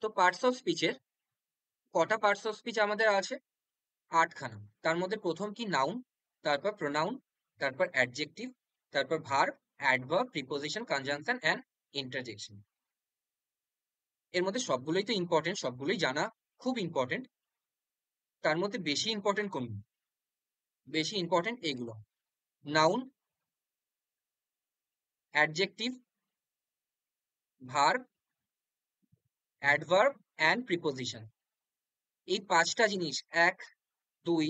তো parts of স্পিচের কটা parts of speech আমাদের আছে? 8খানা। তার মধ্যে প্রথম কি? নাউন, তারপর প্রোনাউন, তারপর অ্যাডজেক্টিভ, তারপর verb, adverb, preposition, conjunction and interjection. এর মধ্যে সবগুলোই তো ইম্পর্টেন্ট, সবগুলোই জানা খুব ইম্পর্টেন্ট। তার মধ্যে বেশি ইম্পর্টেন্ট কোনগুলো? বেশি ইম্পর্টেন্ট এগুলো: noun, adjective, verb, adverb and preposition. এই 5টা জিনিস, 1, 2,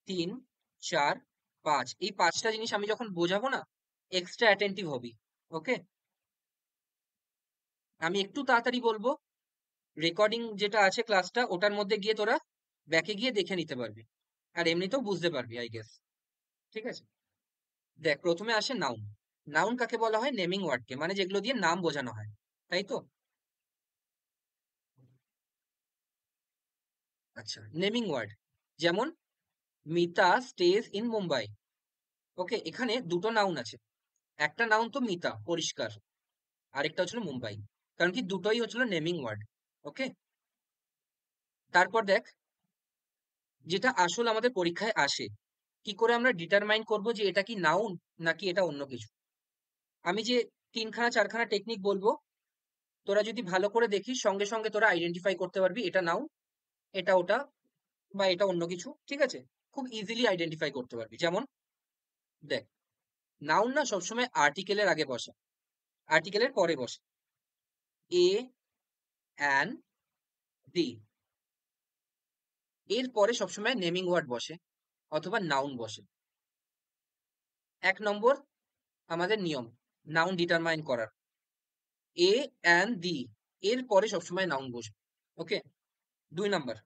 3, 4, 5, এই 5টা জিনিস আমি যখন বোঝাবো না, এক্সট্রা অ্যাটেন্টিভ হবি। ওকে? আমি একটু তাড়াতাড়ি বলবো, রেকর্ডিং যেটা আছে ক্লাসটা, ওটার মধ্যে গিয়ে তোরা ব্যাকে গিয়ে দেখে নিতে পারবি, আর এমনিতেও বুঝতে পারবি আই গেস। ঠিক আছে? দেখ, প্রথমে আসে নাউন। নাউন কাকে বলা হয়? নেমিং ওয়ার্ডকে, মানে যেগুলো দিয়ে নাম বোঝানো হয়, তাই তো? আচ্ছা, নেমিং ওয়ার্ড যেমন মিতা স্টেজ ইন মুম্বাই। ওকে, এখানে দুটো নাউন আছে। একটা নাউন তো মিতা, পরিষ্কার, আরেকটা হচ্ছিল মুম্বাই। কারণ কি, দুটোই হচ্ছিল নেমিং ওয়ার্ড। ওকে, তারপর দেখ, যেটা আসল আমাদের পরীক্ষায় আসে, কি করে আমরা ডিটারমাইন করব যে এটা কি নাউন নাকি এটা অন্য কিছু? আমি যে 3খানা 4খানা টেকনিক বলবো, তোরা যদি ভালো করে দেখিস, সঙ্গে সঙ্গে তোরা আইডেন্টিফাই করতে পারবি এটা নাউন, এটা ওটা, বা এটা অন্য কিছু। ঠিক আছে? খুব ইজিলি আইডেন্টিফাই করতে পারবি। যেমন দেখ, নাউন না সবসময় আর্টিকেলের আগে বসে, আর্টিকেলের পরে বসে। এ, অ্যান, দি, এর পরে সবসময় নেমিং ওয়ার্ড বসে অথবা নাউন বসে। 1 নম্বর আমাদের নিয়ম নাউন ডিটারমাইন করার, এ, অ্যান, দি, এর পরে সবসময় নাউন বসবে। ওকে? 2 নম্বর,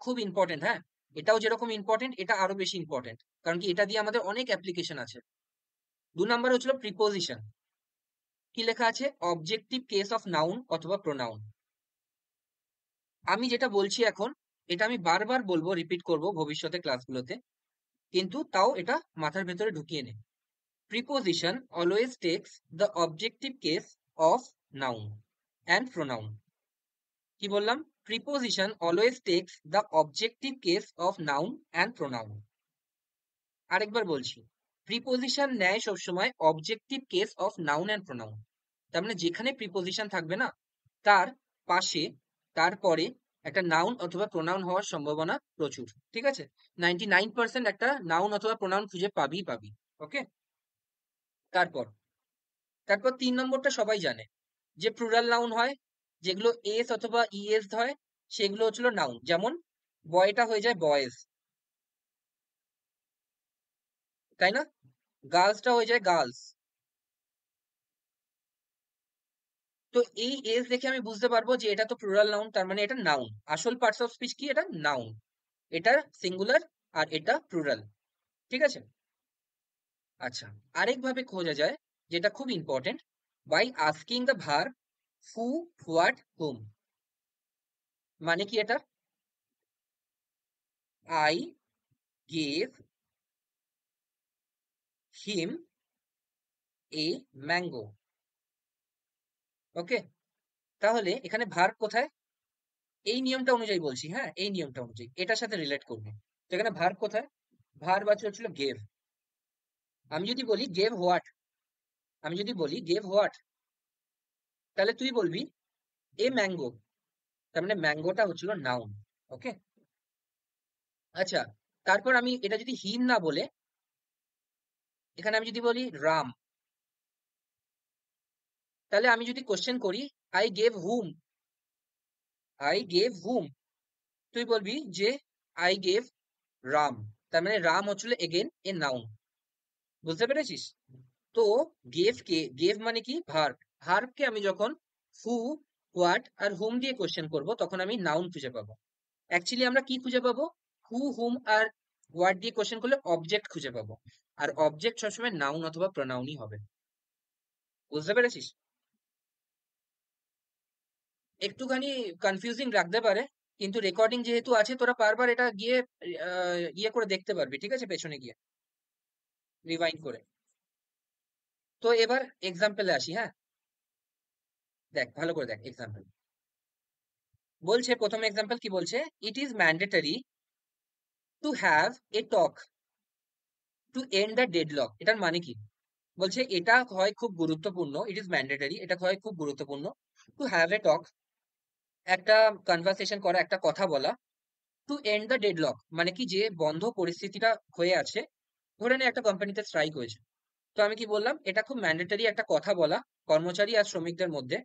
খুব ইম্পর্টেন্ট, হ্যাঁ, এটাও যেরকম ইম্পর্টেন্ট, এটা আরো বেশি ইম্পর্টেন্ট, কারণ কি এটা দিয়ে আমাদের অনেক অ্যাপ্লিকেশন আছে। 2 নম্বর হচ্ছিল প্রিপোজিশন। কি লেখা আছে? অবজেক্টিভ কেস অফ নাউন অথবা প্রোনাউন। আমি যেটা বলছি এখন, এটা আমি বারবার বলবো, রিপিট করব ভবিষ্যতে ক্লাসগুলোতে, কিন্তু তাও এটা মাথার ভেতরে ঢুকিয়ে নে। Preposition always takes the objective case of noun and pronoun. কি বললাম? Preposition always takes the objective case of noun and pronoun. আরেকবার বলছি, প্রিপোজিশন নেয় সবসময় objective case of noun and pronoun. তার মানে যেখানে প্রিপোজিশন থাকবে না, তার পাশে, তারপরে একটা নাউন অথবা প্রোনাউন হওয়ার সম্ভাবনা প্রচুর। ঠিক আছে? 99% একটা নাউন অথবা প্রোনাউন খুঁজে পাবি পাবি। ওকে? তারপর তারপর 3 নম্বরটা সবাই জানে, যে প্লুরাল নাউন হয়, যেগুলো এস অথবা ইএস হয়, সেগুলো হচ্ছিল নাউন। যেমন বয়টা হয়ে যায় বয়েজ, তাই না? গার্লসটা হয়ে যায় গার্লস। তো এই এস দেখে আমি বুঝতে পারবো যে এটা তো প্লুরাল নাউন, তার মানে এটা নাউন। আসল পার্টস অফ স্পিচ কি? এটা নাউন, এটা সিঙ্গুলার, আর এটা প্লুরাল। ঠিক আছে? আচ্ছা, আরেকভাবে খোঁজা যায়, যেটা খুব important, by asking the verb who, what, hmm. মানে কি এটা? I gave him a mango. Okay, তাহলে এখানে ভার্ব কোথায়? এই নিয়মটা অনুযায়ী বলছি, হ্যাঁ, এই নিয়মটা অনুযায়ী এটার সাথে রিলেট করবে। তো এখানে ভার্ব কোথায়? ভার্ব আছে হচ্ছিল গেভ। আমি যদি বলি গেভ হোয়াট, আমি যদি বলি গেভ হোয়াট, তাহলে তুই বলবি এ ম্যাঙ্গো। তার মানে ম্যাঙ্গোটা হচ্ছিল নাউন। ওকে? আচ্ছা, তারপর আমি এটা যদি হিম না বলে, এখানে আমি যদি বলি রাম, তাহলে আমি যদি কোশ্চেন করি I gave whom, I gave whom, তুই বলবি যে আই গেভ রাম। তার মানে রাম হচ্ছিল এগেন এ নাউন। বুঝতে পেরেছিস? তো গেভ মানে কি? ভার্ব। ভার্বকে আমি যখন হু, হোয়াট আর হুম দিয়ে কোশ্চেন করব, তখন আমি নাউন খুঁজে পাবো। অ্যাকচুয়ালি আমরা কি খুঁজে পাবো? হু, হুম আর হোয়াট দিয়ে কোশ্চেন করলে অবজেক্ট খুঁজে পাবো, আর অবজেক্ট সবসময় নাউন অথবা প্রোনাউনই হবে। বুঝতে পেরেছিস? একটুখানি কনফিউজিং লাগতে পারে, কিন্তু রেকর্ডিং যেহেতু আছে, তোরা বারবার এটা গিয়ে ইয়ে করে দেখতে পারবি। ঠিক আছে? পেছনে গিয়ে রিভাইন্ড করে। তো এবার এক্সাম্পলে আসি, হ্যাঁ। দেখ, ভালো করে দেখ এক্সাম্পল। বলছে প্রথম এক্সাম্পল কি বলছে, it is mandatory to have a talk to end the deadlock. এটার মানে কি? বলছে এটা হয় খুব গুরুত্বপূর্ণ, ইট ইজ ম্যান্ডেটরি, এটা হয় খুব গুরুত্বপূর্ণ টু হ্যাভ এ টক, একটা কনভারসেশন করা, একটা কথা বলা, টু এন্ড দ্য ডেডলক মানে কি, যে বন্ধ পরিস্থিতিটা হয়ে আছে, ধরে নে একটা কোম্পানিতে স্ট্রাইক হয়েছে, তো আমি কি বললাম, এটা খুব ম্যান্ডেটরি একটা কথা বলা কর্মচারী আর শ্রমিকদের মধ্যে,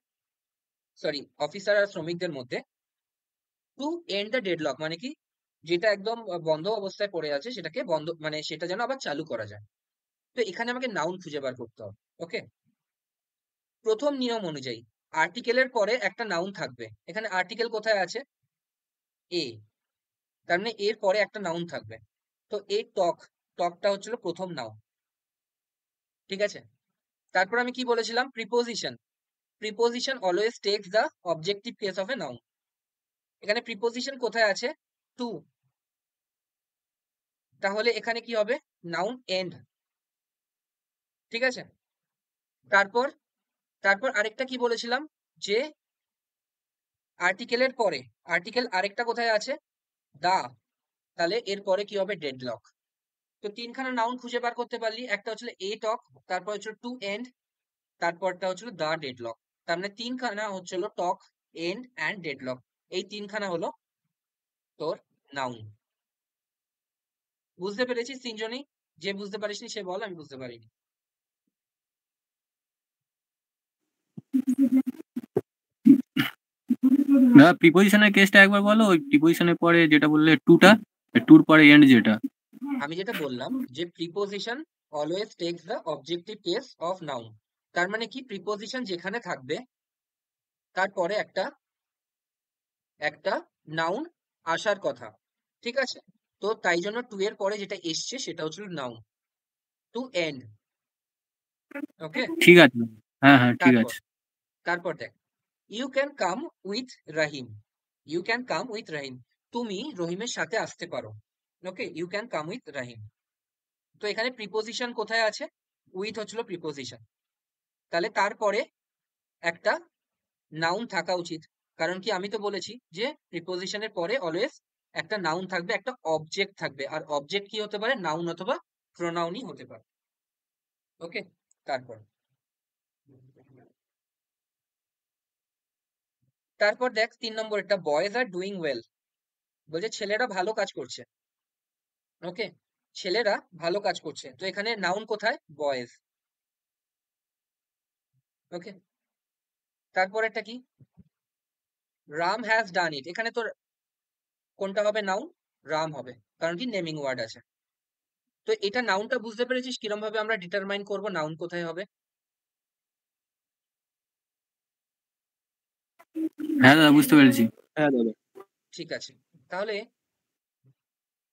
সরি অফিসার আর শ্রমিকদের মধ্যে, টু এন্ড দ্য ডেডলক মানে কি, যেটা একদম বন্ধ অবস্থায় পড়ে আছে সেটাকে বন্ধ, মানে সেটা যেন আবার চালু করা যায়। তো এখানে আমাকে নাউন খুঁজে বার করতে হবে। ওকে, প্রথম নিয়ম অনুযায়ী আর্টিকেলের পরে একটা নাউন থাকবে। এখানে আর্টিকেল কোথায় আছে? এ, তার মানে এর পরে একটা নাউন থাকবে। তো এ টক, টকটা হচ্ছিল প্রথম নাউন, ঠিক আছে। তারপর আমি কি বলেছিলাম, preposition, preposition always tax the objective case of a noun. এখানে প্রিপোজিশন কোথায় আছে? টু, তাহলে এখানে কি হবে? নাউন এন্ড, ঠিক আছে। তারপর তারপর আরেকটা কি বলেছিলাম, যে আর্টিকেলের পরে, আর্টিকেল আরেকটা কোথায় আছে? দা, তাহলে এর পরে কি হবে? ডেডলক। তো তিনখানা নাউন খুঁজে বার করতে পারলি, একটা হচ্ছিল এ টক, তারপর হচ্ছিল টু এন্ড, তারপরটা হচ্ছিল দা ডেডলক। তার মানে তিনখানা হচ্ছিল টক, এন্ড অ্যান্ড ডেডলক, এই তিনখানা হলো তোর নাউন। বুঝতে পেরেছিস তিনজনই? যে বুঝতে পারিসনি সে বল, আমি বুঝতে পারিনি। না, প্রিপোজিশনের কেসটা একবার বলো, ওই প্রিপোজিশনের পরে যেটা বললে টুটা, টুর পরে এন্ড যেটা। আমি যেটা বললাম যে preposition always tax the objective case of noun, তার মানে কি, প্রিপোজিশন যেখানে থাকবে তারপরে একটা একটা নাউন আসার কথা, ঠিক আছে। তো তাই জন্য টু এর পরে যেটা এসছে সেটা হচ্ছিল নাউন, টু এন্ড। ওকে, ঠিক আছে, হ্যাঁ হ্যাঁ ঠিক তারপর আছে। তারপর দেখ, you can come with Rahim, you can come with Rahim, তুমি রহিমের সাথে আসতে পারো। Okay, you can come with Rahim. তো এখানে প্রিপোজিশন কোথায় আছে? উইথ হচ্ছিল প্রিপোজিশন, তাহলে তারপরে একটা নাউন থাকা উচিত। কারণ কি, আমি তো বলেছি যে প্রিপোজিশনের পরে অলওয়েজ একটা নাউন থাকবে, একটা অবজেক্ট থাকবে, আর অবজেক্ট কি হতে পারে? নাউন অথবা প্রোনাউনই হতে পারে। ওকে, তারপর তারপর দেখ 3 নম্বর, একটা বয়েজ আর ডুইং ওয়েল, বলছে ছেলেরা ভালো কাজ করছে। ওকে, ছেলেরা ভালো কাজ করছে, তো এখানে নাউন কোথায়? বয়েজ। ওকে, তারপর একটা কি, রাম হ্যাজ ডান ইট, এখানে তোর কোনটা হবে? নাউন, রাম হবে, কারণ কি নেমিং ওয়ার্ড আছে। তো এটা নাউনটা বুঝতে পেরেছিস কিরম ভাবে আমরা ডিটারমাইন করব নাউন কোথায় হবে? হ্যাঁ দাদা, বুঝতে পেরেছি। হ্যাঁ দাদা। ঠিক আছে, তাহলে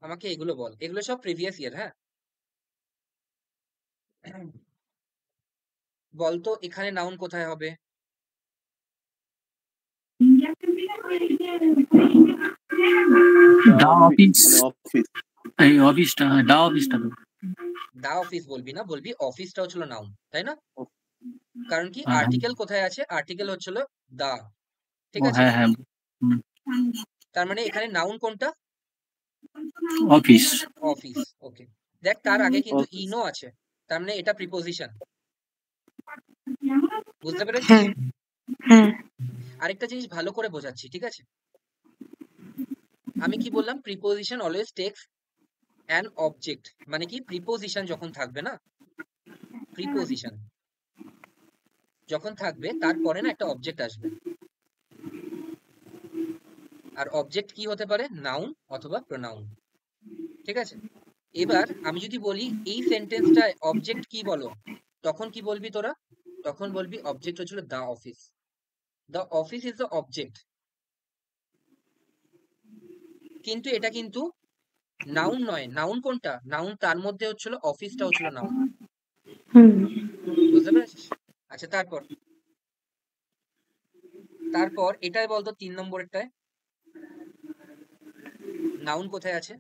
আমাকে এগুলো বল, এগুলো সব প্রিভিয়াস ইয়ার, হ্যাঁ। বলতো এখানে নাউন কোথায় হবে? দা অফিস, অফিস। এই অফিসটা, হ্যাঁ দা অফিসটা তো। দা অফিস বলবি না, বলবি অফিসটা হচ্ছিল নাউন, তাই না? কারণ কি, হ্যাঁ হ্যাঁ। আর্টিকেল কোথায় আছে? আর্টিকেল হচ্ছিল দা, ঠিক ও আছে। হ্যাঁ হ্যাঁ। হুম, তার মানে এখানে নাউন কোনটা? অফিস। অফিস। ওকে, দেখ তার আগে কিন্তু অফিস। ইনো আছে, তার মানে এটা প্রিপোজিশন, বুঝতে পেরেছিস? হ্যাঁ হ্যাঁ আরেকটা জিনিস ভালো করে বোঝাচ্ছি, ঠিক আছে। আমি কি বললাম? Preposition always tax an object, মানে কি, প্রিপোজিশন যখন থাকবে না, প্রিপোজিশন যখন থাকবে তারপরে না একটা অবজেক্ট আসবে, আর অবজেক্ট কি হতে পারে? নাউন অথবা প্রোনাউন, ঠিক আছে। এবার আমি যদি বলি এই সেন্টেন্সটায় অবজেক্ট কি বলো, তখন কি বলবি তোরা? তখন বলবি অবজেক্ট হচ্ছিল the office, the office is the object. কিন্তু এটা কিন্তু নাউন নয়, নাউন কোনটা? নাউন তার মধ্যে হচ্ছিল অফিসটা হচ্ছিল নাউন, হুম বুঝতে পেরেছিস? আচ্ছা, তারপর তারপর এটাই বলতো 3 নম্বরেরটায় নাউন কোথায় আছে?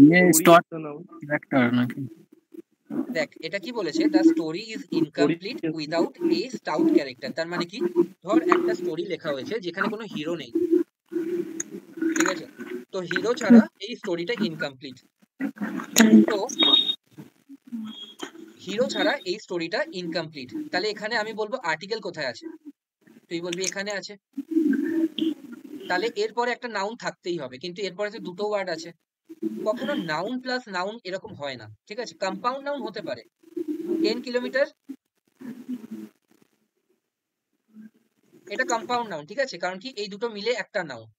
ইয়ে উড়ি স্টট তো নাউন। ক্যারেক্টার নাকি? দেখ এটা কি বলেছে, the story is incomplete without a stout character. তার মানে কি, ধর একটা স্টোরি লেখা হয়েছে যেখানে কোনো হিরো নেই, ঠিক আছে, তো হিরো ছাড়া এই স্টোরিটা ইনকমপ্লিট। তো হিরো ছাড়া এই স্টোরিটা ইনকমপ্লিট, তাহলে এখানে আমি বলবো আর্টিকেল কোথায় আছে, তুই বলবি এখানে আছে, তাহলে এরপরে একটা নাউন থাকতেই হবে, কিন্তু এরপরে তো দুটো ওয়ার্ড আছে, কখনো নাউন প্লাস নাউন এরকম হয় না, ঠিক আছে, কম্পাউন্ড নাউন হতে পারে। 10 কিলোমিটার এটা কম্পাউন্ড নাউন, ঠিক আছে, কারণ কি এই দুটো মিলে একটা নাউন,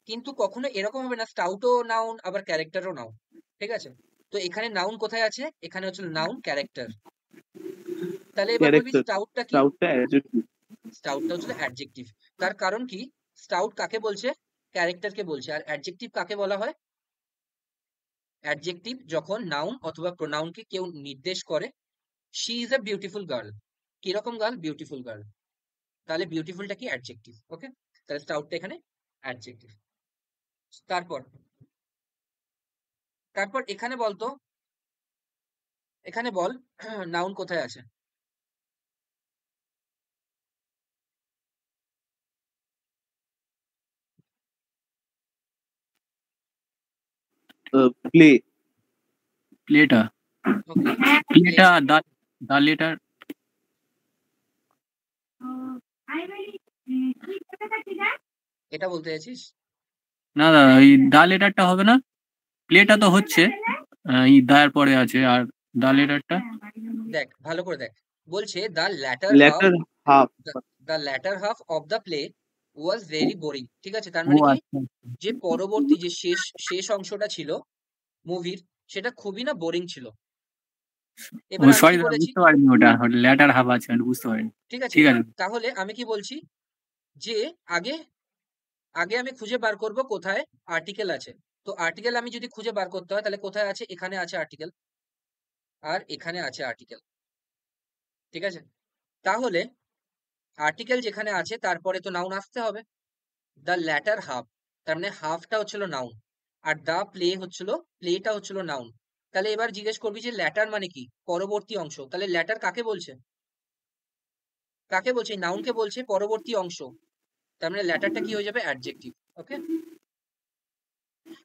কিন্তু কখনো এরকম হবে না স্টাউটও নাউন আবার ক্যারেক্টারও নাউন, ঠিক আছে। তো এখানে নাউন কোথায় আছে, এখানে হচ্ছে নাউন ক্যারেক্টার। তাহলে এবার বলবি স্টাউটটা কি, স্টাউটটা হচ্ছে অ্যাডজেক্টিভ। তার কারণ কি, স্টাউট কাকে বলছে, ক্যারেক্টারকে বলছে, আর অ্যাডজেক্টিভ কাকে বলা হয়, অ্যাডজেক্টিভ যখন নাউন অথবা প্রোনাউনকে কেউ নির্দেশ করে। She is a beautiful girl, কিরকম গার্ল, বিউটিফুল গার্ল, তাহলে বিউটিফুলটা কি, অ্যাডজেক্টিভ। ওকে, তাহলে স্টাউটটা এখানে অ্যাডজেক্টিভ। তারপর তারপর এখানে বলতো, এখানে বল নাউন কোথায় আছে, প্লে প্লেটা ওকে প্লেটা দা লেটার এটা বলতে চাইছিস, না দাদা, এই দা লেটারটা হবে না, প্লেটা তো হচ্ছে এই দায়ের পরে আছে, আর দা লেটারটা দেখ ভালো করে দেখ, বলছে the latter half, letter half the latter half of the play was very boring, ঠিক আছে, তার ও মানে কি, আচ্ছা। যে পরবর্তী যে শেষ শেষ অংশটা ছিল মুভির, সেটা খুবই না বোরিং ছিল। ও এবার আমি সরি কি দাদা, বলেছি, বুঝতে পারিনি, ওটা লেটার হাফ আছে, আমি বুঝতে পারিনি। ঠিক আছে, ঠিক আছে। তাহলে আমি কি বলছি, যে আগে আগে আমি খুঁজে বার করব কোথায় আর্টিকেল আছে। তো আর্টিকেল আমি যদি খুঁজে বার করতে হয়, তাহলে কোথায় আছে, এখানে আছে আর্টিকেল, আর এখানে আছে আর্টিকেল, ঠিক আছে। তাহলে আর্টিকেল যেখানে আছে তারপরে তো নাউন আসতে হবে, দ্য ল্যাটার হাফ, তার মানে হাফটা হচ্ছিল নাউন, আর দ্য প্লে হচ্ছিল, প্লেটা হচ্ছিল নাউন। তাহলে এবার জিজ্ঞেস করবি যে ল্যাটার মানে কি, পরবর্তী অংশ, তাহলে ল্যাটার কাকে বলছে, কাকে বলছে, নাউনকে বলছে, পরবর্তী অংশ, তার মানে ল্যাটারটা কি হয়ে যাবে, অ্যাডজেক্টিভ। ওকে,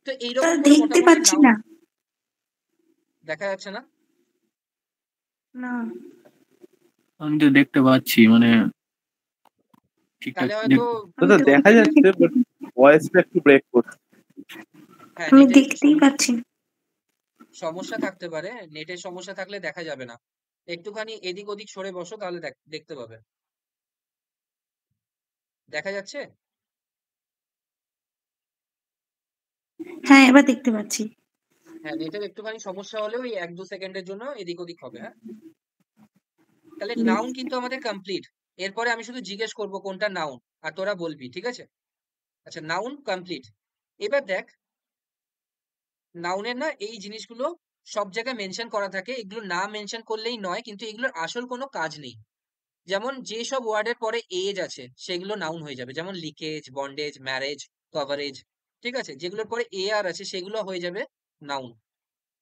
তো এইরকম করে দেখতে মোটামুটি পাচ্ছি নাউন না। দেখা যাচ্ছে না, না, আমি তো দেখতে পাচ্ছি, মানে ঠিকঠাক তাহলে হয়তো আমি তো দেখা যাচ্ছে, বাট ভয়েসটা একটু ব্রেক করছে। হ্যাঁ আমি নেটের একটু দেখতেই পাচ্ছি না। সমস্যা থাকতে পারে, নেটের সমস্যা থাকলে দেখা যাবে না, একটুখানি এদিক ওদিক সরে বসো, তাহলে দেখতে পাবে। দেখা যাচ্ছে, হ্যাঁ, এবার দেখতে পাচ্ছি। হ্যাঁ নেটের একটুখানি সমস্যা হলেও এই 1-2 সেকেন্ডের জন্য এদিক ওদিক হবে। হ্যাঁ, তাহলে নাউন কিন্তু আমাদের কমপ্লিট, এরপরে আমি শুধু জিজ্ঞেস করব কোনটা নাউন, আর তোরা বলবি, ঠিক আছে। আচ্ছা, নাউন কমপ্লিট। এবার দেখ, নাউনের না এই জিনিসগুলো সব জায়গায় মেনশন করা থাকে, এগুলো না মেনশন করলেই নয়, কিন্তু এগুলোর আসল কোনো কাজ নেই। যেমন যেসব ওয়ার্ডের পরে এজ আছে সেগুলো নাউন হয়ে যাবে, যেমন লিকেজ, বন্ডেজ, ম্যারেজ, কভারেজ, ঠিক আছে, যেগুলোর পরে এ আর আছে সেগুলো হয়ে যাবে নাউন।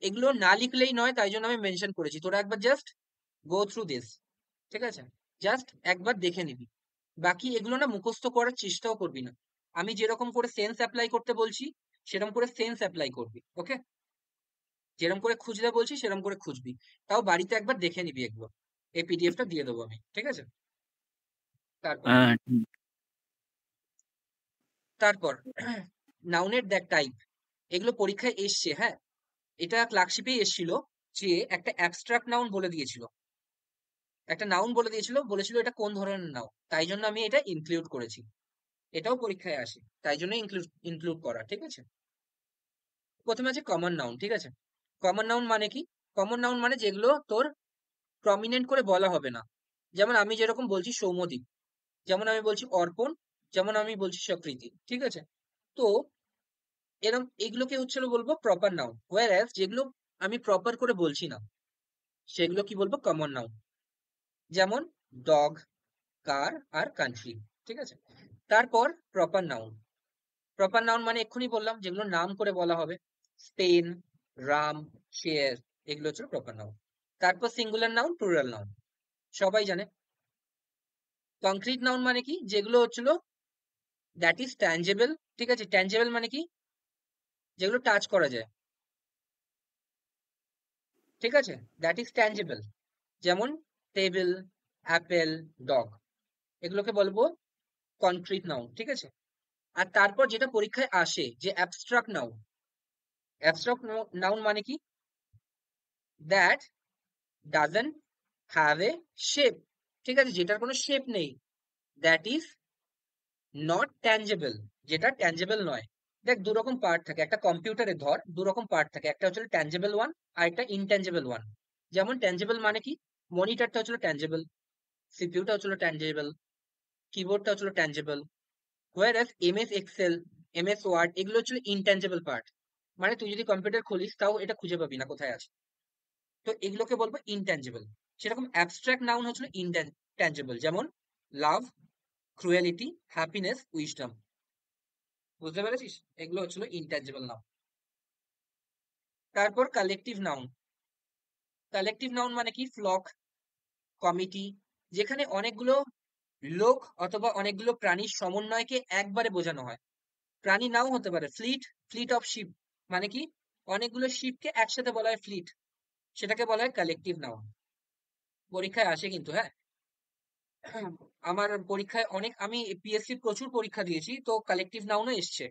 এগুলো না লিখলেই নয়, তাই জন্য আমি মেনশন করেছি, তোরা একবার জাস্ট গো থ্রু দিস, ঠিক আছে, জাস্ট একবার দেখে নিবি। বাকি এগুলো না মুখস্থ করার চেষ্টাও করবি না, আমি যেরকম করে সেন্স অ্যাপ্লাই করতে বলছি সেরকম করে সেন্স অ্যাপ্লাই করবি। ওকে, যেরকম করে খুঁজতে বলছি সেরকম করে খুঁজবি, তাও বাড়িতে একবার দেখে নিবি একবার, এই পিডিএফটা দিয়ে দেবো আমি, ঠিক আছে। তারপর হ্যাঁ তারপর নাউনের দেখ টাইপ, এগুলো পরীক্ষায় এসছে। হ্যাঁ, এটা ক্লার্কশিপেই এসেছিল, যে একটা অ্যাবস্ট্রাক্ট নাউন বলে দিয়েছিল, একটা নাউন বলে দিয়েছিল, বলেছিল এটা কোন ধরনের নাউন, তাই জন্য আমি এটা ইনক্লুড করেছি, এটাও পরীক্ষায় আসে, তাই জন্য ইনক্লুড করা, ঠিক আছে। প্রথমে আছে কমন নাউন, ঠিক আছে। কমন নাউন মানে কি, কমন নাউন মানে যেগুলো তোর প্রমিনেন্ট করে বলা হবে না, যেমন আমি যেরকম বলছি সৌম্যদীপ, যেমন আমি বলছি অর্পণ, যেমন আমি বলছি স্বীকৃতি, ঠিক আছে। তো এরকম এগুলোকে হচ্ছিল বলবো প্রপার নাউন, হোয়ার যেগুলো আমি প্রপার করে বলছি না সেগুলো কি বলবো, কমন নাউন, যেমন ডগ, কার আর কান্ট্রি, ঠিক আছে। তারপর প্রপার নাউন, প্রপার নাউন মানে এক্ষুনি বললাম যেগুলো নাম করে বলা হবে, স্পেন, রাম, শেয়ার, এগুলো হচ্ছে প্রপার নাউন। তারপর সিঙ্গুলার নাউন, প্লুরাল নাউন সবাই জানে। কংক্রিট নাউন মানে কি? যেগুলো হচ্ছিল দ্যাট ইজ ট্যাঞ্জেবল, ঠিক আছে? ট্যাঞ্জেবল মানে কি? যেগুলো টাচ করা যায়, ঠিক আছে? That is tangible. যেমন টেবিল, অ্যাপেল, ডগ, এগুলোকে বলবো কনক্রিট নাউন, ঠিক আছে? আর তারপর যেটা পরীক্ষায় আসে যে অ্যাবস্ট্রাক্ট নাউন। অ্যাবস্ট্রাক্ট নাউন মানে কি? That doesn't have a shape, ঠিক আছে? যেটার কোনো শেপ নেই, দ্যাট ইজ নট ট্যাঞ্জেবল, যেটা ট্যাঞ্জেবল নয়। দেখ, দু রকম পার্ট থাকে একটা কম্পিউটারে, ধর দু রকম পার্ট থাকে, একটা হচ্ছে ট্যাঞ্জেবল ওয়ান আর একটা ইনট্যাঞ্জেবল ওয়ান। যেমন ট্যাঞ্জেবল মানে কি? মনিটরটা হচ্ছে ট্যাঞ্জেবল, সিপিইউটা হচ্ছে ট্যাঞ্জেবল, কিবোর্ডটা হচ্ছে tangible. Whereas MS Excel, MS Word এগুলো হচ্ছে ইনট্যাঞ্জেবল পার্ট। মানে তুই যদি কম্পিউটার খুলিস তাও এটা খুঁজে পাবি না কোথায় আছে। তো এগুলোকে বলবো ইনট্যাঞ্জেবল। সেরকম অ্যাবস্ট্রাক্ট নাউন হচ্ছে ইনট্যাঞ্জেবল, যেমন লাভ, ক্রুয়েলিটি, হ্যাপিনেস, উইজডম। বুঝতে পেরেছিস? এগুলো হচ্ছিল ইনট্যাঞ্জেবল নাউন। তারপর কালেকটিভ নাউন। কালেকটিভ নাউন মানে কি? ফ্লক, কমিটি, যেখানে অনেকগুলো লোক অথবা অনেকগুলো প্রাণীর সমন্বয়কে একবারে বোঝানো হয়। প্রাণী নাও হতে পারে, ফ্লিট, ফ্লিট অফ শিপ মানে কি? অনেকগুলো শিপকে একসাথে বলা হয় ফ্লিট, সেটাকে বলা হয় কালেকটিভ নাউন। পরীক্ষায় আসে কিন্তু, হ্যাঁ। আমার পরীক্ষায় আমি পিএসসি প্রচুর পরীক্ষা দিয়েছি, তো কালেকটিভ নাউনও এসছে।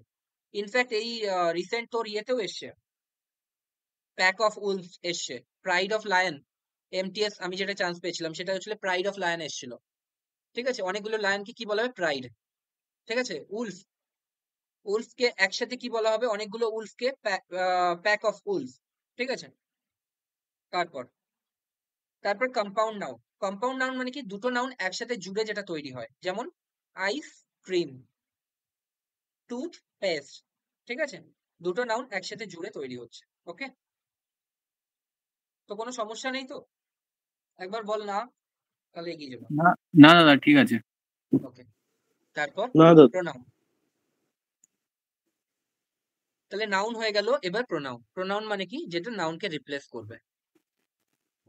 ইনফ্যাক্ট এই রিসেন্ট তোর ইয়েতেও এসছে, প্যাক অফ উলফ এসছে, প্রাইড অফ লায়ন, এমটিএস আমি যেটা চান্স পেয়েছিলাম সেটা হচ্ছে প্রাইড অফ লায়ন এসেছিল, ঠিক আছে? অনেকগুলো লায়নকে কি বলা হবে? প্রাইড, ঠিক আছে? উলফ, উলফকে একসাথে কি বলা হবে? অনেকগুলো উলফকে প্যাক অফ উলফ, ঠিক আছে? তারপর তারপর কম্পাউন্ড নাউন। কম্পাউন্ড নাউন মানে কি? দুটো নাউন একসাথে জুড়ে যেটা তৈরি হয়, যেমন আইস ক্রিম, টুথ পেস্ট, ঠিক আছে? দুটো নাউন একসাথে জুড়ে তৈরি হচ্ছে। ওকে, তো কোনো সমস্যা নেই তো? একবার বল না, তাহলে এগিয়ে যাবো। না না দাদা, ঠিক আছে। ওকে, তারপর না দাদা, প্রোনাউন। তাহলে নাউন হয়ে গেল, এবার প্রোনাউন। প্রোনাউন মানে কি? যেটা নাউনকে রিপ্লেস করবে।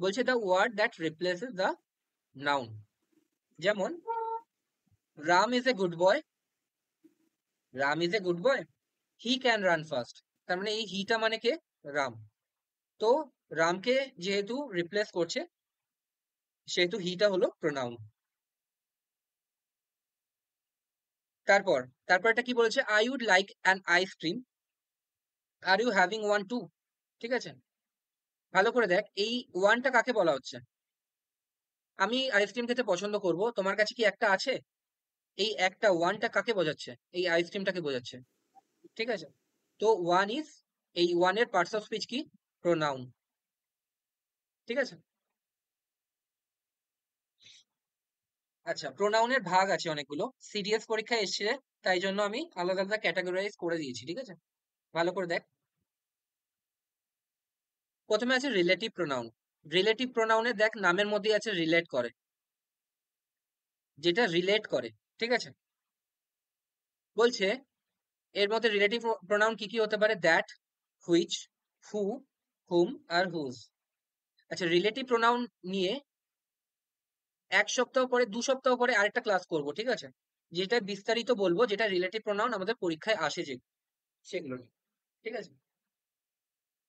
বলছে the word that replaces the noun. যেমন Ram is a good boy, Ram is a good boy, he can run fast. তার মানে এই হিটা মানে কে? রাম। তো রামকে যেহেতু রিপ্লেস করছে সেহেতু হিটা হলো প্রোনাউন। তারপর তারপর এটা কি বলেছে? I would like an ice cream, are you having one too, ঠিক আছে? ভালো করে দেখ, এই ওয়ানটা কাকে বলা হচ্ছে? আমি আইসক্রিম খেতে পছন্দ করব, তোমার কাছে কি একটা আছে? এই একটা ওয়ানটা কাকে বোঝাচ্ছে? এই আইসক্রিমটাকে বোঝাচ্ছে, ঠিক আছে? তো ওয়ান ইজ, এই ওয়ানের পার্টস অফ স্পিচ কি? প্রোনাউন, ঠিক আছে? আচ্ছা, প্রোনাউনের ভাগ আছে অনেকগুলো, সিরিয়াস পরীক্ষায় এসেছে, তাই জন্য আমি আলাদা আলাদা ক্যাটাগরাইজ করে দিয়েছি, ঠিক আছে? ভালো করে দেখ। প্রথমে আছে রিলেটিভ প্রোনাউন। রিলেটিভ প্রোনাউনে দেখ নামের মধ্যে আছে রিলেট করে, যেটা রিলেট করে, ঠিক আছে? বলছে এর মধ্যে রিলেটিভ প্রোনাউন কি কি হতে পারে? দ্যাট, হুইচ, হু, হুম আর হুজ। আচ্ছা, রিলেটিভ প্রোনাউন নিয়ে এক সপ্তাহ পরে, 2 সপ্তাহ পরে আরেকটা ক্লাস করব, ঠিক আছে? যেটা বিস্তারিত বলবো, যেটা রিলেটিভ প্রোনাউন আমাদের পরীক্ষায় আসে যে সেগুলো নিয়ে, ঠিক আছে?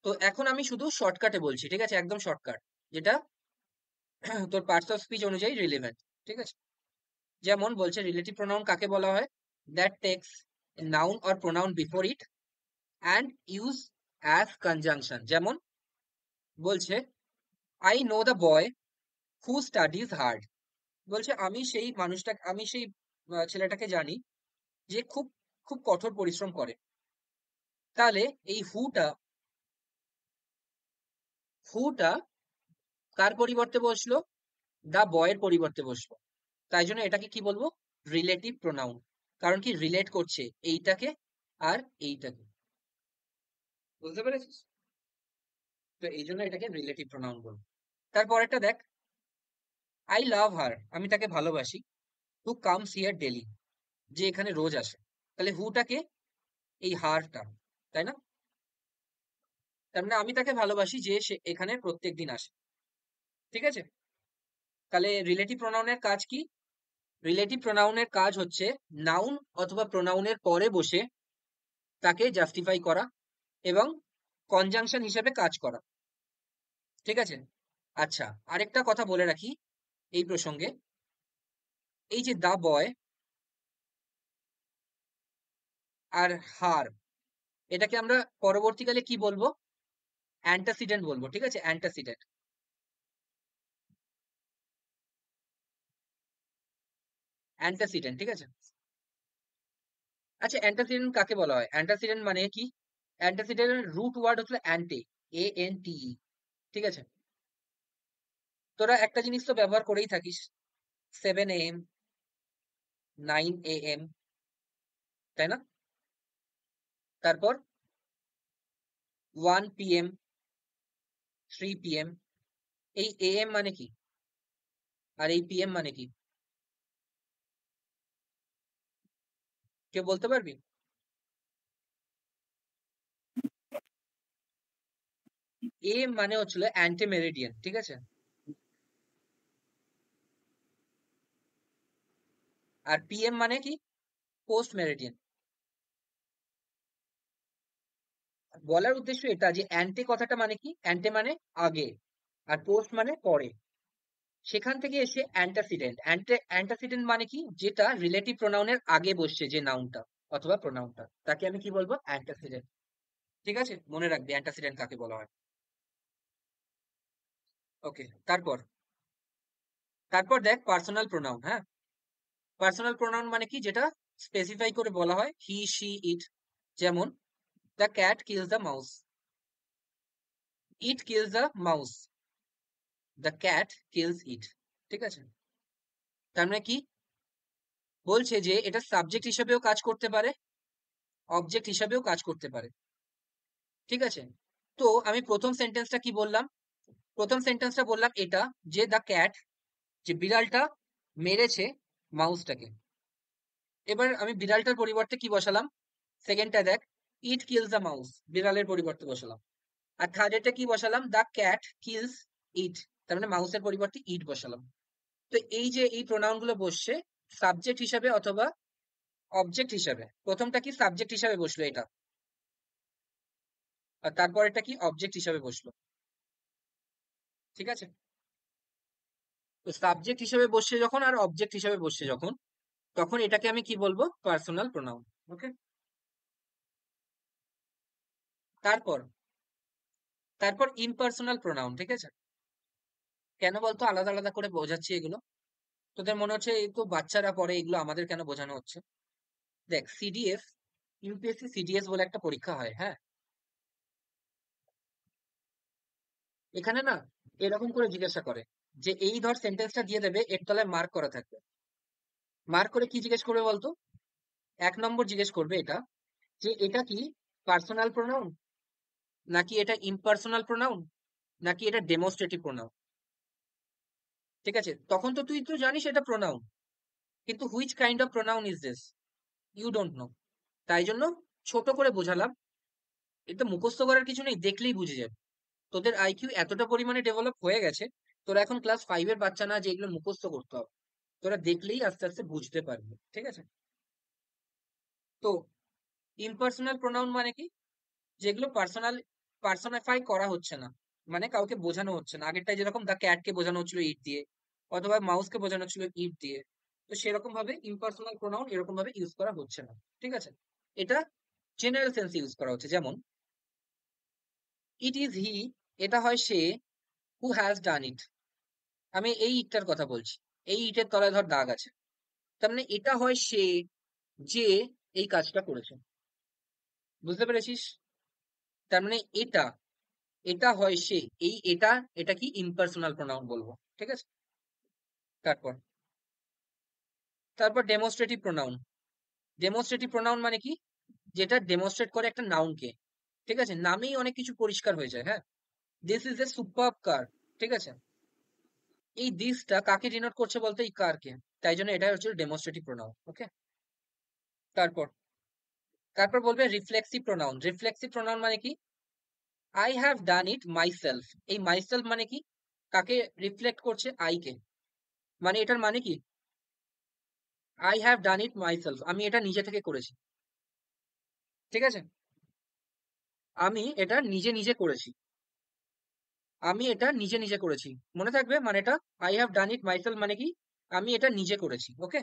তো এখন আমি শুধু শর্টকাটে বলছি, ঠিক আছে? একদম শর্টকাট, যেটা তোর পার্টস অফ স্পিচ অনুযায়ী রিলেভেন্ট, ঠিক আছে? যেমন বলছে রিলেটিভ প্রোনাউন কাকে বলা হয়? That text noun or pronoun before it and use as conjunction. যেমন বলছে I know the boy who studies hard. বলছে আমি সেই মানুষটা, আমি সেই ছেলেটাকে জানি যে খুব খুব কঠোর পরিশ্রম করে। তাহলে এই হুটা হুটা কার পরিবর্তে বসলো? দা বয়ের পরিবর্তে বসলো। তাই জন্য এটাকে কি বলবো? Relative pronoun. কারণ কি? রিলেট করছে এইটাকে আর এইটাকে। বুঝতে পেরেছিস? তো এই জন্য এটাকে রিলেটিভ প্রোনাউন বলবো। তারপর একটা দেখ, আই লাভ হার, আমি তাকে ভালোবাসি, হু কামস হিয়ার ডেলি, যে এখানে রোজ আসে। তাহলে হুটাকে? এই হারটা, তাই না? তার মানে আমি তাকে ভালোবাসি যে সে এখানে প্রত্যেক দিন আসে। ঠিক আছে? তাহলে রিলেটিভ প্রোনাউনের কাজ কি? রিলেটিভ প্রোনাউনের কাজ হচ্ছে নাউন অথবা প্রোনাউনের পরে বসে তাকে জাস্টিফাই করা এবং কনজাংশন হিসেবে কাজ করা। ঠিক আছে? আচ্ছা, আরেকটা কথা বলে রাখি এই প্রসঙ্গে, এই যে দা বয় আর হার, এটাকে আমরা পরবর্তীকালে কি বলবো? অ্যান্টাসিডেন্ট বলবো। ঠিক আছে? অ্যান্টাসিডেন্ট, অ্যান্টাসিডেন্ট। ঠিক আছে? আচ্ছা, অ্যান্টাসিডেন্ট কাকে বলা হয়? অ্যান্টাসিডেন্ট মানে কি? অ্যান্টাসিডেন্টের রুট ওয়ার্ড হচ্ছে অ্যান্টে, ANTE। ঠিক আছে? তোরা একটা জিনিস তো ব্যবহার করেই থাকিস, 7 AM, 9 AM, তাই না? তারপর 1 PM, 3 PM। এই AM মানে কি আর এই PM মানে কি? কেউ বলতে পারবি? AM মানে হচ্ছিল অ্যান্টি মেরিডিয়ান। ঠিক আছে? আর PM মানে কি? Post Meridien. বলার উদ্দেশ্য এটা যে অ্যান্টে কথাটা মানে কি? অ্যান্টে মানে আগে, আর পোস্ট মানে পরে। সেখান থেকে এসে অ্যান্টাসিডেন্ট। অ্যান্টাসিডেন্ট মানে কি? যেটা রিলেটিভ প্রোনাউনের আগে বসছে, যে নাউনটা অথবা প্রোনাউনটা, তাকে আমি কি বলবো? অ্যান্টাসিডেন্ট। ঠিক আছে? মনে রাখবি অ্যান্টাসিডেন্ট কাকে বলা হয়। ওকে, তারপর তারপর দেখ পার্সোনাল প্রোনাউন। হ্যাঁ, পার্সোনাল প্রোনাউন মানে কি? যেটা স্পেসিফাই করে বলা হয়, হি, শি, ইট। যেমন the cat kills the mouse, it kills the mouse, the cat kills it. ঠিক আছে? তার মানে কি বলছে? যে এটা সাবজেক্ট হিসেবেও কাজ করতে পারে, অবজেক্ট হিসেবেও কাজ করতে পারে। ঠিক আছে? তো আমি প্রথম সেন্টেন্সটা কি বললাম? প্রথম সেন্টেন্সটা বললাম এটা, যে দ্য ক্যাট, যে বিড়ালটা মেরেছে মাউসটাকে। এবার আমি বিড়ালটার পরিবর্তে কি বসালাম? সেকেন্ডটা দেখ, ইট কিলস দ্য মাউস, বিড়ালের পরিবর্তে বসালাম। আর থার্ডেরটা কি বসালাম? দ্য ক্যাট কিলস ইট, তার মানে মাউসের পরিবর্তে ইট বসালাম। তো এই যে এই প্রোনাউন গুলো বসছে সাবজেক্ট হিসাবে অথবা অবজেক্ট হিসাবে। প্রথমটা কি? সাবজেক্ট হিসাবে বসলো এটা, আর তারপর এটা কি? অবজেক্ট হিসাবে বসলো। ঠিক আছে? তো সাবজেক্ট হিসেবে বসছে যখন আর অবজেক্ট হিসেবে বসছে যখন, তখন এটাকে আমি কি বলবো? Personal pronoun. ওকে, তারপর তারপর ইমপার্সোনাল প্রোনাউন। ঠিক আছে? কেন বলতো আলাদা আলাদা করে বোঝাচ্ছি এগুলো? তোদের মনে হচ্ছে এই তো বাচ্চারা পড়ে, এগুলো আমাদের কেন বোঝানো হচ্ছে? দেখ, সিডিএস, ইউপিএসসি সিডিএস বলে একটা পরীক্ষা হয়। হ্যাঁ, এখানে না এরকম করে জিজ্ঞাসা করে যে এই ধর সেন্টেন্সটা দিয়ে দেবে, এর তলায় মার্ক করা থাকবে। মার্ক করে কি জিজ্ঞেস করবে বলতো? 1 নম্বর জিজ্ঞেস করবে এটা, যে এটা কি পার্সোনাল প্রোনাউন, নাকি এটা ইমপার্সোনাল প্রোনাউন, নাকি এটা ডেমনস্ট্রেটিভ প্রোনাউন। ঠিক আছে? তখন তো তুই তো জানিস এটা প্রোনাউন, কিন্তু which kind of pronoun is this, you don't know. তাই জন্য ছোট করে বোঝালাম। এটা মুখস্থ করার কিছু নেই, দেখলেই বুঝে যাবে। তোদের আইকিউ এতটা পরিমাণে ডেভেলপ হয়ে গেছে, তোরা এখন ক্লাস 5-এর বাচ্চা না যে এগুলো মুখস্থ করতে হবে, তোরা দেখলেই আস্তে আস্তে বুঝতে পারবি। ঠিক আছে? তো ইমপার্সোনাল প্রোনাউন মানে কি? যেগুলো পার্সোনাফাই করা হচ্ছে না, মানে কাউকে বোঝানো হচ্ছে না। আগেরটা যেরকম দ্য ক্যাট কে বোঝানো হচ্ছিল ইট দিয়ে, অথবা মাউস কে বোঝানো হচ্ছিল ইট দিয়ে, তো সেরকম ভাবে ইমপার্সোনাল প্রোনাউন এরকম ভাবে ইউজ করা হচ্ছে না। ঠিক আছে? এটা জেনারেল সেন্সে ইউজ করা হচ্ছে। যেমন ইট ইজ হি, এটা হয় সে, হু হ্যাজ ডান ইট। আমি এই ইটটার কথা বলছি, এই ইটের তলায় ধর দাগ আছে, তার মানে এটা হয় সে, যে এই কাজটা করেছে। বুঝতে পেরেছিস? তার মানে এটা এটা হয় সে, এই এটা, এটা কি ইমপার্সোনাল প্রোনাউন বলবো। ঠিক আছে? তারপর তারপর ডেমনস্ট্রেটিভ প্রোনাউন। ডেমনস্ট্রেটিভ প্রোনাউন মানে কি? যেটা ডেমনস্ট্রেট করে একটা নাউনকে। ঠিক আছে? নামেই অনেক কিছু পরিষ্কার হয়ে যায়। হ্যাঁ, দিস ইজ এ সুপারব কার। ঠিক আছে? এই দিসটা কাকে ডিনোট করছে বলতে? এই কারকে। তাই জন্য এটা হচ্ছে ডেমনস্ট্রেটিভ প্রোনাউন। ওকে, তারপর তারপর বলবে রিফ্লেক্সিভ প্রোনাউন। রিফ্লেক্সিভ প্রোনাউন মানে কি? I have done it myself. এই মাইসেলফ মানে কি? কাকে রিফ্লেক্ট করছে? I K. মানে এটার মানে কি? I have done it myself, আমি এটা নিজে থেকে করেছি। ঠিক আছে, আমি এটা নিজে নিজে করেছি, আমি এটা নিজে নিজে করেছি, মনে থাকবে মানে এটা I have done it myself মানে কি? আমি এটা নিজে করেছি। ওকে,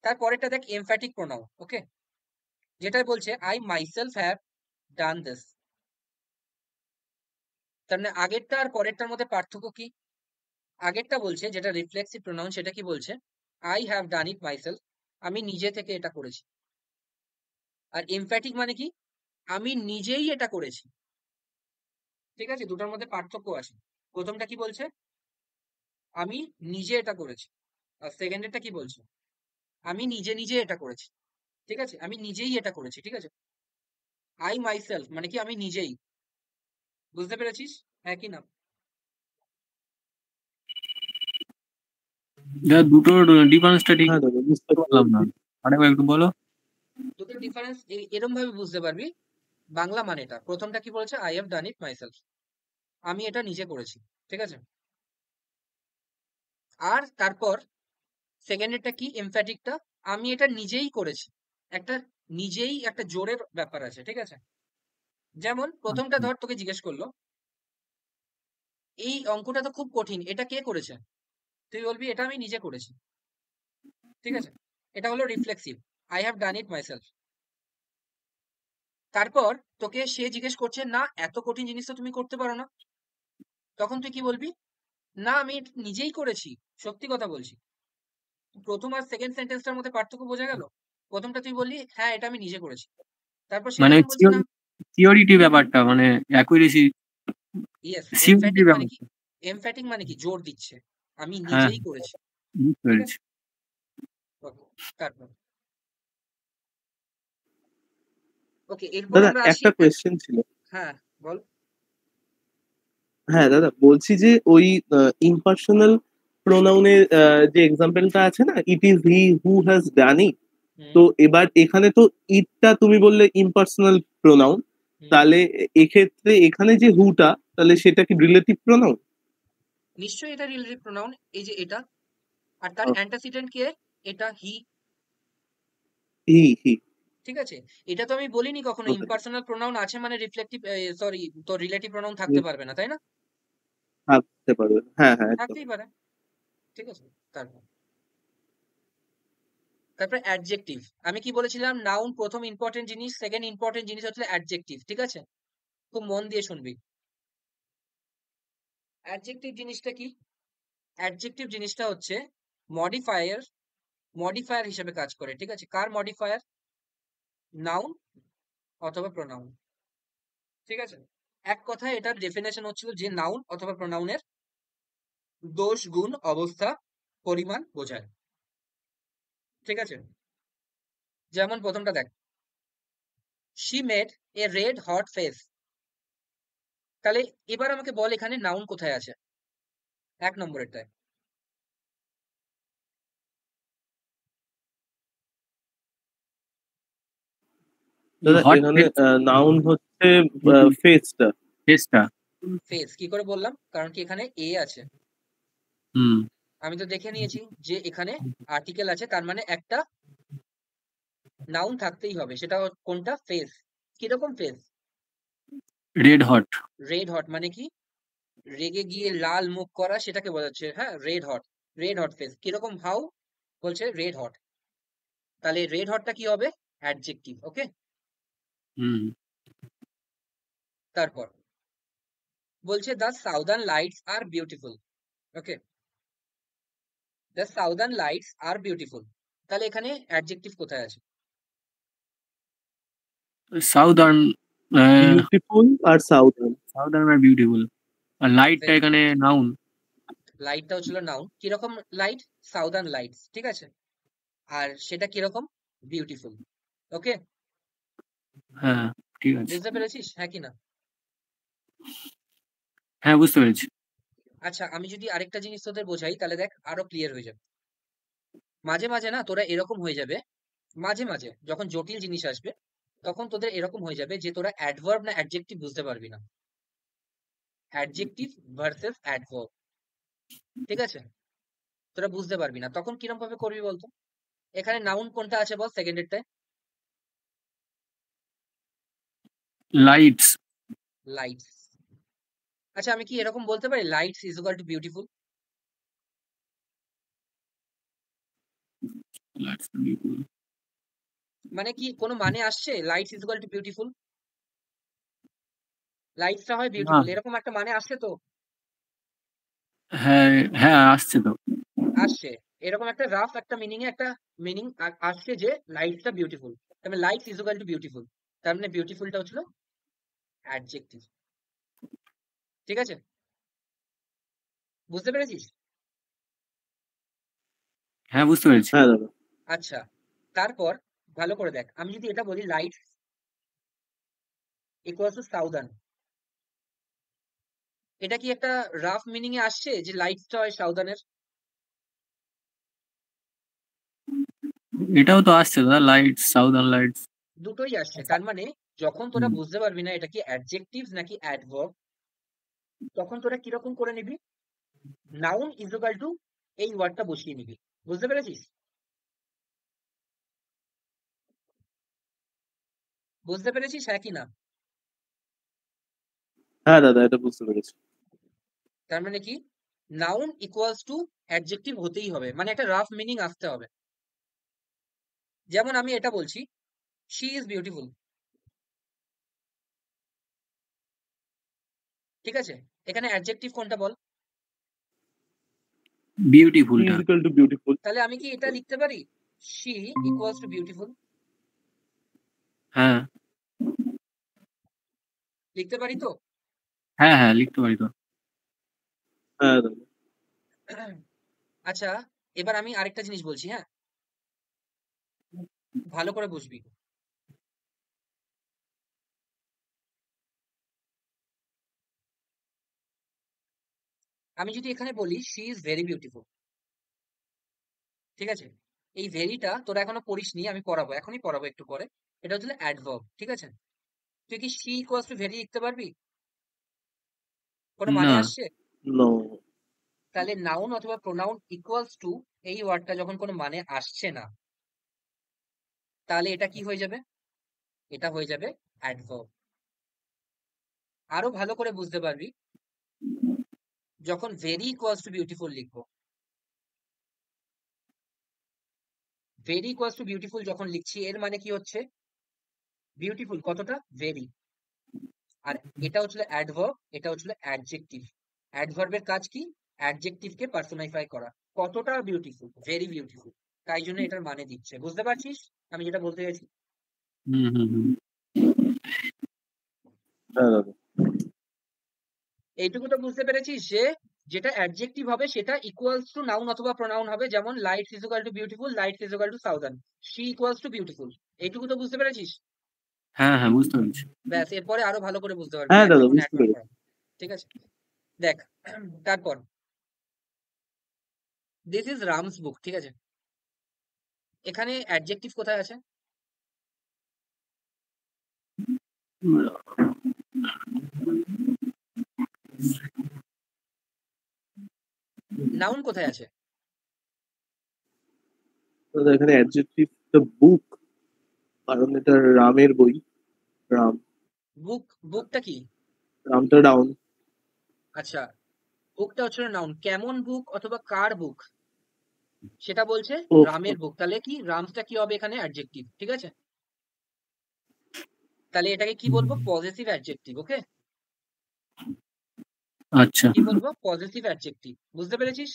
তারপরেরটা দেখ এমফ্যাটিক প্রোনাউন। ওকে, যেটা বলছে I myself have done this, তার মানে আগেরটা আর পরেরটার মধ্যে পার্থক্য কি? আগেরটা বলছে যেটা রিফ্লেক্সিভ প্রোনাউন, সেটা কি বলছে? I have done it myself, আমি নিজে থেকে এটা করেছি। আর এমফ্যাটিক মানে কি? আমি নিজেই এটা করেছি। ঠিক আছে, দুটোর মধ্যে পার্থক্য আছে। প্রথমটা কি বলছে? আমি নিজে এটা করেছি। আর সেকেন্ডেরটা কি বলছে? আমি নিজে নিজে এটা করেছি। ঠিক আছে, আমি নিজেই এটা করেছি। ঠিক আছে, আই মাইসেলফ মানে কি? আমি নিজেই। বুঝতে পেরেছিস? হ্যাঁ কি না? দুটোর ডিফারেন্সটা ঠিক হ্যাঁ দাদা বুঝতে পারলাম না, পারছি। আরেকবার একটু বলো। দুটোর ডিফারেন্স এরম ভাবে বুঝতে পারবি। বাংলা মানেটা, প্রথমটা কি বলেছে? I have done it myself, আমি এটা নিজে করেছি। ঠিক আছে, আর তারপর সেকেন্ডেরটা কি? এমফ্যাটিকটা, আমি এটা নিজেই করেছি। একটা নিজেই একটা জোরের ব্যাপার আছে। ঠিক আছে, যেমন প্রথমটা ধর তোকে জিজ্ঞেস করলো এই অঙ্কটা তো খুব কঠিন, এটা কে করেছে? তুই বলবি এটা আমি নিজে করেছি। ঠিক আছে, এটা হলো reflexive, I have done it myself. তারপর তোকে সে জিজ্ঞেস করছে না এত কঠিন জিনিস তো তুমি করতে পারো না, তখন তুই কি বলবি? না আমি এটা নিজেই করেছি, সত্যি কথা বলছি। প্রথম আর সেকেন্ড সেন্টেন্সটার মধ্যে পার্থক্য বোঝা গেল? প্রথমটা তুই বললি হ্যাঁ এটা আমি নিজে করেছি, তারপর সে মানে যখন বলছে না, সিওরিটি ব্যাপারটা, মানে অ্যাকুরেসি, ইয়েস, সিওরিটি এমফ্যাটিক মানে কি? ব্যাপারটা। এমফ্যাটিক মানে কি? জোর দিচ্ছে, আমি হ্যাঁ, নিজেই করেছি। বুঝতে ঠিক পেরেছি। আছে, ওকে, তারপর ওকে, এরপর দাদা আমরা আসি একটা কোয়েশ্চেন ছিল। হ্যাঁ বল। হ্যাঁ দাদা বলছি যে ওই ইম্পার্সোনাল প্রোনাউনের যে এক্সাম্পলটা আছে না, it is he who has done ইট, হুম তো এবার এখানে তো ইটটা তুমি বললে ইম্পার্সোনাল প্রোনাউন, হুম, তাহলে এক্ষেত্রে এখানে যে হুটা, তাহলে সেটা কি রিলেটিভ প্রোনাউন? নিশ্চয়ই এটা রিলেটিভ প্রোনাউন, এই যে এটা, আর তার অ্যান্টাসিডেন্ট কে? এটা হি। হি হি। ঠিক আছে, এটা তো আমি বলিনি কখনো ওকে, ইম্পার্সোনাল প্রোনাউন আছে মানে রিফ্লেক্টিভ, সরি, তো রিলেটিভ প্রোনাউন থাকতে পারবে না, তাই না? থাকতে পারবে, হ্যাঁ হ্যাঁ একদম। থাকতেই পারে। ঠিক আছে, তারপর তারপর অ্যাডজেক্টিভ। আমি কি বলেছিলাম? নাউন প্রথম ইম্পর্টেন্ট জিনিস, সেকেন্ড ইম্পর্টেন্ট জিনিস হচ্ছে অ্যাডজেক্টিভ। ঠিক আছে, খুব মন দিয়ে শুনবি। অ্যাডজেক্টিভ জিনিসটা কি? অ্যাডজেক্টিভ জিনিসটা হচ্ছে মডিফায়ার, মডিফায়ার হিসেবে কাজ করে। ঠিক আছে, কার মডিফায়ার? নাউন অথবা প্রোনাউন। ঠিক আছে, এক কথায় এটার ডেফিনেশন হচ্ছিল যে নাউন অথবা প্রোনাউনের দোষ, গুণ, অবস্থা, পরিমাণ বোঝায়। ঠিক আছে, যেমন প্রথমটা দেখ, she made a red hot face. তাহলে এবার আমাকে বল এখানে নাউন কোথায় আছে? এক নম্বরেরটায়। দাদা হট এখানে নাউন হচ্ছে ফেসটা। ফেসটা। ফেস কি করে বললাম? কারণ কি এখানে এ আছে, হুম। আমি তো দেখে নিয়েছি যে এখানে আর্টিকেল আছে, তার মানে একটা নাউন থাকতেই হবে, সেটা কোনটা? ফেস। কিরকম face? Red hot. Red hot মানে কি? রেগে গিয়ে লাল মুখ করা, সেটাকে বোঝাচ্ছে। হ্যাঁ, red hot, red hot face. কিরকম হাউ? বলছে রেড হট, তাহলে রেড হটটা কি হবে? অ্যাডজেক্টিভ। Okay, hmm. তারপর বলছে the southern lights are beautiful. Okay, the southern lights are beautiful, তাহলে এখানে অ্যাডজেক্টিভ কোথায় আছে? সাউদার্ন। বিউটিফুল আর সাউদার্ন। সাউদার্ন আর বিউটিফুল, আর লাইটটা ভেরি গুড, এখানে নাউন। লাইটটা হচ্ছিল নাউন। কিরকম লাইট? Southern lights. ঠিক আছে, আর সেটা কিরকম? বিউটিফুল। ওকে, হ্যাঁ, ঠিক আছে। বুঝতে পেরেছিস? হ্যাঁ কি না? হ্যাঁ, বুঝতে পেরেছি। আচ্ছা, আমি যদি আরেকটা জিনিস তোদের বোঝাই তাহলে দেখ আরো ক্লিয়ার হয়ে যাবে। মাঝে মাঝে না তোরা এরকম হয়ে যাবে, মাঝে মাঝে যখন জটিল জিনিস আসবে তখন তোদের এরকম হয়ে যাবে যে তোরা অ্যাডভার্ব না অ্যাডজেক্টিভ বুঝতে পারবি না। Adjective versus adverb. ঠিক আছে? তোরা বুঝতে পারবি না, তখন কিরম ভাবে করবি বলতো? এখানে নাউন কোনটা আছে বল সেকেন্ডেরটায়? লাইটস। লাইটস। আচ্ছা, আমি কি এরকম বলতে পারি lights is equal to beautiful? মানে কি কোনো মানে আসছে lights is equal to beautiful? লাইটসটা হয় না, বিউটিফুল, এরকম একটা মানে আসছে তো? হ্যাঁ হ্যাঁ আসছে তো। আসছে। এরকম একটা রাফ একটা মিনিং এ একটা মিনিং আসছে যে লাইটসটা বিউটিফুল। তার মানে lights is equal to beautiful. তার মানে বিউটিফুলটা হচ্ছিল অ্যাডজেক্টিভ। ঠিক আছে? বুঝতে পেরেছিস? হ্যাঁ বুঝতে পেরেছি। হ্যাঁ দাদা। আচ্ছা, তারপর ভালো করে দেখ, আমি যদি এটা বলি লাইট ইকুয়ালস টু সাউদার্ন, এটা কি একটা রাফ মিনিং এ আসছে যে লাইটসটা হয় সাউদার্নের? এটাও তো আসছে দাদা, লাইটস, সাউদার্ন লাইটস। দুটোই আসছে। তার মানে যখন তোরা বুঝতে পারবি না এটা কি অ্যাডজেক্টিভ নাকি অ্যাডভার্ব, তখন তোরা কিরকম করে নিবি? নাউন ইজ ইকুয়াল টু এই ওয়ার্ডটা বসিয়ে নিবি। বুঝতে পেরেছিস? বুঝতে পেরেছিস হ্যাঁ কি না? হ্যাঁ দাদা, এটা বুঝতে পেরেছি। তার মানে কি নাউন ইকুয়ালস টু অ্যাডজেক্টিভ হতেই হবে, মানে একটা রাফ মিনিং আসতে হবে। যেমন আমি এটা বলছি, শি ইজ বিউটিফুল। ঠিক আছে? এখানে অ্যাডজেক্টিভ কোনটা বল? বিউটিফুলটা। Is equal to beautiful. তাহলে আমি কি এটা লিখতে পারি শি ইকুয়ালস টু বিউটিফুল? হ্যাঁ লিখতে পারি তো? হ্যাঁ হ্যাঁ লিখতে পারি তো। হ্যাঁ দাদা। আচ্ছা, এবার আমি আরেকটা জিনিস বলছি, হ্যাঁ, ভালো করে বুঝবি। আমি যদি এখানে বলি শি ইজ ভেরি বিউটিফুল, ঠিক আছে? এই ভেরিটা তোরা এখনো পড়িসনি, আমি পড়াবো, এখনই পড়াবো একটু পরে। এটা হচ্ছে অ্যাডভার্ব, ঠিক আছে? তুই কি শি ইকুয়ালস টু ভেরি লিখতে পারবি? কোনো মানে না। আসছে? নো। তাহলে নাউন অথবা প্রোনাউন ইকুয়ালস টু এই ওয়ার্ডটা যখন কোনো মানে আসছে না, তাহলে এটা কি হয়ে যাবে? এটা হয়ে যাবে অ্যাডভার্ব। আরো ভালো করে বুঝতে পারবি যখন ভেরি ইকুয়ালস টু বিউটিফুল লিখবো। ভেরি ইকুয়ালস টু বিউটিফুল যখন লিখছি এর মানে কি হচ্ছে? বিউটিফুল কতটা? ভেরি। আর এটা হচ্ছিল অ্যাডভার্ব, এটা হচ্ছিল অ্যাডজেক্টিভ। অ্যাডভার্বের কাজ কি? অ্যাডজেক্টিভকে পার্সোনাইফাই করা। কতটা বিউটিফুল? Very beautiful. তাই জন্য এটার মানে দিচ্ছে। বুঝতে পারছিস আমি যেটা বলতে চাইছি? হুম হুম হুম। হ্যাঁ দাদা। এইটুকু তো বুঝতে পেরেছিস যে যেটা অ্যাডজেক্টিভ হবে সেটা ইকুয়ালস টু নাউন অথবা প্রোনাউন হবে, যেমন light is equal to beautiful, light is equal two southern, she equals to beautiful. এইটুকু তো বুঝতে পেরেছিস? হ্যাঁ হ্যাঁ বুঝতে পেরেছি। ব্যাস, এরপরে আরো ভালো করে বুঝতে পারবি, হ্যাঁ দেখ দাদা, এখন বুঝতে অ্যাড ভার্ব পেরেছি। করা। ঠিক আছে? দেখ, তারপর দিস ইজ রামস বুক, ঠিক আছে? এখানে অ্যাডজেক্টিভ কোথায় আছে? নাউন কোথায় আছে? দাদা এখানে অ্যাডজেক্টিভ দ্য বুক, কারণ এটা রামের বই। রাম। বুক, বুকটা কি? রামটা ডাউন। আচ্ছা, বুকটা হচ্ছে নাউন। কেমন বুক অথবা কার বুক সেটা বলছে ও। রামের বুক। তাহলে কি রামসটা কি হবে এখানে? অ্যাডজেক্টিভ, ঠিক আছে? তাহলে এটাকে কি বলবো? Possessive adjective. ওকে, আচ্ছা। কি বলবো? Possessive adjective. বুঝতে পেরেছিস?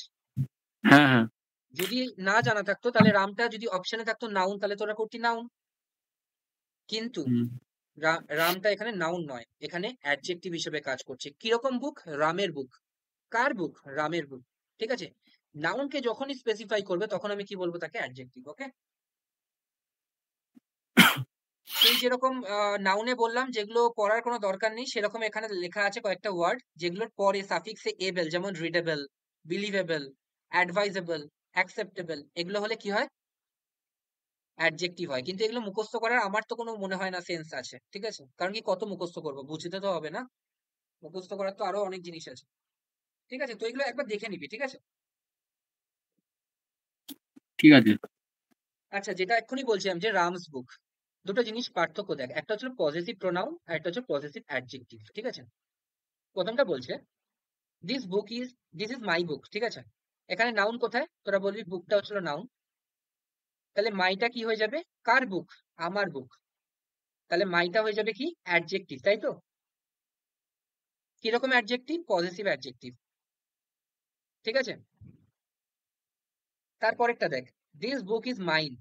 হ্যাঁ হ্যাঁ। যদি না জানা থাকতো তাহলে রামটা যদি অপশনে থাকতো নাউন, তাহলে তোরা করতি নাউন। কিন্তু হুম। রামটা এখানে নাউন নয়, এখানে অ্যাডজেক্টিভ হিসেবে কাজ করছে। কিরকম বুক? রামের বুক। কার বুক? রামের বুক। ঠিক আছে? নাউনকে যখনই স্পেসিফাই করবে তখন আমি কি বলবো? তাকে অ্যাডজেক্টিভ। ওকে, সেই যেরকম নাউনে বললাম যেগুলো পড়ার কোনো দরকার নেই, সেরকম এখানে লেখা আছে কয়েকটা ওয়ার্ড যেগুলোর পরে সাফিক্সে এবেল, যেমন রিডেবল, বিলিভেবল, অ্যাডভাইজেবল, অ্যাকসেপ্টেবল, এগুলো হলে কি হয়? অ্যাডজেক্টিভ হয়। কিন্তু এগুলো মুখস্থ করার আমার তো কোনো মনে হয় না সেন্স আছে। ঠিক আছে? কারণ কি কত মুখস্থ করবো? বুঝতে তো হবে না। মুখস্থ করার তো আরো অনেক জিনিস আছে। ঠিক আছে? তো এগুলো একবার দেখে নিবি, ঠিক আছে? ঠিক আছে। আচ্ছা, যেটা এক্ষুনি বলছিলাম যে রামস বুক, দুটো জিনিস পার্থক্য দেখ, একটা হচ্ছে পজেসিভ প্রোনাউন আর একটা হচ্ছে পজেসিভ অ্যাডজেক্টিভ, ঠিক আছে? প্রথমটা বলছে দিস ইজ মাই বুক, ঠিক আছে? এখানে নাউন কোথায়? তোরা বলবি বুকটা হচ্ছিল নাউন, তাহলে মাইটা কি হয়ে যাবে? কার বুক? আমার বুক। তাহলে মাইটা হয়ে যাবে কি? অ্যাডজেক্টিভ, তাই তো? কিরকম অ্যাডজেক্টিভ? পজেসিভ অ্যাডজেক্টিভ, ঠিক আছে? তারপরেরটা দেখ, দিস বুক ইজ মাইন।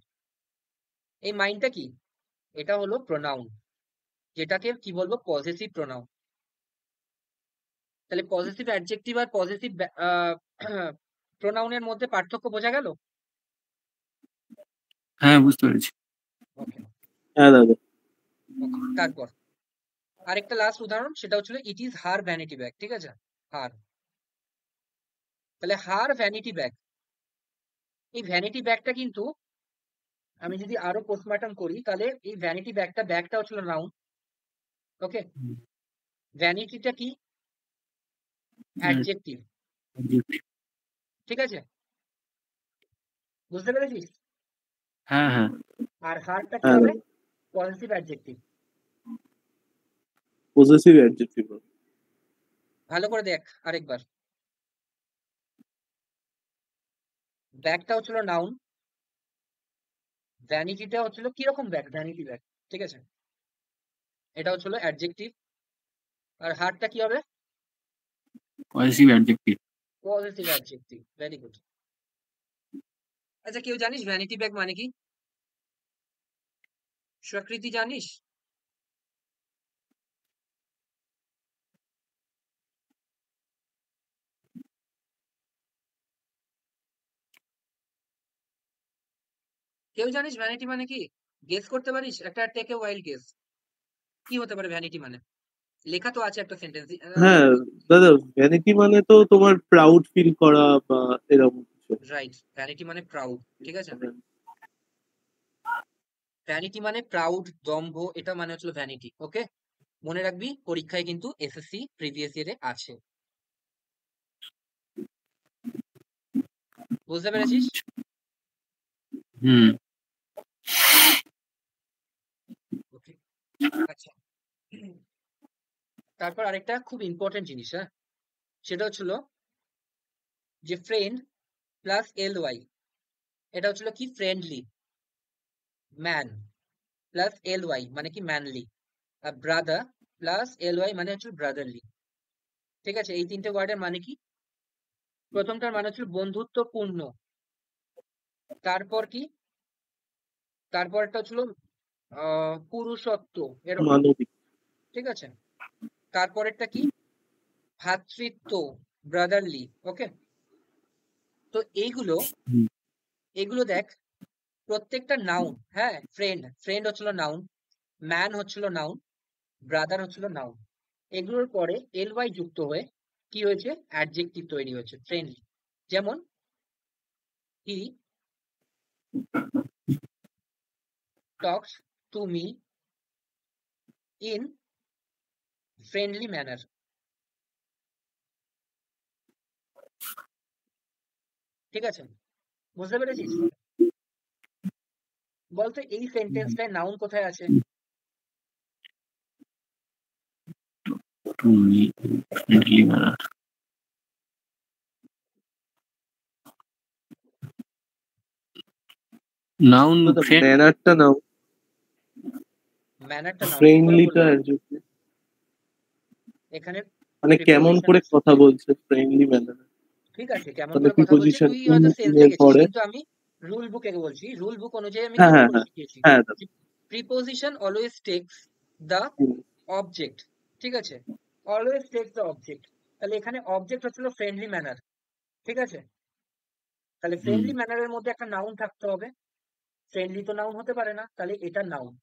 এই মাইনটা কি? এটা হলো প্রোনাউন, যেটাকে কি বলবো? Possessive pronoun. তাহলে পজেসিভ অ্যাডজেক্টিভ আর পজেসিভ প্রোনাউনের মধ্যে পার্থক্য বোঝা গেল? হ্যাঁ, বুঝতে পেরেছি। ওকে, হ্যাঁ দাদা। ওকে। তারপর আরেকটা লাস্ট উদাহরণ, সেটা হচ্ছিল it is her vanity bag, ঠিক আছে? হার, তাহলে হার ভ্যানিটি ব্যাগ, এই ভ্যানিটি ব্যাগটা কিন্তু আমি যদি আরো পোস্টমর্টম করি, তাহলে এই ভ্যানিটি ব্যাগটা হচ্ছিল নাউন, ওকে? ভ্যানিটিটা কি? অ্যাডজেক্টিভ, ঠিক আছে? বুঝতে পেরেছিস? হ্যাঁ, হ্যাঁ। আর হারটা কি হ্যাঁ হবে? দাদা, পজিটিভ অ্যাডজেক্টিভ। Possessive adjective. ভালো করে দেখ আরেকবার, ব্যাগটা হচ্ছিল নাউন, ভ্যানিটিটা হচ্ছিল কিরকম ব্যাগ? ভ্যানিটি ব্যাগ, ঠিক আছে? এটা হচ্ছিল অ্যাডজেক্টিভ। আর হারটা কি হবে? Positive adjective. Positive adjective. Very good. আচ্ছা, কেউ জানিস ভ্যানিটি ব্যাগ মানে কি? স্বীকৃতি জানিস? কেউ জানিস ভ্যানিটি মানে কি? গেস করতে পারিস? একটা টেক এ ওয়াইল্ড গেস, কি হতে পারে ভ্যানিটি মানে? লেখা তো আছে একটা সেন্টেন্স। হ্যাঁ দাদা, ভ্যানিটি মানে তো তোমার প্রাউড ফিল করা বা এরকম কিছু। রাইট, ভ্যানিটি মানে প্রাউড, ঠিক আছে? ভ্যানিটি মানে প্রাউড, দম্ভ, এটা মানে হচ্ছিল ভ্যানিটি, ওকে? মনে রাখবি, পরীক্ষায় কিন্তু এসএসসি প্রিভিয়াস ইয়ারে আছে। বুঝতে পেরেছিস? হুম। ওকে, আচ্ছা। তারপর আরেকটা খুব ইম্পর্টেন্ট জিনিস, হ্যাঁ, সেটা হচ্ছিল যে ফ্রেন্ড প্লাস LY, এটা হচ্ছিল কি? ফ্রেন্ডলি। ম্যান প্লাস LY মানে কি? ম্যানলি। আর ব্রাদার প্লাস LY মানে হচ্ছে ব্রাদারলি, ঠিক আছে? এই তিনটে ওয়ার্ডের মানে কি? প্রথমটার মানে হচ্ছে বন্ধুত্বপূর্ণ, তারপর কি? তারপরটা হচ্ছিল পুরুষত্ব, এরকম, মানবিক। ঠিক আছে? তারপরেরটা কি? ভ্রাতৃত্ব, ব্রাদারলি, ওকে? তো এইগুলো দেখ, প্রত্যেকটা নাউন, হ্যাঁ? ফ্রেন্ড হচ্ছিল নাউন, ম্যান হচ্ছিল নাউন, ব্রাদার হচ্ছিল নাউন, এগুলোর পরে LY যুক্ত হয়ে কি হয়েছে? অ্যাডজেক্টিভ তৈরি হয়েছে, ফ্রেন্ডলি। যেমন হি talks to me in friendly manner, ঠিক আছে? বুঝতে পেরেছিস? বলতো এই সেন্টেন্সটায় নাউন কোথায় আছে? Friendly manner. নাউন ম্যানারটা নাও, ম্যানারটা নাউন, ফ্রেন্ডলিটা অ্যাডজেক্টিভ। এখানে মানে কেমন preposition করে আছে। কথা বলছে ফ্রেন্ডলি ম্যানারে, ঠিক আছে, কেমন মানে করে কথা বলছে? প্রিপোজিশন তুই হয়তো সেন্সে এর গেছিস, পরে। কিন্তু আমি রুল বুকে বলছি। রুল বুক অনুযায়ী আমি হ্যাঁ কেমন হ্যাঁ করে হ্যাঁ শিখিয়েছি? হ্যাঁ দাদা। Preposition always tax the object, ঠিক আছে? Always tax the object. তাহলে এখানে অবজেক্ট হচ্ছিল ফ্রেন্ডলি ম্যানার, ঠিক আছে? তাহলে ফ্রেন্ডলি ম্যানারের মধ্যে একটা নাউন থাকতে হবে। ফ্রেন্ডলি তো নাউন হতে পারে না, তাহলে এটা নাউন।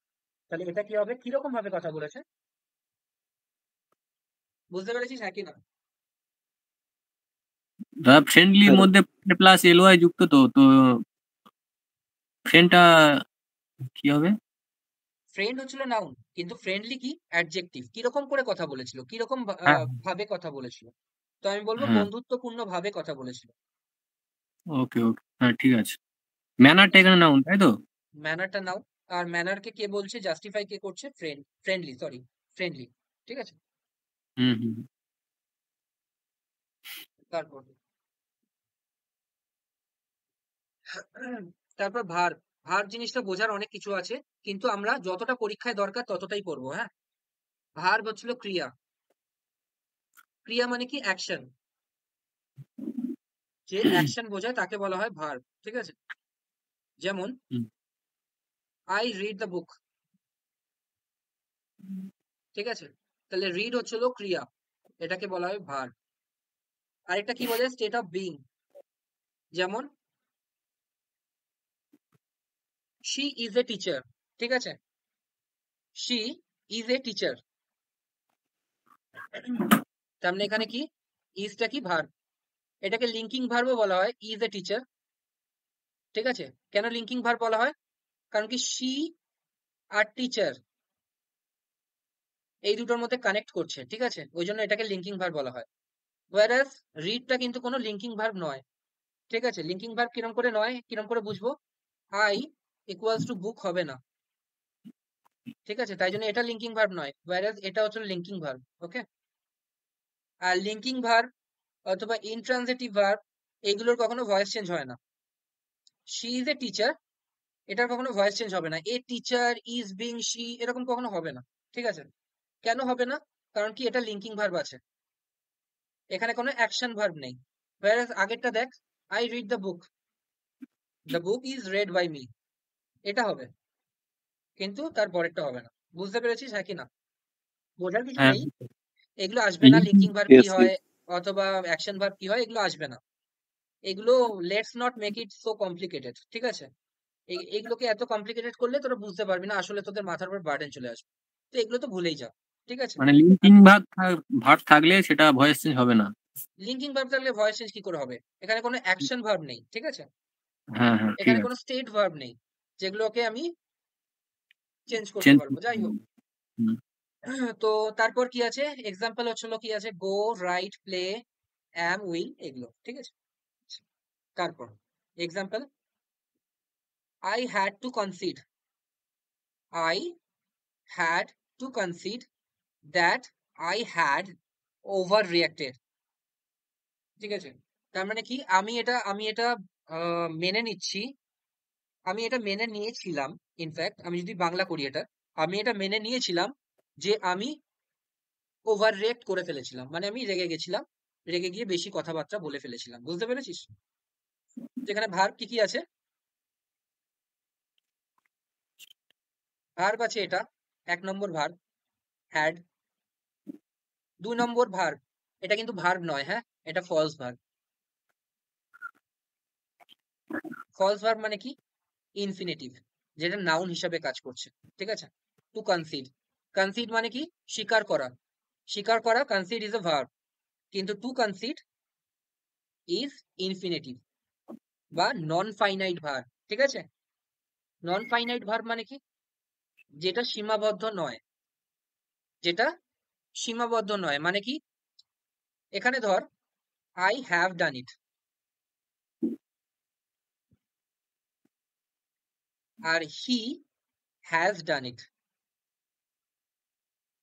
তাহলে এটা কি হবে? কিরকম ভাবে কথা বলেছে? বুঝতে পেরেছিস? হ্যাঁ কি না? ফ্রেন্ডলির মধ্যে প্লাস LY যুক্ত, তো তো ফ্রেন্ডটা কি হবে? ফ্রেন্ড হচ্ছিল নাউন, কিন্তু ফ্রেন্ডলি কি? অ্যাডজেক্টিভ। কিরকম করে কথা বলেছিল? কিরকম হ্যাঁ। ভাবে কথা বলেছিল? তো আমি বলবো হ্যাঁ বন্ধুত্বপূর্ণ ভাবে কথা বলেছিল। ওকে ওকে হ্যাঁ ঠিক আছে ম্যানারটা এখানে নাউন তাই তো ম্যানারটা নাও, আর ম্যানারকে কে বলছে, জাস্টিফাই কে করছে, ফ্রেন্ডলি, সরি, ফ্রেন্ডলি, ঠিক আছে। হুম হুম তারপর তারপর ভার্ব। ভার্ব জিনিসটা বোঝার অনেক কিছু আছে, কিন্তু আমরা যতটা পরীক্ষায় দরকার ততটাই পড়বো, হ্যাঁ। ভার্ব হচ্ছিল ক্রিয়া। ক্রিয়া মানে কি অ্যাকশন, যে অ্যাকশন বোঝায় তাকে বলা হয় ভার্ব, ঠিক আছে। যেমন হুম, আই রিড দ্য বুক, ঠিক আছে। তাহলে রিড হচ্ছিল ক্রিয়া, এটাকে বলা হয় ভার্ব। আরেকটা কি বলে, স্টেট অফ বিইং। যেমন শি ইজ এ টিচার, ঠিক আছে। শি ইজ এ টিচার, তার মানে এখানে কি, ইজটা কি ভার্ব, এটাকে লিঙ্কিং ভার্বও বলা হয়, ইজ এ টিচার, ঠিক আছে। কেন লিঙ্কিং ভার্ব বলা হয়, কারণ কি শি আর টিচার এই দুটোর মধ্যে কানেক্ট করছে, ঠিক আছে, ওই জন্য এটাকে লিঙ্কিং ভার্ব বলা হয়। ওয়ারাস রিডটা কিন্তু কোনো লিঙ্কিং ভার্ব নয়, ঠিক আছে। লিঙ্কিং ভার্ব কিরম করে নয়, কিরম করে বুঝবো, আই ইকুয়ালস টু বুক হবে না, ঠিক আছে, তাই জন্য এটা লিঙ্কিং ভার্ব নয়, ওয়ারাস এটা হচ্ছে লিঙ্কিং ভার্ব, ওকে। আর লিঙ্কিং ভার্ব অথবা ইনট্রানজিটিভ ভার্ব এগুলোর কখনো ভয়েস চেঞ্জ হয় না। শি ইজ এ টিচার, এটার কখনো ভয়েস চেঞ্জ হবে না, a teacher is being she এরকম কখনো হবে না, ঠিক আছে। কেন হবে না, কারণ কি এটা লিঙ্কিং ভার্ব আছে, এখানে কোনো অ্যাকশন ভার্ব নেই। whereas আগেরটা দেখ, I read the book is read by me, এটা হবে, কিন্তু তার পরেরটা হবে না। বুঝতে পেরেছিস, হ্যাঁ কি না? বোঝার কিছু হ্যাঁ নেই, এগুলো আসবে না, লিঙ্কিং লিঙ্কিং ভার্ব কি Yes, হয় yes. অথবা অ্যাকশন ভার্ব কি হয়, এগুলো আসবে না। এগুলো let's not make it so complicated, ঠিক আছে। এইগুলোকে এত কমপ্লিকেটেড করলে তোরা বুঝতে পারবি না, আসলে তোদের মাথার উপর বার্ডেন চলে আসবে। তো এগুলো তো ভুলেই যা, ঠিক আছে। মানে লিঙ্কিং ভার্ব থাকলে সেটা ভয়েস চেঞ্জ হবে না লিঙ্কিং ভার্ব থাকলে ভয়েস চেঞ্জ কি করে হবে, এখানে কোনো অ্যাকশন ভার্ব নেই, ঠিক আছে। হ্যাঁ হ্যাঁ ঠিক এখানে কোনো আছে স্টেট ভার্ব নেই যেগুলোকে আমি চেঞ্জ করতে চেঞ্জ পারবো, যাই হোক। হুম তো তারপর কি আছে, এক্সাম্পল হচ্ছিল কি আছে, গো, রাইট, প্লে, অ্যাম, উইল, এগুলো, ঠিক আছে। তারপর example, I had to concede, I had to concede that I had over reacted, ঠিক আছে। তার মানে কি, আমি এটা মেনে নিচ্ছি, আমি এটা মেনে নিয়েছিলাম, ইনফ্যাক্ট আমি যদি বাংলা করি এটা, আমি এটা মেনে নিয়েছিলাম যে আমি ওভার রিয়েক্ট করে ফেলেছিলাম, মানে আমি রেগে গেছিলাম, রেগে গিয়ে বেশি কথাবার্তা বলে ফেলেছিলাম, বুঝতে পেরেছিস। যেখানে ভার্ব কি কি আছে, ভার্ব আছে এটা, 1 নম্বর ভার্ব হ্যাড, 2 নম্বর ভার্ব, এটা কিন্তু ভার্ব নয়, হ্যাঁ, এটা ফলস ভার্ব। ফলস ভার্ব মানে কি, ইনফিনিটিভ, যেটা নাউন হিসাবে কাজ করছে, ঠিক আছে। টু কনসিড, কনসিড মানে কি, স্বীকার করা, স্বীকার করা, কনসিড ইজ এ ভার্ব, কিন্তু টু কনসিড ইজ ইনফিনিটিভ বা নন ফাইনাইট ভার্ব, ঠিক আছে। নন ফাইনাইট ভার্ব মানে কি, যেটা সীমাবদ্ধ নয়, যেটা সীমাবদ্ধ নয়, মানে কি, এখানে ধর আই হ্যাভ ডান ইট, আর হি হ্যাজ ডান ইট,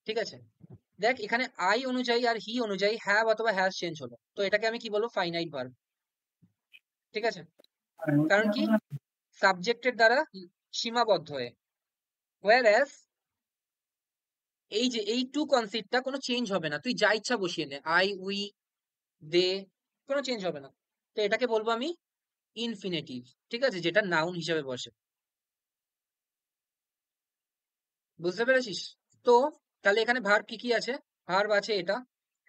ঠিক আছে। দেখ এখানে আই অনুযায়ী আর হি অনুযায়ী হ্যাভ অথবা হ্যাজ চেঞ্জ হলো, তো এটাকে আমি কি বলবো, ফাইনাইট ভার্ব, ঠিক আছে। কারণ কি, সাবজেক্টের দ্বারা সীমাবদ্ধ হয়ে, whereas এই যে এই টু কনসিডটা কোনো চেঞ্জ হবে না, তুই যা ইচ্ছা বসিয়ে নে, আই, উই, দে, কোনো চেঞ্জ হবে না। তো এটাকে বলবো আমি ইনফিনিটিভ, ঠিক আছে, যেটা নাউন হিসাবে বসে, বুঝতে পেরেছিস। তো তাহলে এখানে ভার্ব কি কি আছে, ভার্ব আছে এটা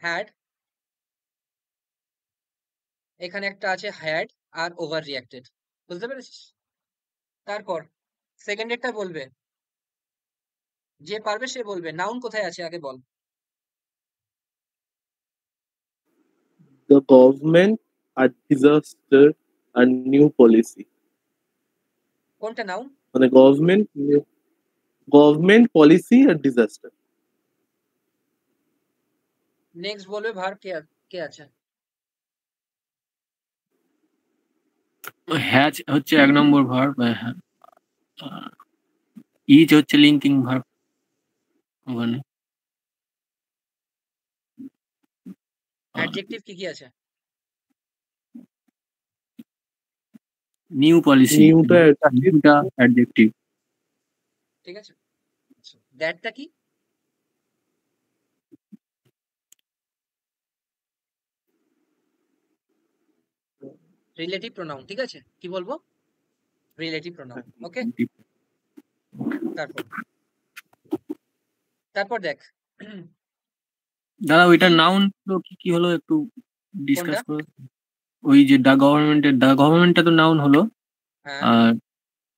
হ্যাড, এখানে একটা আছে হ্যাড আর ওভার রিয়াক্টেড, বুঝতে পেরেছিস। তারপর সেকেন্ডেরটা বলবে, যে পারবে সে বলবে, নাউন কোথায় আছে আগে বল। The government a disaster a new policy. কোনটা নাউন, মানে গভর্নমেন্ট পলিসি আর ডিজাস্টার। নেক্সট বলবে ভার্ব কে আছে, হ্যাচ হচ্ছে ১ নম্বর ভার্ব, ইজ হচ্ছে লিঙ্কিং ভার্ব ওখানে। অ্যাডজেক্টিভ কি আছে? নিউ পলিসি, নিউটা নিউটা অ্যাডজেক্টিভ। ঠিক আছে, দ্যাটটা কি? Relative pronoun. ঠিক আছে, কি বলবো? Relative pronoun. ওকে, তারপর দেখ দাদা ওইটা কি নাউন তো কি হলো একটু ডিসকাস কোনটা? করো। ওই যে দ্য গভর্নমেন্টটা তো নাউন হলো, হ্যাঁ, আর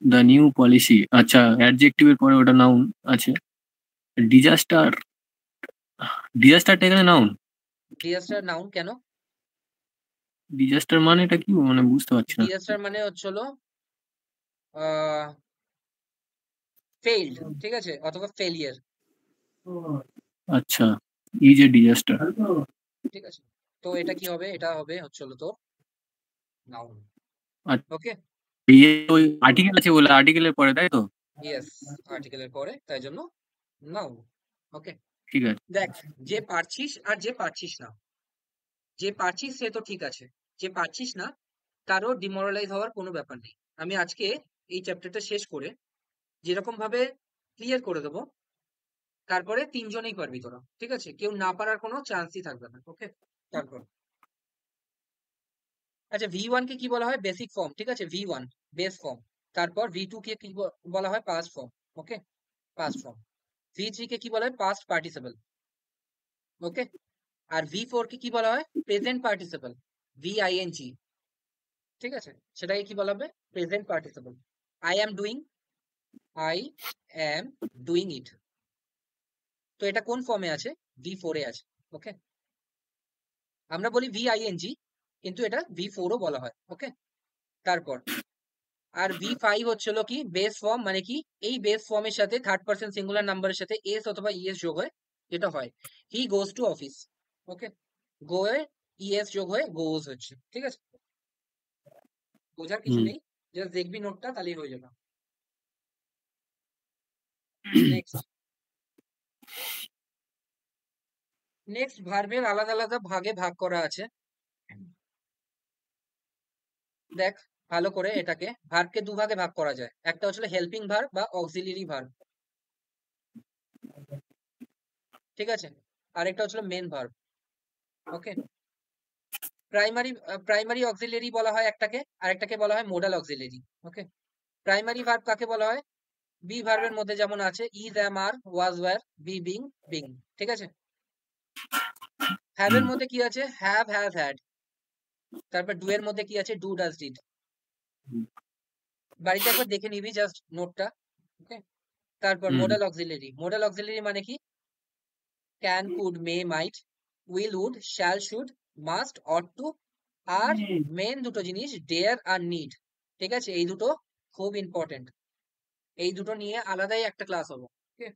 দ্য নিউ পলিসি আচ্ছা অ্যাডজেক্টিভের পরে ওটা নাউন আছে। ডিজাস্টারটা এখানে নাউন? ডিজাস্টার নাউন কেন? ডিজাস্টার মানেটা কি মানে বুঝতে পারছি না। ডিজাস্টার মানে হচ্ছিল ফেইল্ড, ঠিক আছে, অথবা ফেলিয়ার। আচ্ছা, ইজ এ ডিজাস্টার। ঠিক আছে, তো এটা কি হবে? এটা হবে হচ্ছিল তো নাউন। ওকে, ওই আর্টিকেল আছে বলে আর্টিকেলের পরে, তাই তো? ইয়েস, আর্টিকেলের পরে, তাই জন্য নাউন। ওকে, ঠিক আছে। দেখ, যে পারছিস আর যে পারছিস না, যে পারছিস সে তো ঠিক আছে, যে পারছিস না তারও ডিমোরালাইজ হওয়ার কোনো ব্যাপার নেই। আমি আজকে এই চ্যাপ্টারটা শেষ করে যেরকম ভাবে ক্লিয়ার করে দেবো, তারপরে তিনজনেই পারবি তোরা। ঠিক আছে, কেউ না পারার কোনো চান্সই থাকবে না। ওকে, তারপর আচ্ছা, V1 কে কি বলা হয়? Basic form. ঠিক আছে, V1 বেস ফর্ম। তারপর V2 কে কি বলা হয়? Past form. Okay, past form. V3 কে কি বলা হয়? Past participle. ওকে, আর V4 কে কি বলা হয়? Present participle, VING। ঠিক আছে, সেটাকে কি বলা হবে? Present participle. I am doing it. তো এটা কোন ফর্মে আছে? V4 এ আছে। ওকে, আমরা বলি VING, কিন্তু এটা V4 ও বলা হয়। ওকে, তারপর আর V5 হচ্ছিল কি? Base form. মানে কি? এই বেস ফর্মের সাথে থার্ড পারসন সিঙ্গুলার নাম্বারের সাথে এস অথবা ইএস যোগ হয়, যেটা হয় he goes to office. Okay, go এ ইএস যোগ হয়ে গোজ হচ্ছে। ঠিক আছে, বোঝার কিছু নেই, জাস্ট দেখবি নোটটা, তাহলেই হয়ে যাবে। নেক্সট ভার্বের আলাদা আলাদা ভাগে ভাগ করা আছে। দেখ ভালো করে, এটাকে ভার্বকে দুভাগে ভাগ করা যায়। একটা হচ্ছে হেল্পিং ভার্ব বা অক্সিলিয়ারি ভার্ব। ঠিক আছে, আরেকটা হচ্ছে main verb. Okay, primary auxiliary বলা হয় একটাকে, আরেকটাকে বলা হয় modal auxiliary. Okay, primary verb কাকে বলা হয়? বি ভার্বের মধ্যে যেমন আছে is, am, are, was, were, be, being, being. ঠিক আছে, হ্যাভ এর মধ্যে কি আছে? Have, has, had. তারপর ডু এর মধ্যে কি আছে? Do, does, did. বাড়িতে একবার দেখে নিবি জাস্ট নোটটা। ওকে, তারপর মোডাল অক্সিলিয়ারি মানে কি? Can, could, may, might, will, would, shall, should, must, ought to. আর মেন দুটো জিনিস ডেয়ার আর নিড। ঠিক আছে, এই দুটো খুব ইম্পর্টেন্ট। এই দুটো নিয়ে আলাদাই একটা ক্লাস হবে। ওকে,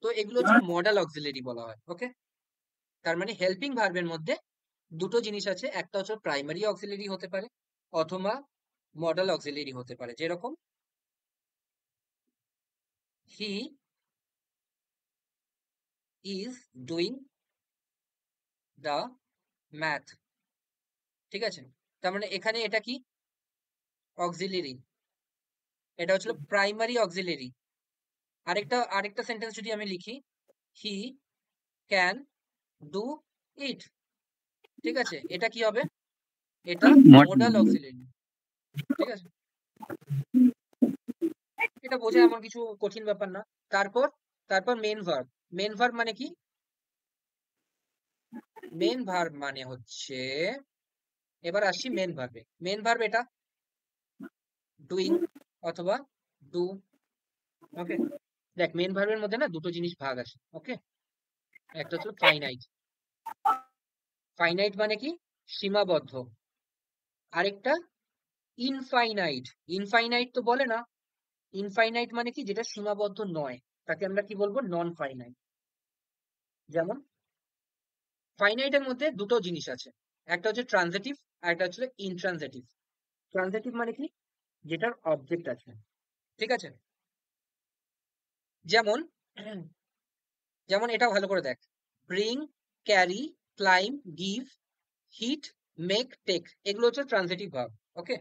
তো এগুলো হচ্ছে মডাল অক্সিলারি বলা হয়। ওকে, তার মানে হেল্পিং ভার্বের মধ্যে দুটো জিনিস আছে, একটা হচ্ছে প্রাইমারি অক্সিলারি হতে পারে অথবা মডাল অক্সিলারি হতে পারে। যেরকম he is doing the math. ঠিক আছে, তার মানে এখানে এটা কি? অক্সিলারি, এটা হচ্ছে প্রাইমারি অক্সিলারি। আরেকটা সেন্টেন্স যদি আমি লিখি, হি ক্যান ডু ইট। ঠিক আছে, এটা কি হবে? এটা মোডাল অক্সিলারি। ঠিক আছে, এটা বোঝা এমন কিছু কঠিন ব্যাপার না। তারপর মেন ভার্ব মানে কি? মেন ভার্ব মানে হচ্ছে, এবার আসছি মেন ভার্ব এটা ডুইং অথবা ডু। ওকে, দেখ মেন ভার্বের মধ্যে না দুটো জিনিস ভাগ আছে। ওকে, একটা হচ্ছে ফাইনাইট মানে কি? সীমাবদ্ধ। আরেকটা ইনফাইনাইট তো বলে না। ইনফাইনাইট মানে কি? যেটা সীমাবদ্ধ নয়, তাকে আমরা কি বলবো? Non finite. যেমন ফাইনাইটের মধ্যে দুটো জিনিস আছে, একটা হচ্ছে ট্রানজিটিভ, আর একটা হচ্ছে ইনট্রানজিটিভ। ট্রানজিটিভ মানে কি, যেটার অবজেক্ট আছে, ঠিক আছে? যেমন যেমন এটা ভালো করে দেখ, bring, carry, climb, give, hit, make, take, এগুলো হচ্ছে ট্রানজিটিভ ভার্ব। ওকে,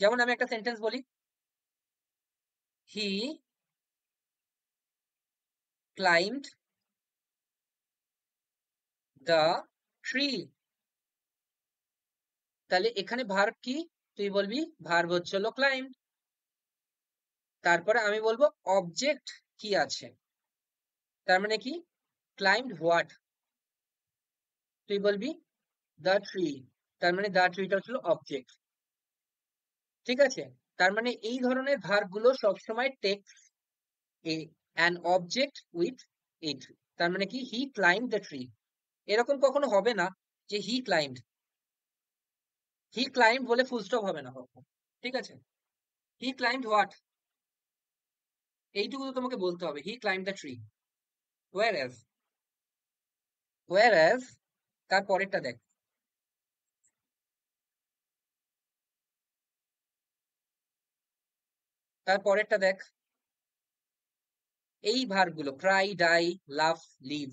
যেমন আমি একটা সেন্টেন্স বলি, হি ক্লাইম্বড দ্য ট্রি। তাহলে এখানে ভার্ব কি, তুই বলবি ভার্ব হচ্ছে হলো ক্লাইম্ব। তারপরে আমি বলবো অবজেক্ট কি আছে, তার মানে কি ক্লাইম্বড হোয়াট, তুই বলবি দ্য ট্রি, তার মানে দ্য ট্রিটা হচ্ছে অবজেক্ট, ঠিক আছে? তার মানে এই ধরনের ভার্ব গুলো সবসময় text an object with it। তার মানে কি হি ক্লাইম্বড দ্য ট্রি, এরকম কখনো হবে না যে হি ক্লাইম্বড বলে ফুল স্টপ হবে না কখনো, ঠিক আছে? হি ক্লাইম্বড হোয়াট, এইটুকু তো তোমাকে বলতে হবে, হি ক্লাইম্বড দ্য ট্রি। whereas তার পরেরটা দেখ, তার পরেরটা দেখ, এই ভার্ব গুলো cry, die, love, live,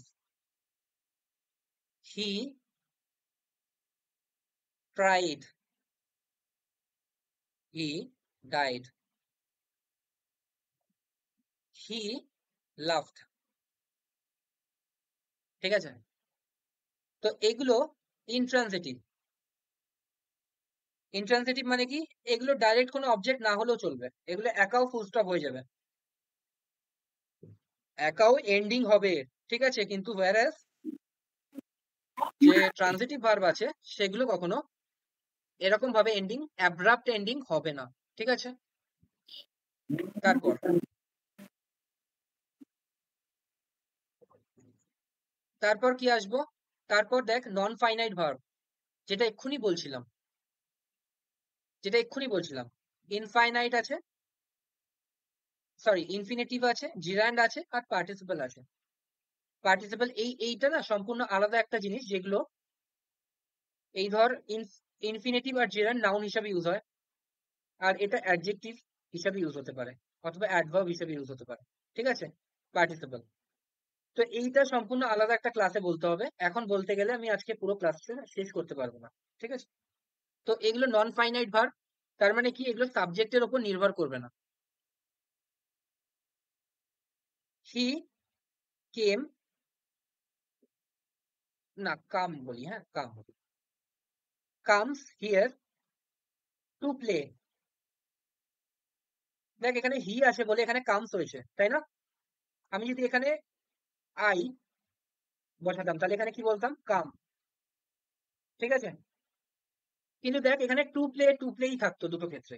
he cried, he died, he laughed, ঠিক আছে? তো এগুলো ইনট্রানজিটিভ। ইনট্রানজিটিভ মানে কি, এগুলো ডাইরেক্ট কোনো অবজেক্ট না হলেও চলবে, এগুলো একাও ফুল স্টপ হয়ে যাবে, একাও এন্ডিং হবে, ঠিক আছে? কিন্তু whereas যে ট্রানজিটিভ ভার্ব আছে সেগুলো কখনো এরকম ভাবে এন্ডিং, অ্যাব্রাপ্ট এন্ডিং হবে না, ঠিক আছে? তারপর কি আসবো, তারপর দেখ নন ফাইনাইট ভার্ব, যেটা এক্ষুনি বলছিলাম, ইনফাইনাইট আছে, সরি ইনফিনিটিভ আছে, জিরান্ড আছে, আর পার্টিসিপল আছে। পার্টিসিপল এইটা না সম্পূর্ণ আলাদা একটা জিনিস, যেগুলো এই ধর ইনফিনিটিভ আর জিরান্ড নাউন হিসাবে ইউজ হয়, আর এটা অ্যাডজেক্টিভ হিসাবে ইউজ হতে পারে, অথবা অ্যাডভার্ব হিসাবে ইউজ হতে পারে, ঠিক আছে? পার্টিসিপল। তো এইটা সম্পূর্ণ আলাদা একটা ক্লাসে বলতে হবে, এখন বলতে গেলে আমি আজকে পুরো ক্লাসটা শেষ করতে পারবো না, ঠিক আছে? তো এগুলো নন ফাইনাইট ভার্ব, তার মানে কি এগুলো সাবজেক্টের উপর নির্ভর করবে না। হি কেম, না কাম বলি, হ্যাঁ কাম বলি, কামস হিয়ার টু প্লে। দেখ এখানে হি আছে বলে এখানে কামস হয়েছে, তাই না? আমি যদি এখানে আই বসাতাম তাহলে এখানে কি বলতাম, কাম, ঠিক আছে? কিন্তু দেখ এখানে টু প্লেই থাকতো দুটো ক্ষেত্রে,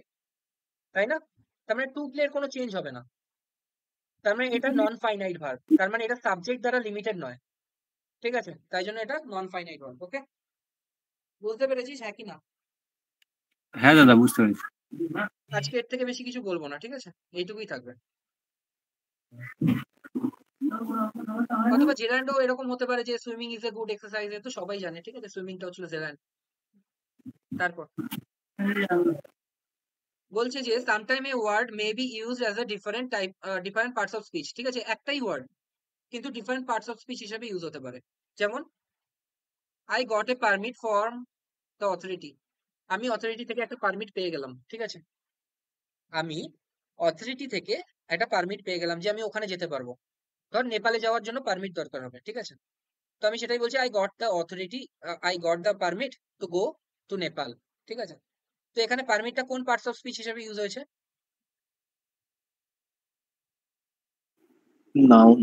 তাই না? তার মানে টু প্লে এর কোনো চেঞ্জ হবে না, তার মানে এটা নন ফাইনাইট ভার্ব, তার মানে এটা সাবজেক্ট দ্বারা লিমিটেড নয়, ঠিক আছে? তাই জন্য এটা নন ফাইনাইট ভার্ব। ওকে, বুঝতে পেরেছিস হ্যাঁ কি না? হ্যাঁ দাদা, বুঝতে পেরেছি। আজকে এর থেকে বেশি কিছু বলবো না, ঠিক আছে? এইটুকুই থাকবে। অথবা জেরান্ডও এরকম হতে পারে যে swimming is a good exercise, তো সবাই জানে, ঠিক আছে? সুইমিংটা হচ্ছিল জেরান্ড। তারপর বলছে যে sometime a word may be used as a different parts of speech, ঠিক আছে? একটাই ওয়ার্ড কিন্তু ডিফারেন্ট পার্টস অফ স্পিচ হিসেবে ইউজ হতে পারে। যেমন I got a permit from the authority, আমি অথরিটি থেকে একটা পারমিট পেয়ে গেলাম, ঠিক আছে? আমি অথরিটি থেকে একটা পারমিট পেয়ে গেলাম যে আমি ওখানে যেতে পারবো, ধর নেপালে যাওয়ার জন্য পারমিট দরকার হবে, ঠিক আছে? তো আমি সেটাই বলছি, I got the permit to go to Nepal, ঠিক আছে? তো এখানে পারমিটটা কোন পার্টস অফ স্পিচ হিসেবে ইউজ হয়েছে? নাউন।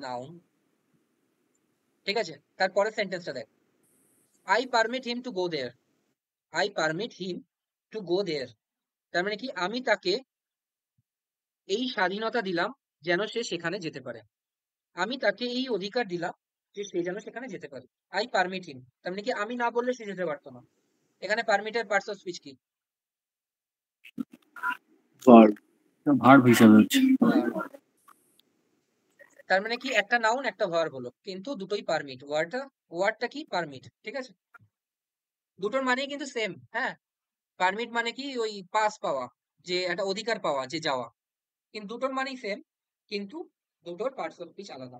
নাউন, ঠিক আছে? তারপরের সেন্টেন্সটা দেখ, I permit him to go there, I permit him to go there, তার মানে কি আমি তাকে এই স্বাধীনতা দিলাম যেন সে সেখানে যেতে পারে, আমি তাকে এই অধিকার দিলাম যে সে যেন সেখানে যেতে পারে। আই পারমিট হিম, তার মানে কি আমি না বললে সে যেতে পারতো না। এখানে পারমিটের পার্টস অফ স্পিচ কি? ভার্ব। ভার্ব হিসাবে হচ্ছে। তার মানে কি একটা নাউন একটা ভার্ব হলো, কিন্তু দুটোই পারমিট, ওয়ার্ডটা কি পারমিট, ঠিক আছে? দুটোর মানেই কিন্তু সেম। হ্যাঁ, পারমিট মানে কি ওই পাস পাওয়া, যে একটা অধিকার পাওয়া, যে যাওয়া, কিন্তু দুটোর মানেই সেম, কিন্তু দুটোর পার্টস অফ স্পিচ আলাদা।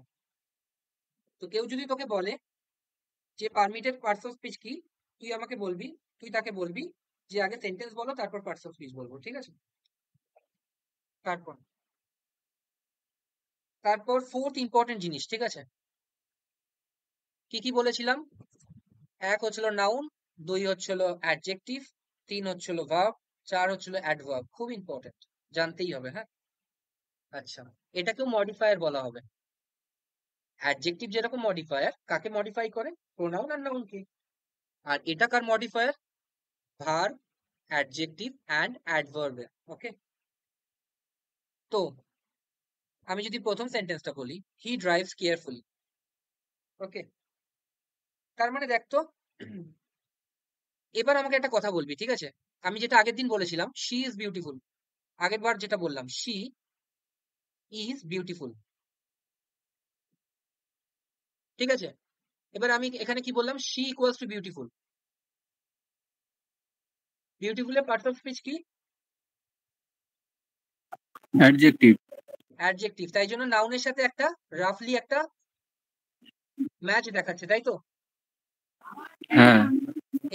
তো কেউ যদি তোকে বলে যে পারমিটেড পার্টস অফ স্পিচ কি, তুই আমাকে বলবি, তুই তাকে বলবি যে আগে সেন্টেন্স বলো তারপর পার্টস অফ স্পিচ বলবো, ঠিক আছে? তারপর তারপর ফোর্থ ইম্পর্টেন্ট জিনিস, ঠিক আছে? কি কি বলেছিলাম? এক হচ্ছিল নাউন, দুই হচ্ছিল অ্যাডজেক্টিভ, তিন হচ্ছিল ভার্ব, চার হচ্ছিল অ্যাডভার্ব। খুব ইম্পর্টেন্ট, জানতেই হবে। হ্যাঁ, আচ্ছা, এটাকেও মডিফায়ার বলা হবে। অ্যাডজেক্টিভ যেরকম মডিফায়ার, কাকে মডিফাই করে? প্রোনাউন আর নাউনকে। আর এটা কার মডিফায়ার? ভার্ব, অ্যাডজেক্টিভ অ্যান্ড অ্যাডভার্বের। ওকে, তো আমি যদি প্রথম সেন্টেন্সটা বলি, হি ড্রাইভস কেয়ারফুলি। ওকে, তার মানে দেখ তো, এবার আমাকে একটা কথা বলবি, ঠিক আছে? আমি যেটা আগের দিন বলেছিলাম, শি ইজ বিউটিফুল, আগের বার যেটা বললাম, শি ইজ বিউটিফুল, ঠিক আছে? এবার আমি এখানে কি বললাম? She equals to beautiful. বিউটিফুলের পার্টস অফ স্পিচ কি? অ্যাডজেক্টিভ। অ্যাডজেক্টিভ, তাই জন্য নাউনের সাথে একটা রাফলি একটা ম্যাচ দেখাচ্ছে, তাই তো? হ্যাঁ,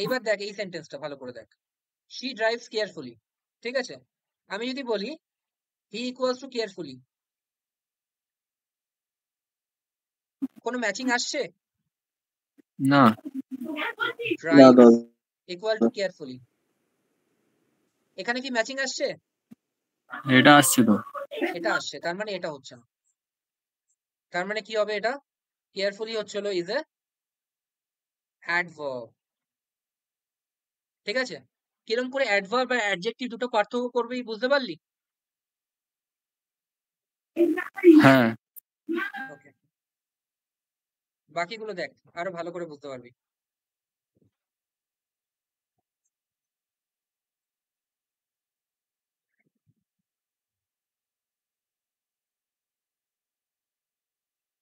এইবার দেখ এই সেন্টেন্সটা ভালো করে দেখ, শি ড্রাইভস কেয়ারফুলি, ঠিক আছে? আমি যদি বলি হি ইকুয়ালস টু কেয়ারফুলি, কোনো ম্যাচিং আসছে? না। না ড্রাইভস দাদা, ইকুয়াল টু কেয়ারফুলি, এখানে কি ম্যাচিং আসছে? এটা আসছে তো। এটা আসছে, তার মানে এটা হচ্ছে না। তার মানে কি হবে? এটা কেয়ারফুলি হচ্ছিল ইজ এ অ্যাডভার্ব, ঠিক আছে? কিরকম করে অ্যাডভার্ব আর অ্যাডজেক্টিভ দুটো পার্থক্য করবেই, বুঝতে পারলি? হ্যাঁ, ওকে, বাকিগুলো দেখ, আরো ভালো করে বুঝতে পারবি।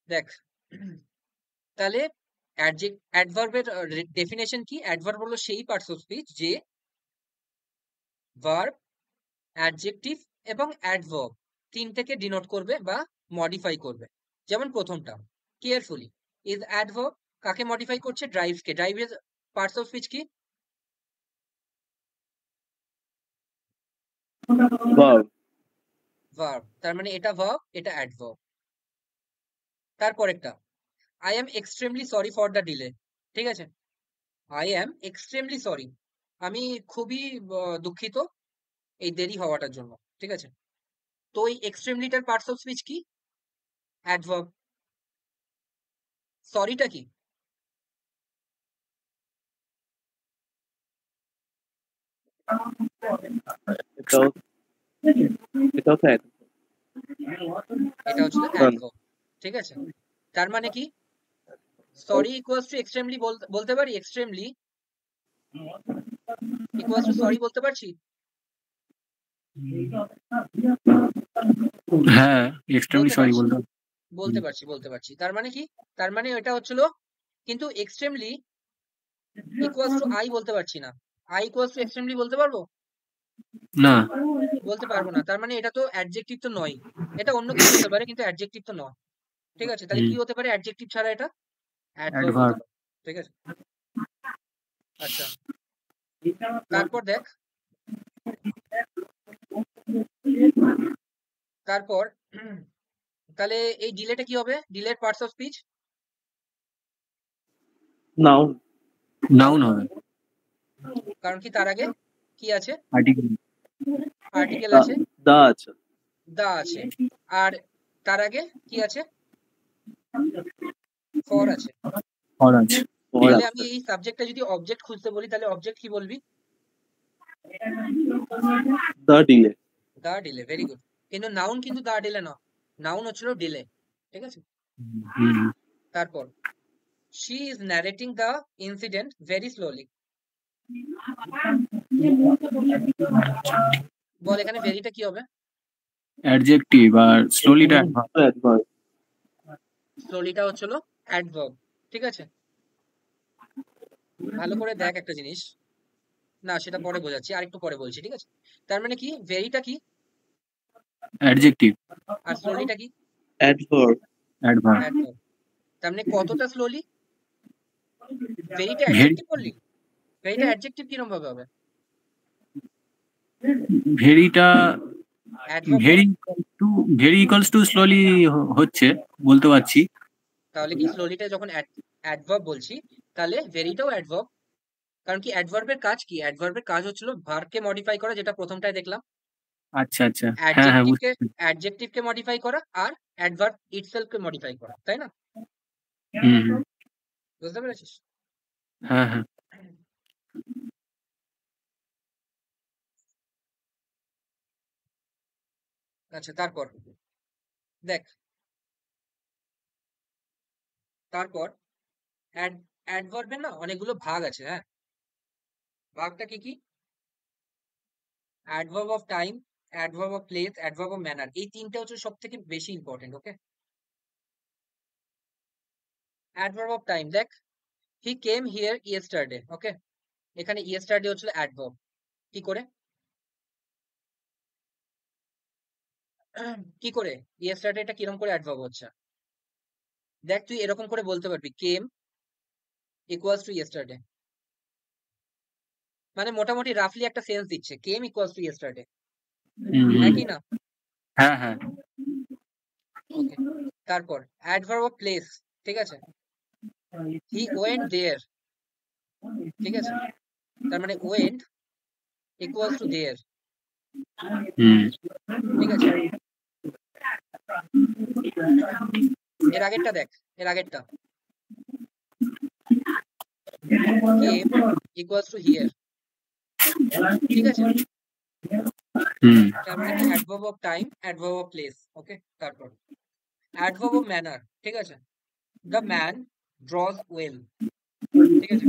দেখ, তাহলে অ্যাডভার্বের ডেফিনেশন কি? অ্যাডভার্ব হলো সেই পার্টস অফ স্পিচ যে ভার্ব, অ্যাডজেক্টিভ এবং অ্যাডভার্ব তিনটেকে ডিনোট করবে বা মডিফাই করবে। যেমন প্রথমটা কেয়ারফুলি ইজ অ্যাডভার্ব, কাকে মডিফাই করছে? ড্রাইভসকে। ড্রাইভের পার্টস অফ স্পিচ কি? verb, ভার্ব, তার মানে এটা ভার্ব, এটা অ্যাডভার্ব। তারপর একটা I am extremely sorry for the delay, ঠিক আছে? আই এম এক্সট্রিমলি সরি, আমি খুবই দুঃখিত এই দেরি হওয়াটার জন্য, ঠিক আছে? তো এই এক্সট্রিমলিটার পার্টস অফ স্পিচ কি? অ্যাডভার্ব। সরিটা কি? এটাও এটাও তো এক। এটা হচ্ছে অ্যাডভার্ব, ঠিক আছে? তার মানে কি সরি ইকুয়ালস টু এক্সট্রিমলি বলতে পারি? এক্সট্রিমলি ইকুয়ালস টু সরি বলতে পারছি? হ্যাঁ, এক্সট্রিমলি বলতে সরি পারছি, বলতে। বলতে পারছি। তার মানে কি? তার মানে এটা হচ্ছিল, কিন্তু এক্সট্রিমলি ইকুয়ালস টু আই বলতে পারছি না। আই ইকুয়ালস টু এক্সট্রিমলি বলতে পারবো? না। বলতে পারবো না। তার মানে এটা তো অ্যাডজেক্টিভ তো নয়, এটা অন্য কিছু হতে পারে কিন্তু অ্যাডজেক্টিভ তো নয়, ঠিক আছে? তাহলে কি হতে পারে অ্যাডজেক্টিভ ছাড়া? এটা অ্যাডভার্ব হতে অ্যাডভার্ব। পারে, ঠিক আছে? আচ্ছা, তারপর দেখ, তারপর তাহলে এই ডিলেটা কি হবে? ডিলের parts of speech noun, noun হবে। কারণ কি তার আগে কি আছে? আর্টিকেল। আর্টিকেল আছে, দা আছে, দা আছে, আর তার আগে কি আছে? ফর আছে। ফর আছে। তাহলে আমি এই সাবজেক্টটা যদি অবজেক্ট খুঁজতে বলি, তাহলে অবজেক্ট কি বলবি? দা ডিলে। দা ডিলে, ভেরি গুড। কিন্তু নাউন কিন্তু দা ডিলে না, নাউন হচ্ছিল ডিলে, ঠিক আছে? তারপর she is narrating the incident very slowly, বল এখানে ভেরিটা কি হবে? অ্যাডজেক্টিভ আর স্লোলিটা অ্যাডভার্ব, স্লোলিটা হচ্ছিল অ্যাডভার্ব, ঠিক আছে? ভালো করে দেখ একটা জিনিস, না সেটা পরে বোঝাচ্ছি, আরেকটু পরে বলছি, ঠিক আছে? তার মানে কি ভেরিটা কি অ্যাডজেক্টিভ, আর স্লোলিটা কি? adverb. অ্যাডভার্ব। অ্যাডভার্ব। তার মানে কতটা স্লোলি? ভেরিটা ভেরি অ্যাডজেক্টিভ বললি, ভেরিটা অ্যাডজেক্টিভ কিরকম ভাবে হবে? ভেরিটা অ্যাডভার্ব বল। ভেরি ইকুয়ালস টু স্লোলি হচ্ছে, বলতে পারছি। তাহলে কি স্লোলিটা যখন অ্যাডভার্ব বলছি, তাহলে ভেরিটাও অ্যাডভার্ব। কারণ কি অ্যাডভার্বের কাজ কি? অ্যাডভার্বের কাজ হচ্ছিল ভার্বকে মডিফাই করা, যেটা প্রথমটায় দেখলাম। আচ্ছা আচ্ছা, হ্যাঁ হ্যাঁ অ্যাডজেক্টিভকে বুঝতে অ্যাডজেক্টিভকে মডিফাই করা আর অ্যাডভার্ব ইটসেলফকে মডিফাই করা, তাই না? হুম, বুঝতে পেরেছিস? হ্যাঁ হ্যাঁ। আচ্ছা, তারপর দেখ, তারপর অ্যাডভার্বের না অনেকগুলো ভাগ আছে, হ্যাঁ। ভাগটা কি কি? Adverb of time, adverb of place, adverb of manner, এই তিনটা হচ্ছে সব থেকে বেশি important, okay? Adverb of time, দেখ, হি কেম হিয়ার ইয়েস্টারডে, ওকে? এখানে ইয়েস্টারডে হচ্ছিল অ্যাডভার্ব। কি করে? কি করে ইয়েস্টারডে এটা কিরকম করে অ্যাডভার্ব হচ্ছে? দেখ, তুই এরকম করে বলতে পারবি, কেম ইকুয়ালস টু ইয়েস্টারডে, মানে মোটামুটি রাফলি একটা সেন্স দিচ্ছে, কেম ইকুয়ালস টু ইয়েস্টারডে, হ্যাঁ কি না? হ্যাঁ হ্যাঁ। ওকে, তারপর অ্যাডভার্ব অফ প্লেস, ঠিক আছে? হি ওয়েন্ট দেয়ার, ঠিক আছে? তার মানে ওয়েন্ট ইকুয়ালস টু দেয়ার, হুম, ঠিক আছে? এর আগেরটা দেখ, এর আগেরটা কেম ইকুয়ালস টু হিয়ার, ঠিক আছে? হুম, তার মানে কি adverb of time, adverb of place, okay? তারপর অ্যাডভার্ব অফ ম্যানার, ঠিক আছে? দ্য ম্যান ড্রজ ওয়েল, ঠিক আছে?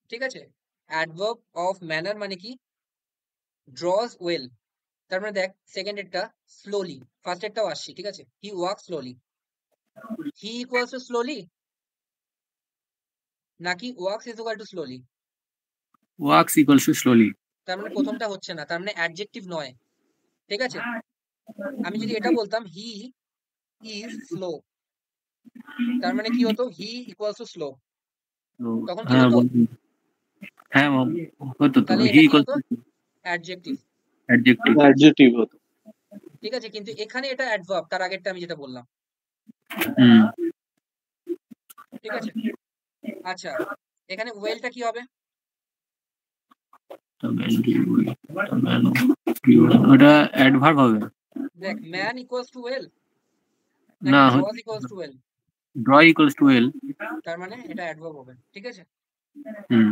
ঠিক আছে, অ্যাডভার্ব অফ ম্যানার মানে কি ড্রজ ওয়েল। তার মানে দেখ, সেকেন্ড এরটা স্লোলি, ফার্স্ট এরটাও আসছি, ঠিক আছে? He walk slowly, he equals to slowly নাকি walks is equal to slowly? Works equals to slowly. তার মানে প্রথমটা হচ্ছে না, তার মানে অ্যাডজেক্টিভ নয়, ঠিক আছে? আমি যদি এটা বলতাম হি ইজ স্লো, তার মানে কি হতো? হি ইকুয়ালস টু স্লো, তখন কি হ্যাঁ হতো? হ্যাঁ হতো তো, তাহলে হি এটা কি ইকুয়ালস হতো? Two adjective, adjective. Adjective হতো। ঠিক আছে? কিন্তু এখানে এটা অ্যাডভার্ব, তার আগেরটা আমি যেটা বললাম, হুম, ঠিক আছে? আচ্ছা, এখানে ওয়েলটা কি হবে? ওটা অ্যাডভার্ব হবে। দেখ, ম্যান ইকুয়ালস টু ওয়েল না, নাকি draws equals to well, draw equals to well. তার মানে এটা অ্যাডভার্ব হবে, ঠিক আছে? হুম,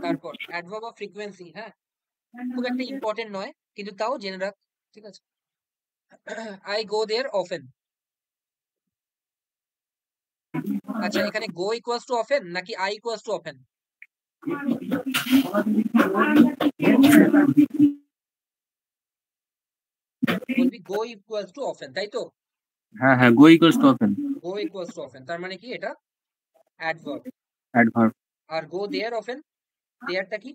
তারপর অ্যাডভার্ব অফ ফ্রিকোয়েন্সি, হ্যাঁ, খুব একটা ইম্পর্টেন্ট নয় কিন্তু তাও জেনে রাখ, ঠিক আছে? আই গো দেয়ার অফেন, আচ্ছা, এখানে গো ইকুয়ালস টু অফেন নাকি আই ইকুয়ালস টু অফেন? বলবি গো ইকুয়ালস টু অফেন, তাই তো? হ্যাঁ হ্যাঁ, go equals to often, go equals to often, তার মানে কি এটা অ্যাডভার্ব। অ্যাডভার্ব। আর গো দেয়ার অফেন, দেয়ারটা কি?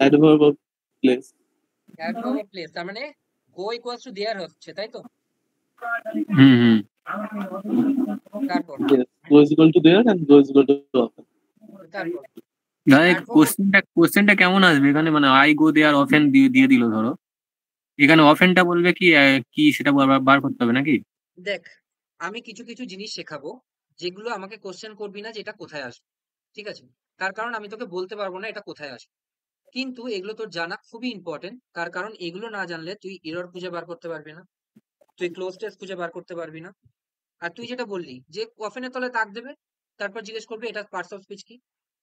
Adverb of place. Adverb of place, তার মানে গো ইকুয়ালস টু দেয়ার হচ্ছে, তাই তো? হুম হুম। তারপর Yes. Go is equal to there and go is equal to often. তারপর কোশ্চেনটা কেমন আসবে এখানে, মানে আই গো দেয়ার অফেন দিয়ে দিল ধরো, এখানে অফেনটা বলবে কি কি সেটা বার করতে হবে নাকি? দেখ, আমি কিছু কিছু জিনিস শেখাবো যেগুলো আমাকে কোশ্চেন করবি না যে এটা কোথায় আসবে, ঠিক আছে? তার কারণ আমি তোকে বলতে পারবো না এটা কোথায় আসবে, কিন্তু এগুলো তোর জানা খুবই ইম্পর্টেন্ট। তার কারণ এগুলো না জানলে তুই এরর খুঁজে বার করতে পারবি না, তুই ক্লোজ টেস্ট খুঁজে বার করতে পারবি না। আর তুই যেটা বললি যে কফিনের তলে তাক দেবে, তারপর জিজ্ঞেস করবে এটা পার্টস অফ স্পিচ কি,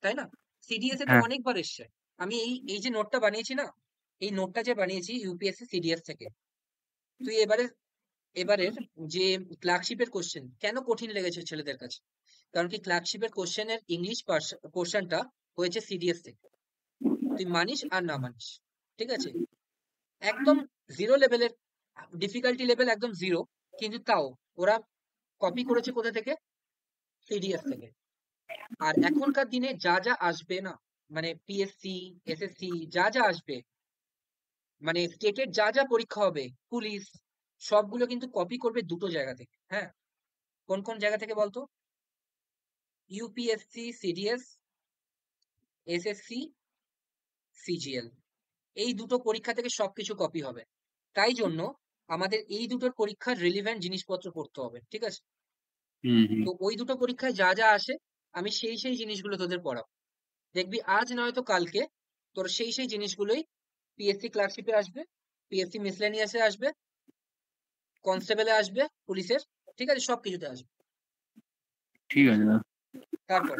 তাই না? সিডিএস এ তো হ্যাঁ অনেকবার এসছে। আমি এই যে নোটটা বানিয়েছি না, এই নোটটা যে বানিয়েছি ইউপিএসসি সিডিএস থেকে, তুই এবারের যে ক্লার্কশিপের কোশ্চেন কেন কঠিন লেগেছে ছেলেদের কাছে, কারণ কি ক্লার্কশিপের কোশ্চেনের ইংলিশ পোর্শনটা হয়েছে সিডিএস থেকে, তুই মানিস আর না মানিস, ঠিক আছে? একদম জিরো লেভেলের ডিফিকাল্টি লেভেল, একদম জিরো, কিন্তু তাও ওরা কপি করেছে কোথা থেকে? সিডিএস থেকে। আর এখনকার দিনে যা যা আসবে না, মানে পিএসসি, এসএসসি যা যা আসবে, মানে স্টেটের যা যা পরীক্ষা হবে, পুলিশ, সবগুলো কিন্তু কপি করবে দুটো জায়গা থেকে। হ্যাঁ, কোন কোন জায়গা থেকে বলতো? ইউপিএসসি, সিডিএস, এসএসসি, সিজিএল, এই দুটো পরীক্ষা থেকে সবকিছু কপি হবে। তাই জন্য আমাদের এই দুটোর পরীক্ষার রিলিভেন্ট জিনিসপত্র পড়তে হবে, ঠিক আছে? তো ওই দুটো পরীক্ষায় যা যা আসে আমি সেই সেই জিনিসগুলো তোদের পড়াবো। দেখবি আজ নয়তো কালকে তোর সেই সেই জিনিসগুলোই পিএসসি ক্লার্কশিপে আসবে, পিএসসি মিসলেনিয়াসে আসবে, কনস্টেবলে আসবে, পুলিশের, ঠিক আছে, সবকিছুতে আসবে। ঠিক আছে দাদা। তারপর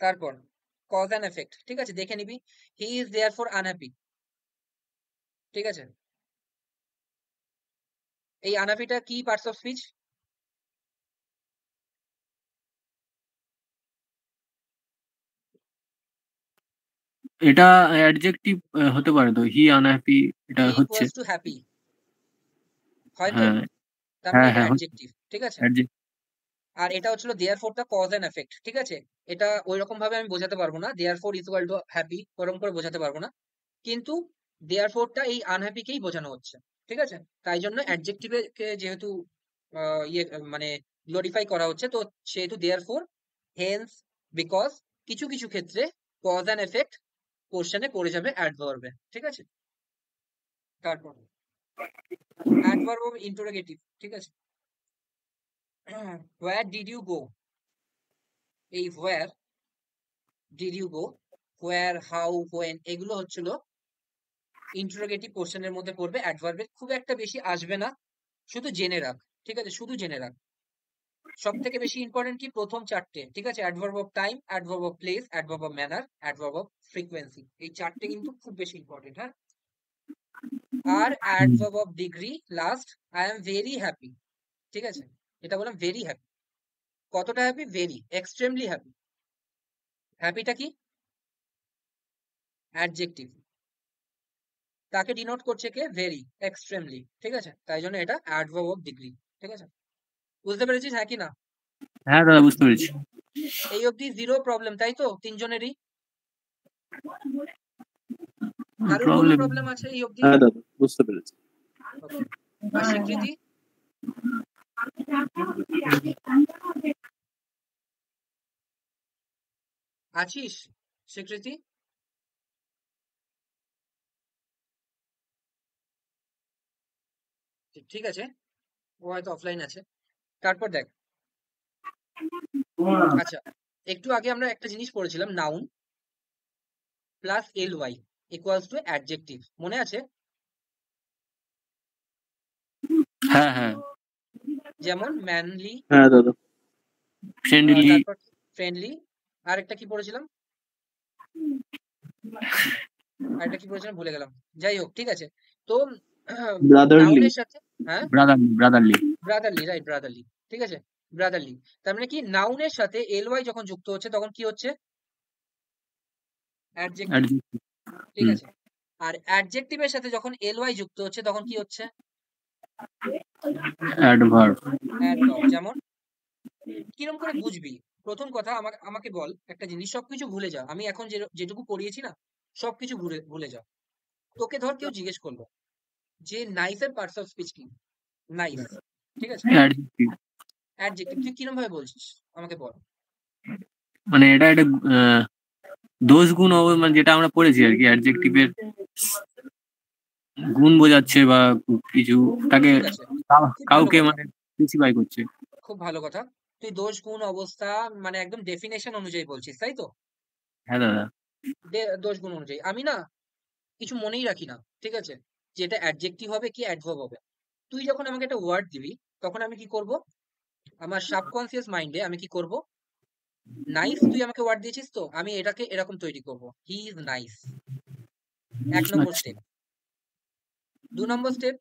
তারপর কজ অ্যান্ড এফেক্ট, ঠিক আছে, দেখে নিবি। He is there for unhappy, ঠিক আছে। এই আনহ্যাপিটা কি পার্টস অফ স্পিচ? এটা অ্যাডজেক্টিভ হতে পারে তো, হি আনহ্যাপি এটা হি হচ্ছে। ইকুয়ালস টু হ্যাপি, হয় তো? হ্যাঁ তার মানে হ্যাঁ এটা হ্যাঁ, অ্যাডজেক্টিভ, ঠিক আছে। অ্যাডজেক্টিভ। আর এটা হচ্ছিল দেয়ার ফোরটা কজ অ্যান্ড এফেক্ট, ঠিক আছে। এটা ওই রকম ভাবে আমি বোঝাতে পারবো না, দেয়ার ফোর ইকুয়াল টু হ্যাপি, ওরকম করে বোঝাতে পারবো না। কিন্তু দেয়ার ফোরটা এই আনহ্যাপিকেই বোঝানো হচ্ছে, ঠিক আছে। তাই জন্য অ্যাডজেক্টিভে যেহেতু ইয়ে মানে গ্লোরিফাই করা হচ্ছে, তো সেহেতু দেয়ার ফোর, হেন্স, বিকজ, কিছু কিছু ক্ষেত্রে কজ অ্যান্ড এফেক্ট কোশ্চেনে পড়ে যাবে অ্যাডভার্বে, ঠিক আছে। তারপর অ্যাডভার্ব অফ ইন্টারোগেটিভ, ঠিক আছে। হোয়ার ডিড ইউ গো, এই where did you go, where, how, when, এগুলো হচ্ছিল ইন্টারোগেটিভ কোশ্চেনের মধ্যে পড়বে, অ্যাডভার্বের খুব একটা বেশি আসবে না, শুধু জেনে রাখ, ঠিক আছে, শুধু জেনে রাখ। সব থেকে বেশি ইম্পর্টেন্ট কি প্রথম চারটে, ঠিক আছে, adverb of time, adverb of place, adverb of manner, adverb of frequency, এই চারটে কিন্তু খুব বেশি ইম্পর্টেন্ট। হ্যাঁ, আর adverb of degree last, I am very happy, ঠিক আছে। এটা বললাম ভেরি হ্যাপি, কতটা হ্যাপি? Very, extremely happy. হ্যাপিটা কি? অ্যাডজেক্টিভ, তাকে ডিনোট করছে কে? ভেরি, এক্সট্রিমলি, ঠিক আছে। তাই জন্য এটা অ্যাডভার্ব অফ ডিগ্রি, ঠিক আছে। বুঝতে পেরেছিস, হ্যাঁ কি না? হ্যাঁ দাদা, বুঝতে পেরেছি। এই অবধি জিরো প্রবলেম, তাই তো? তিনজনেরই? কারোর কোনো প্রবলেম। প্রবলেম আছে এই অবধি? হ্যাঁ দাদা, বুঝতে পেরেছি। Okay. আর স্বীকৃতি? আছিস স্বীকৃতি? ঠিক আছে, ও হয়তো অফলাইন আছে। তারপর দেখ, আচ্ছা, একটু আগে আমরা একটা জিনিস পড়েছিলাম, noun plus L Y equals to adjective, মনে আছে? হ্যাঁ হ্যাঁ, যেমন ম্যানলি, হ্যাঁ দাদা। ফ্রেন্ডলি। তারপর ফ্রেন্ডলি, আর একটা কি পড়েছিলাম, আরেকটা কি পড়েছিলাম ভুলে গেলাম, যাই হোক, ঠিক আছে। তো ব্রাদারলি। নাউনের সাথে, হ্যাঁ, ব্রাদারলি। ব্রাদারলি, রাইট, ব্রাদারলি, ঠিক আছে, ব্রাদারলি। তার মানে কি নাউনের সাথে এল ওয়াই যখন যুক্ত হচ্ছে তখন কি হচ্ছে? অ্যাডজেক্টিভ, ঠিক আছে। আর অ্যাডজেক্টিভের সাথে যখন এল ওয়াই যুক্ত হচ্ছে তখন কি হচ্ছে? অ্যাডভার্ব। অ্যাডভার্ব। যেমন কিরকম করে বুঝবি? প্রথম কথা আমাকে বল একটা জিনিস, সবকিছু ভুলে যা, আমি এখন যেটুকু পড়িয়েছি না সবকিছু ভুলে যা। তোকে ধর কেউ জিজ্ঞেস করলো যে নাইসের পার্টস অফ স্পিচ কি? নাইস, ঠিক আছে, অ্যাডজেক্টিভ। অ্যাডজেক্টিভ। তুই কিরকম ভাবে বলছিস আমাকে বল। মানে এটা একটা দোষ গুণ মানে যেটা আমরা পড়েছি আর কি, অ্যাডজেক্টিভের গুণ বোঝাচ্ছে বা কিছু তাকে ঠিক আছে, খুব ভালো কাউকে কথা, মানে স্পেসিফাই করছে। খুব ভালো কথা। তুই দোষ, গুণ, অবস্থা মানে একদম ডেফিনেশন অনুযায়ী বলছিস, তাই তো? হ্যাঁ দাদা। দোষ, গুণ অনুযায়ী। আমি না কিছু মনেই রাখি না, ঠিক আছে, যে এটা অ্যাডজেক্টিভ হবে কি অ্যাডভার্ব হবে। তুই যখন আমাকে একটা ওয়ার্ড দিবি তখন আমি কি করব, আমার সাবকনসিয়াস মাইন্ডে আমি কি করব, নাইস, তুই আমাকে ওয়ার্ড দিয়েছিস তো আমি এটাকে এরকম তৈরি করব, হি ইজ নাইস। 1 নম্বর আচ্ছা। স্টেপ। 2 নম্বর step,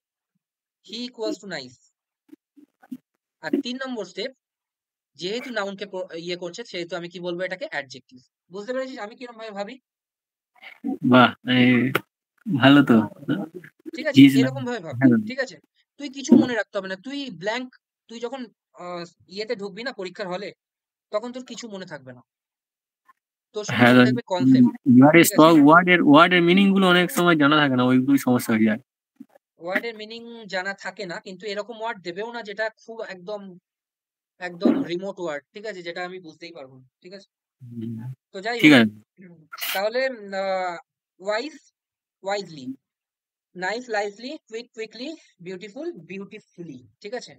he equals to nice. আর 3 নম্বর স্টেপ, যেহেতু নাউনকে ইয়ে করছে সেহেতু আমি কি বলবো, এটাকে অ্যাডজেক্টিভ। বুঝতে পেরেছিস আমি কিরকম ভাবে ভাবি? বাহ, ভালো তো। ঠিক আছে, He is এরকম ভাবে ভাববি, হ্যাঁ দাদা। ঠিক আছে। তুই কিছু মনে রাখতে হবে না, তুই ব্ল্যাঙ্ক, তুই যখন ইয়েতে ঢুকবি না পরীক্ষার হলে, তখন তোর কিছু মনে থাকবে না, তোর শুধু হ্যাঁ মনে থাকবে কনসেপ্ট। এবারে ঠিক আছে, ওয়ার্ডের মিনিং গুলো অনেক সময় জানা থাকে না, ওইগুলোই সমস্যা হয়ে যায়। ওয়ার্ডের মিনিং জানা থাকে না, কিন্তু এরকম ওয়ার্ড দেবেও না যেটা খুব একদম একদম রিমোট ওয়ার্ড, ঠিক আছে, যেটা আমি বুঝতেই পারবো না। ঠিক আছে, হুম, তো যাই ঠিক হোক, আছে। তাহলে wise wisely, nice lively, quickly, beautiful beautifully. ঠিক আছে,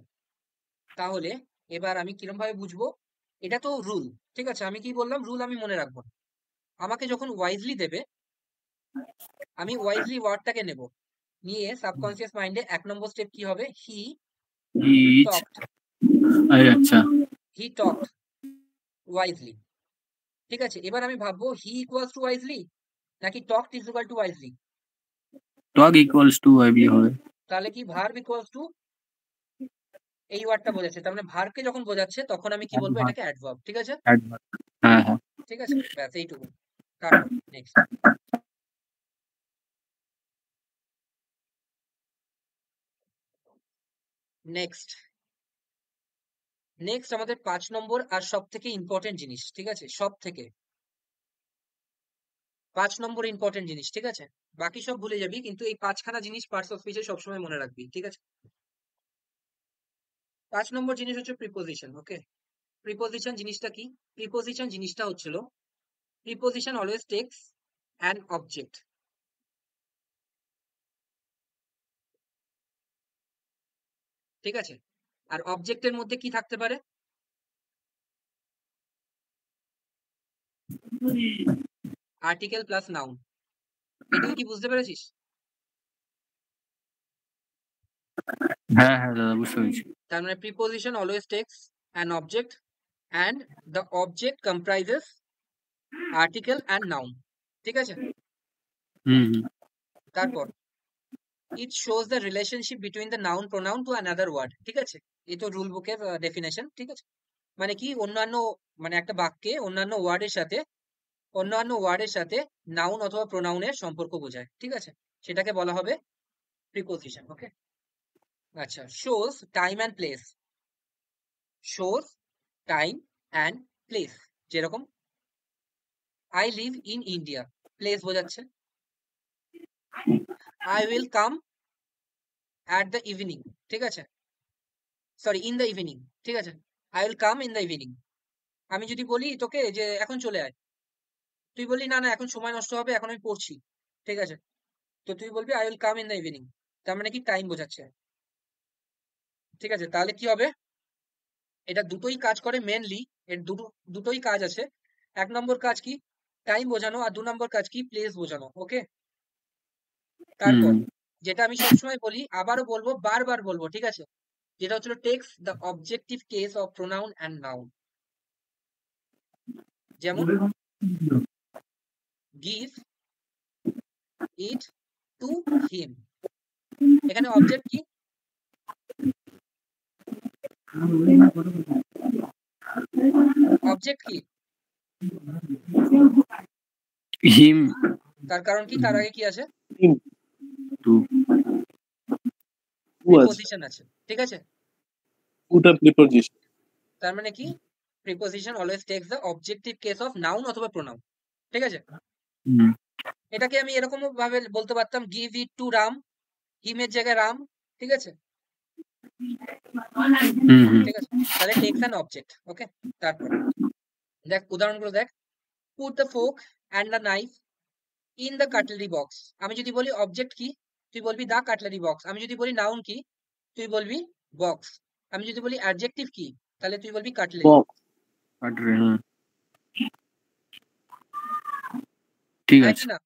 তাহলে এবার আমি কিরম ভাবে বুঝবো? এটা তো রুল, ঠিক আছে, আমি কি বললাম, রুল আমি মনে রাখবো না। আমাকে যখন ওয়াইজলি দেবে, আমি ওয়াইজলি ওয়ার্ডটাকে নেব, নিয়ে সাবকনসিয়াস মাইন্ডে 1 নম্বর স্টেপ কি হবে? হি ইচ টকড, আচ্ছা হি টকড ওয়াইজলি। ঠিক আছে, এবার আমি ভাববো হি ইকুয়ালস টু ওয়াইজলি নাকি talked is equal to wisely. Talk equals to আইবি হবে। তাহলে কি ভার্ব ইকুয়ালস টু এই ওয়ার্ডটা বোঝাচ্ছে, তার মানে ভার্বকে যখন বোঝাচ্ছে তখন আমি কি বলবো? এটাকে অ্যাডভার্ব। ঠিক আছে, হ্যাঁ হ্যাঁ ঠিক আছে, ব্যাস এইটুকু। তারপর নেক্সট, নেক্সট নেক্সট আমাদের 5 নম্বর আর সব থেকে ইম্পর্টেন্ট জিনিস। ঠিক আছে, সব থেকে 5 নম্বর ইম্পর্টেন্ট জিনিস। ঠিক আছে, বাকি সব ভুলে যাবি, কিন্তু এই 5খানা জিনিস পার্টস অফ স্পিচে সবসময় মনে রাখবি। ঠিক আছে, 5 নম্বর জিনিস হচ্ছে প্রিপোজিশন। ওকে, প্রিপোজিশন জিনিসটা কি? প্রিপোজিশন জিনিসটা হচ্ছিল, preposition always tax an object. ঠিক আছে, আর অবজেক্টের মধ্যে কি থাকতে পারে? Article plus noun. এটুকু কি বুঝতে পেরেছিস? হ্যাঁ হ্যাঁ দাদা বুঝতে পেরেছি। তার মানে preposition always tax an object and the object comprises article and noun. ঠিক আছে, হুম হুম তারপর it shows the relationship between the noun pronoun to another word. ঠিক আছে, এই তো রুল বুকের ডেফিনেশন। ঠিক আছে, মানে কি, অন্যান্য, মানে একটা বাক্যে অন্যান্য ওয়ার্ডের সাথে নাউন অথবা প্রোনাউনের সম্পর্ক বোঝায়। ঠিক আছে, সেটাকে বলা হবে প্রিপোজিশন। ওকে, আচ্ছা, shows time and place, shows time and place, যেরকম I live in India, place বোঝাচ্ছে। I will come at the evening, ঠিক আছে, সরি, ইন দ্য ইভিনিং। ঠিক আছে, I will come in the evening। আমি যদি বলি তোকে যে এখন চলে আয়, তুই বললি না না এখন সময় নষ্ট হবে, এখন আমি পড়ছি। ঠিক আছে, তো তুই বলবি I will come in the evening, তার মানে কি টাইম বোঝাচ্ছে। ঠিক আছে, তাহলে কি হবে? এটা দুটোই কাজ করে মেনলি, এর দুটোই কাজ আছে। 1 নম্বর কাজ কি? টাইম বোঝানো, আর 2 নম্বর কাজ কি? প্লেস বোঝানো। ওকে, তারপর হুম যেটা আমি সবসময় বলি, আবারও বলবো, বারবার বলবো, ঠিক আছে, যেটা হচ্ছিল text the objective case of pronoun and noun. যেমন গিভ ইট টু হিম, এখানে অবজেক্ট কি? অবজেক্ট কি? হিম তার কারণ কি? তার আগে কি আছে? Him, to who was preposition আছে। ঠিক আছে, put a preposition. তার মানে কি? Preposition always takes the objective case of noun অথবা প্রোনাউন। ঠিক আছে, হুম এটাকে আমি এরকম ভাবে বলতে পারতাম, গিভ ইট টু রাম, হিমের জায়গায় রাম। ঠিক আছে, হুম হুম ঠিক আছে, তাহলে টেক্স অ্যান অবজেক্ট। ওকে, তারপর দেখ উদাহরণগুলো দেখ। Put the folk and the knife in the cutlery box. আমি যদি বলি অবজেক্ট কি, তুই বলবি দা কাটলারি বক্স। আমি যদি বলি নাউন কি, তুই বলবি বক্স। আমি যদি বলি অ্যাডজেক্টিভ কি, তাহলে তুই বলবি কাটলারি। Box. কাটরে, হ্যাঁ ঠিক হ্যাঁ আছে। কি না?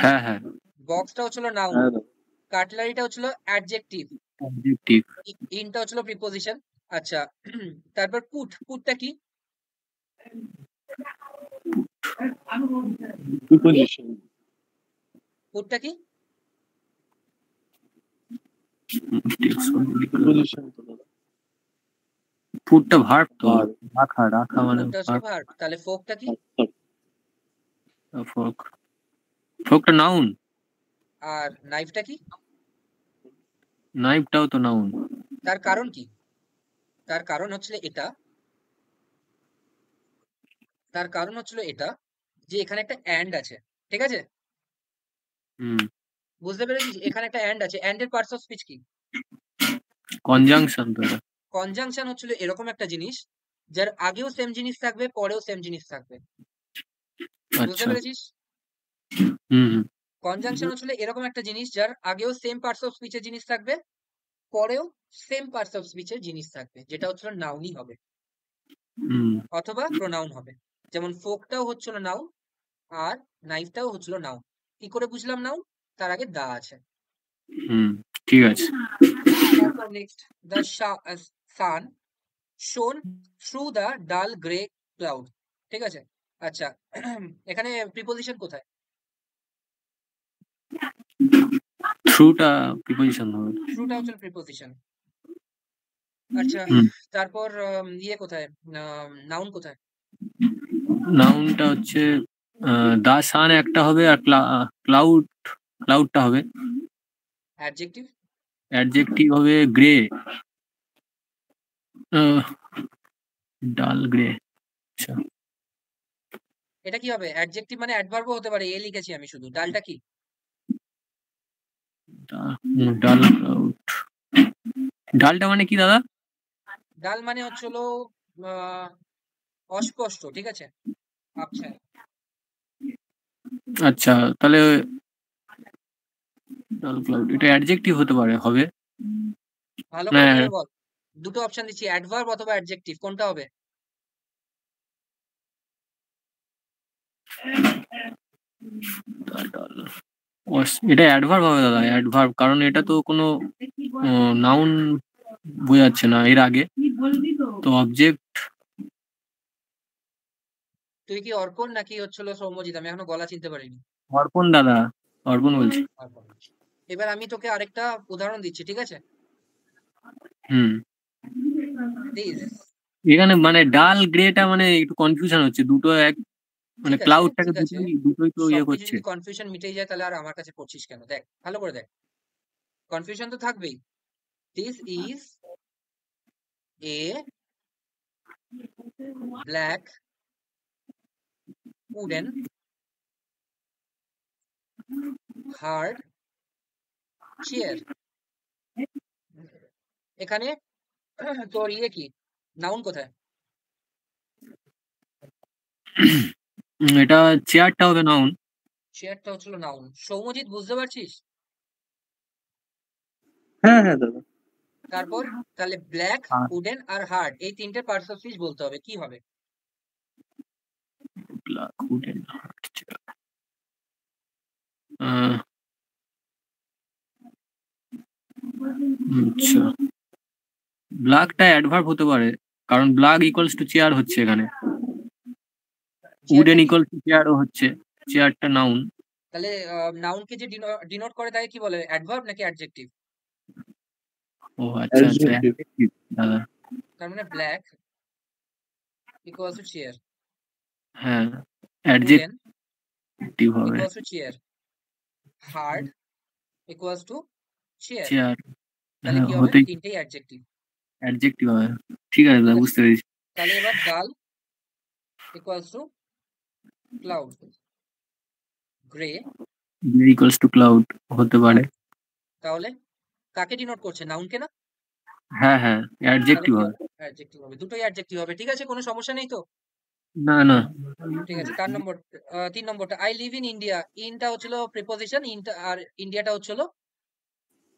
হ্যাঁ হ্যাঁ বক্সটা হচ্ছিল নাউন, হ্যাঁ, কাটলারিটা হচ্ছিল অ্যাডজেক্টিভ, অবজেক্টিভ ইনটা হচ্ছিল প্রিপোজিশন। আচ্ছা, তারপর পুটটা কি? preposition. পুটটা কি? Preposition তো দাদা। ফুডটা ভার্ব তো, Verb. রাখা রাখা মানে পুটটা হচ্ছে ভার্ব, তাহলে ফোকটা কি? ফোক, ফোকটা নাউন, আর নাইফটা কি? নাইফটাও তো নাউন। তার কারণ কি? তার কারণ হচ্ছিল এটা যে এখানে একটা অ্যান্ড আছে, ঠিক আছে? হুম, বুঝতে পেরেছিস? এখানে একটা অ্যান্ড আছে, অ্যান্ড এর পার্টস অফ স্পিচ কি? কনজাংশন তো এটা। কনজাংশন হচ্ছিল এরকম একটা জিনিস যার আগেও সেম জিনিস থাকবে, পরেও সেম জিনিস থাকবে। বুঝতে আচ্ছা। পেরেছিস? হুম হুম কনজাংশন হচ্ছিল এরকম একটা জিনিস যার আগেও সেম পার্টস অফ স্পিচের জিনিস থাকবে, পরেও সেম পার্টস অফ স্পিচের জিনিস থাকবে, যেটা হচ্ছিল নাউনই হবে হুম অথবা প্রোনাউন হবে। যেমন ফোকটাও হচ্ছিল নাউন আর নাইফটাও হচ্ছিল নাউন। কি করে বুঝলাম নাউন? তার আগে দা আছে। হুম, ঠিক আছে। তারপর নেক্সট, দ্য সান শোন থ্রু দ্য ডাল গ্রে ক্লাউড, ঠিক আছে? আচ্ছা, এখানে প্রিপোজিশন কোথায়? থ্রুটা প্রিপোজিশন হবে। থ্রুটা হচ্ছে প্রিপোজিশন। আচ্ছা, হুম, তারপর ইয়ে কোথায়? নাউন কোথায়? নাউনটা হচ্ছে দা সান একটা হবে আর ক্লাউডটা হবে। অ্যাডজেক্টিভ? অ্যাডজেক্টিভ হবে গ্রে, ডাল গ্রে। আচ্ছা, এটা কি হবে? অ্যাডজেক্টিভ মানে অ্যাডভার্বও হতে পারে, এ লিখেছি আমি শুধু। ডালটা কি? ডাল ক্লাউড। ডালটা মানে কি দাদা? ডাল মানে হচ্ছে হলো আহ, অস্পষ্ট, ঠিক আছে? আচ্ছা, আচ্ছা, তাহলে ডাল ক্লাউড এটা অ্যাডজেক্টিভ হতে পারে, হবে ভালো না? করে ভেবে বল। দুটো অপশন দিচ্ছি, অ্যাডভার্ব অথবা অ্যাডজেক্টিভ, কোনটা হবে? এটা অ্যাডভার্ব হবে দাদা, অ্যাডভার্ব, কারণ এটা তো কোনো নাউন বোঝাচ্ছে না এর আগে, তো অবজেক্ট। তুই কি অর্পণ নাকি হচ্ছিল সৌম্যজিৎ? আমি এখনো গলা চিনতে পারিনি। অর্পণ দাদা, অর্পণ বলছি। অর্পণ। এবার আমি তোকে আরেকটা উদাহরণ দিচ্ছি, ঠিক আছে? হুম, প্লিজ। এখানে মানে ডাল গ্রেটা মানে একটু কনফিউশন হচ্ছে, দুটো এক মানে ঠিক আছে, ক্লাউডটাকে ঠিক আছে। দুটোই তো ইয়ে সবকিছু করছে। যদি কনফিউশন মিটে যায় তাহলে আর আমার কাছে পড়ছিস কেন? দেখ, ভালো করে দেখ, কনফিউশন তো থাকবেই। This is a black wooden hard chair. এখানে তোর ইয়ে কি? নাউন কোথায়? এটা চেয়ারটা হবে নাউন। চেয়ারটা হচ্ছিল নাউন। সৌম্যজিৎ, বুঝতে পারছিস? হ্যাঁ হ্যাঁ দাদা। তারপর তাহলে ব্ল্যাক, আর উডেন আর হার্ড, এই তিনটে পার্টস অফ স্পিচ বলতে হবে, কি হবে? Black wooden chair. আচ্ছা, ব্ল্যাকটা অ্যাডভার্ব হতে পারে, কারণ ব্ল্যাক ইকুয়ালস টু চেয়ার হচ্ছে এখানে। চেয়ারটা উডেন কি? ইকুয়ালস টু চেয়ারও হচ্ছে, চেয়ারটা নাউন। তাহলে নাউনকে যে ডিনোট করে তাকে কি বলে? অ্যাডভার্ব নাকি অ্যাডজেক্টিভ? ও আচ্ছা আচ্ছা, অ্যাডজেক্টিভ। adjective দাদা। তার মানে ব্ল্যাক ইকুয়ালস টু চেয়ার, হ্যাঁ, উডেন অ্যাডজেক্টিভ হবে। Equals to chair, hard equals to chair. Chair, তাহলে হ্যাঁ কি হবে? হতেই, তিনটেই অ্যাডজেক্টিভ। অ্যাডজেক্টিভ হবে। ঠিক আছে দাদা, আচ্ছা, বুঝতে পেরেছি। তাহলে এবার ডাল equals to cloud, grey equals to cloud হতে পারে। তাহলে কাকে ডিনোট করছে? নাউনকে না? হ্যাঁ হ্যাঁ, তাহলে অ্যাডজেক্টিভ কি হবে। হবে? অ্যাডজেক্টিভ হবে, দুটোই অ্যাডজেক্টিভ হবে। ঠিক আছে, কোনো সমস্যা নেই তো? না না। ঠিক আছে, 3 নম্বরটা, আই লিভ ইন ইন্ডিয়া। ইনটা হচ্ছিল প্রিপোজিশন, ইনটা আর ইন্ডিয়াটা হচ্ছিল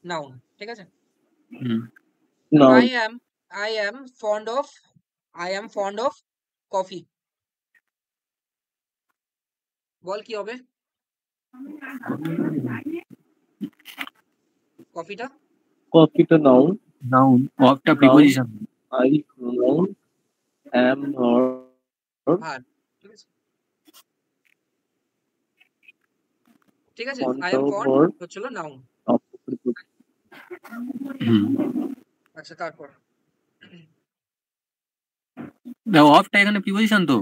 নাউন, ঠিক আছে? হুম, I noun. Am I am fond of coffee. বল কি হবে কফিটা? কপিটা নাউন। নাউন, অফটা noun. Preposition. I noun. Am verb. আর ঠিক আছে, ঠিক আছে, আই ফন্টাও অ্যাম ফন্ড ভার্ব। হচ্ছিল নাউন। Of preposition. হুম, আচ্ছা, তারপর অফটা এখানে প্রিপোজিশন তো।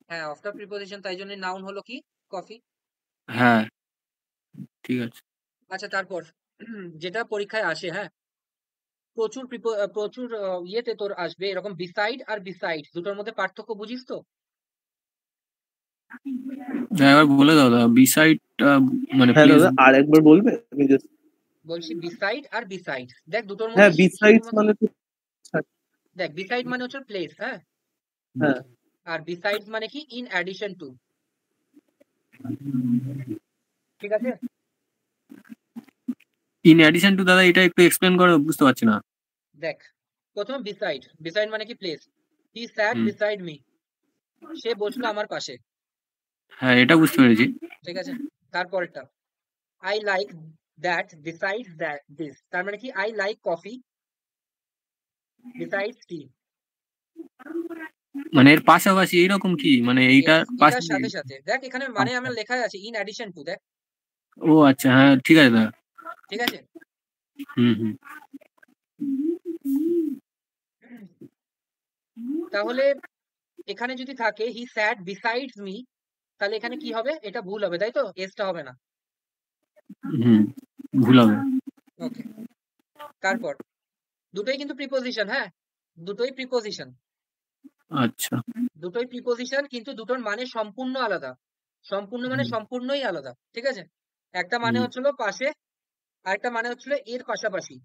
হ্যাঁ, অফটা প্রিপোজিশন, তাই জন্য নাউন হলো কি? কফি। হ্যাঁ, ঠিক আছে। আচ্ছা, তারপর যেটা পরীক্ষায় আসে, হ্যাঁ, প্রচুর ইয়েতে তোর আসবে এরকম বিসাইড আর বিসাইড, দুটোর মধ্যে পার্থক্য বুঝিস তো? এবার বলে দাও দাদা, বিসাইড মানে হ্যাঁ প্লিজ। দাদা, আর একবার বলবে? আমি just বলছি বিসাইড আর বিসাইড, দেখ দুটোর হ্যাঁ, মধ্যে বিসাইডস মানে তো দেখ বিসাইড মানে হচ্ছে প্লেস, হ্যাঁ, হ্যাঁ আর বিসাইডস মানে কি ইন অ্যাডিশন টু, ঠিক আছে? ইন অ্যাডিশন টু দাদা, এটা একটু এক্সপ্লেন করো, বুঝতে পারছি না। দেখ প্রথম বিসাইড, বিসাইড মানে কি প্লেস, হি স্যাট বিসাইড মি, সে বসলো আমার পাশে, হ্যাঁ এটা বুঝতে পেরেছি। ঠিক আছে? তারপরেরটা I like that besides that this, তার মানে কি আই লাইক কফি বিসাইডস টি, মানে এর পাশাপাশি এইরকম কি, মানে এইটার পাশে? এটার সাথে সাথে দেখ এখানে মানে আমার লেখা আছে ইন অ্যাডিশন টু, দেখ, ও আচ্ছা, হ্যাঁ ঠিক আছে দাদা। ঠিক আছে? হুম। তাহলে এখানে যদি থাকে হি স্যাট বিসাইডস মি, তাহলে এখানে কি হবে? এটা ভুল হবে, তাই তো? এসটা হবে না। ভুল হবে। ওকে, তারপর দুটোই কিন্তু প্রিপোজিশন, হ্যাঁ, দুটোই প্রিপোজিশন, আচ্ছা। দুটোই প্রিপোজিশন, কিন্তু দুটোর মানে সম্পূর্ণ আলাদা। সম্পূর্ণ মানে সম্পূর্ণই আলাদা, ঠিক আছে? একটা মানে হচ্ছিল পাশে, আরেকটা মানে হচ্ছিল এর পাশাপাশি।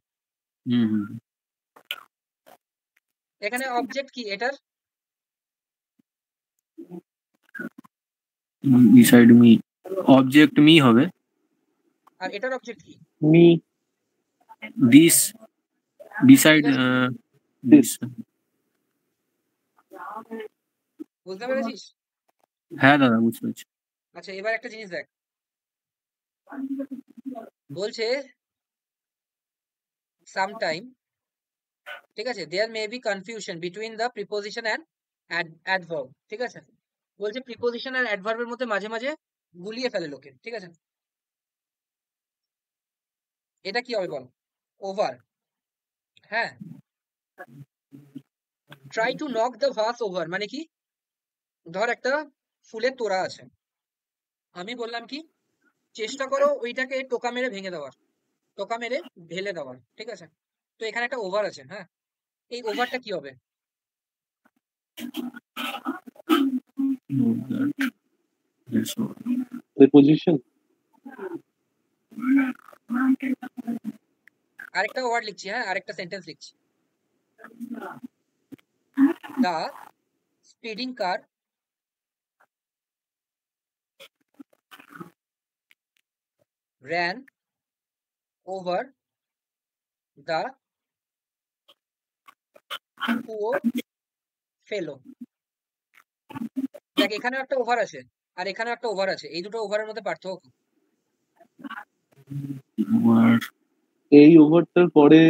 এখানে অবজেক্ট কি এটার? বিসাইড মি, অবজেক্ট মি হবে। আর এটার অবজেক্ট কি? মি। This, beside this. বুঝতে পেরেছিস? হ্যাঁ দাদা বুঝতে পেরেছি। আচ্ছা, এবার একটা জিনিস দেখ, বলছে সামটাইম, ঠিক আছে, there may be confusion between the preposition and adverb, ঠিক আছে? বলছে প্রিপোজিশন আর অ্যাডভার্বের মধ্যে মাঝে মাঝে গুলিয়ে ফেলে লোকে, ঠিক আছে? এটা কি হবে বল? ওভার, হ্যাঁ। Try to knock the vase over মানে কি? ধর একটা ফুলের তোড়া আছে, আমি বললাম কি চেষ্টা করো ওইটাকে টোকা মেরে ভেঙে দেওয়ার, টোকা মেরে ঢেলে দেওয়ার, ঠিক আছে? তো এখানে একটা ওভার আছে, হ্যাঁ, এই ওভারটা কি হবে? প্রিপোজিশন। আরেকটা ওয়ার্ড লিখছি, হ্যাঁ, আরেকটা সেন্টেন্স লিখছি। The speeding car ran over the poor fellow, দেখ এখানেও একটা ওভার আছে আর এখানেও একটা ওভার আছে, এই দুটো ওভারের মধ্যে পার্থক্য কি? এই ওভারটার পরে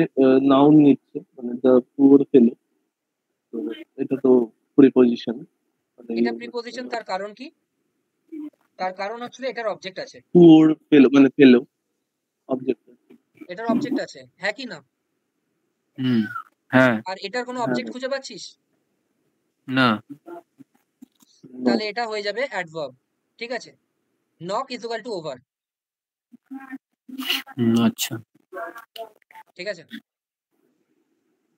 নাউন নিচ্ছে, মানে দ্য পুয়ার ফেলো, তো এটা তো প্রিপোজিশন। এটা প্রিপোজিশন, তার কারণ কি? তার কারণ হচ্ছে এটার অবজেক্ট আছে। পুয়ার ফেলো মানে ফেলো, অবজেক্ট, এটার অবজেক্ট আছে, হ্যাঁ কি না? হ্যাঁ। আর এটার কোনো অবজেক্ট খুঁজে পাচ্ছিস না? তাহলে এটা হয়ে যাবে অ্যাডভার্ব, ঠিক আছে? Knock is equal two over, আচ্ছা ঠিক আছে?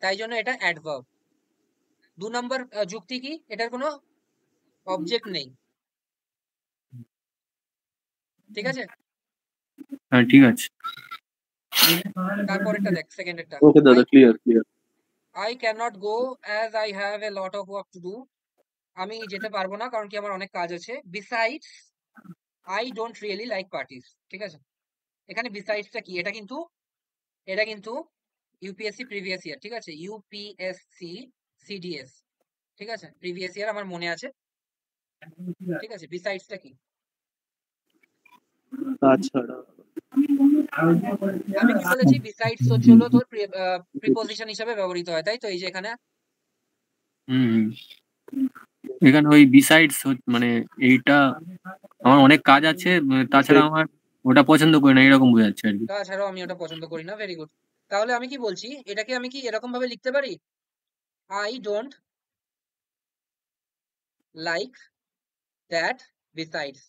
তাই জন্য এটা অ্যাডভার্ব। 2 নম্বর যুক্তি কি? এটার কোনো অবজেক্ট নেই, ঠিক আছে? হ্যাঁ ঠিক আছে। তারপরেরটা দেখ, সেকেন্ডেরটা, ওকে দাদা, clear clear. I cannot go as I have a lot of work to do, আমি যেতে পারবো না কারণ কি আমার অনেক কাজ আছে। Besides I don't really like parties, ঠিক আছে? এখানে বিসাইডসটা কি? এটা কিন্তু ইউপিএসসি প্রিভিয়াস ইয়ার, ঠিক আছে? ইউপিএসসি সিডিএস, ঠিক আছে? প্রিভিয়াস ইয়ার আমার মনে আছে, ঠিক আছে? বিসাইডসটা কি? তাছাড়া আমি কি বলেছি? বিসাইডস হচ্ছিল তোর প্রিপোজিশন হিসেবে ব্যবহৃত হয়, তাই তো? এই যে এখানে এখানে ওই বিসাইডস মানে এইটা আমার অনেক কাজ আছে, তাছাড়া আমার ওটা পছন্দ করি না, এরকম বোঝাচ্ছে আর কি। তাছাড়াও আমি ওটা পছন্দ করি না, ভেরি গুড। তাহলে আমি কি বলছি, এটাকে আমি কি এরকম ভাবে লিখতে পারি? I don't like that besides,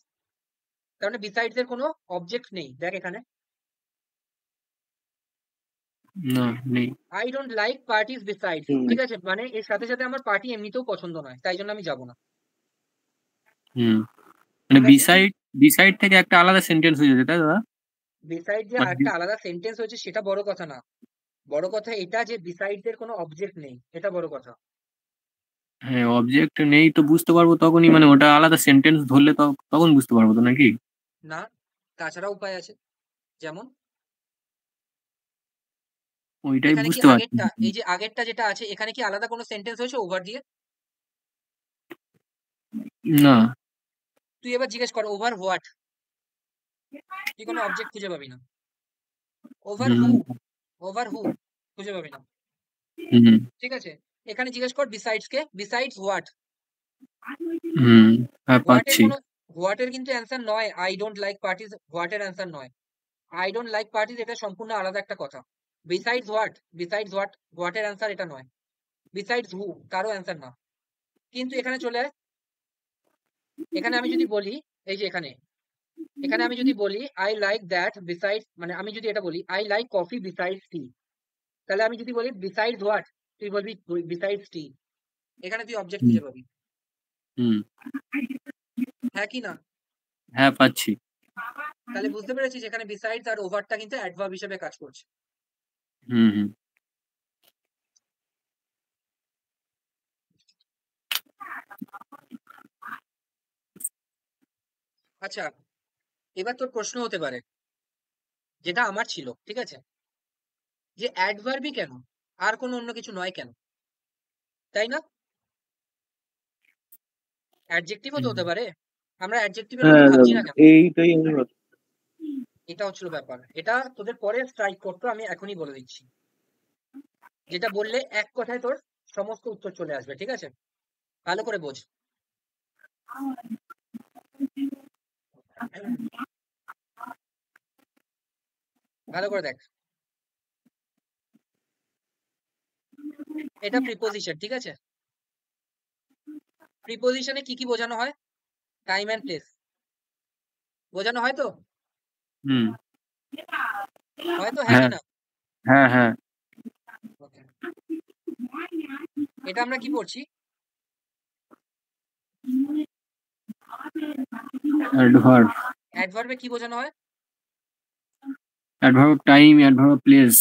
তার মানে besides এর কোনো অবজেক্ট নেই, দেখ এখানে না, নেই। I don't like parties besides, হুম ঠিক আছে, মানে এর সাথে সাথে আমার পার্টি এমনিতেও পছন্দ নয়, তাই জন্য আমি যাব না। হুম, মানে ঠিক আছে, বিসাইড থেকে একটা আলাদা সেন্টেন্স হয়ে যাবে, তাই দাদা? বিসাইড যে মানে আরেকটা আলাদা সেন্টেন্স হয়েছে সেটা বড় কথা না, বড় কথা এটা যে বিসাইড এর কোনো অবজেক্ট নেই, এটা বড় কথা। হ্যাঁ, অবজেক্ট নেই তো বুঝতে পারবো তখনই, মানে ওটা আলাদা সেন্টেন্স ধরলে তখন বুঝতে পারবো তো নাকি? না, তাছাড়া উপায় আছে, যেমন ওইটাই এখানে কি বুঝতে পারছি আগেরটা, না। এই যে আগেরটা যেটা আছে এখানে কি আলাদা কোনো সেন্টেন্স হয়েছে ওভার দিয়ে? না। তুই এবার জিজ্ঞেস কর ওভার হোয়াট, তুই কোনো অবজেক্ট খুঁজে পাবি না। ওভার হু, হুম ওভার হু খুঁজে পাবি না, হুম ঠিক আছে। এখানে জিজ্ঞেস কর বিসাইডস কে, বিসাইডস হোয়াট। হুম, হ্যাঁ হোয়াট এর পাচ্ছি। কোনো, হোয়াট এর কিন্তু অ্যান্সার নয় I don't like parties, what এর অ্যান্সার নয়। আই ডোন্ট লাইক পার্টিস এটা সম্পূর্ণ আলাদা একটা কথা। Besides what, besides what, what এর অ্যান্সার এটা নয়। বিসাইডস হু তারও অ্যান্সার না। কিন্তু এখানে চলে আয়, এখানে আমি যদি বলি, এই যে এখানে, এখানে আমি যদি বলি আই লাইক দ্যাট বিসাইডস, মানে আমি যদি এটা বলি আই লাইক কফি বিসাইডস টি, তাহলে আমি যদি বলি বিসাইডস হোয়াট, তুই বলবি বিসাইডস টি, এখানে তুই অবজেক্ট হুম খুঁজে পাবি, হুম, হ্যাঁ কি না? হ্যাঁ পাচ্ছি। তাহলে বুঝতে পেরেছিস এখানে বিসাইডস আর ওভারটা কিন্তু অ্যাডভার্ব হিসেবে কাজ করছে। হুম হুম, আচ্ছা, এবার তোর প্রশ্ন হতে পারে, যেটা আমার ছিল, ঠিক আছে, যে অ্যাডভার্বই কেন, আর কোনো অন্য কিছু নয় কেন, তাই না? অ্যাডজেক্টিভও তো হুম। হতে পারে, আমরা অ্যাডজেক্টিভের কথা হ্যাঁ ভাবছি দাদা, না কেন? এইটাই আমি ভাবছি। এটা হচ্ছিল ব্যাপার, এটা তোদের পরে স্ট্রাইক করতো, আমি এখনই বলে দিচ্ছি, যেটা বললে এক কথায় তোর সমস্ত উত্তর চলে আসবে, ঠিক আছে, ভালো করে বোঝ। ভালো করে দেখ, এটা প্রিপোজিশন, ঠিক আছে। প্রিপোজিশনে কি কি বোঝানো হয়? টাইম অ্যান্ড প্লেস বোঝানো হয় তো, হুম, হয় তো, হ্যাঁ কি হ্যাঁ না? হ্যাঁ হ্যাঁ। Okay. এটা আমরা কি পড়ছি? অ্যাডভার্ব। অ্যাডভার্বে কি বোঝানো হয়? Adverb time, adverb place.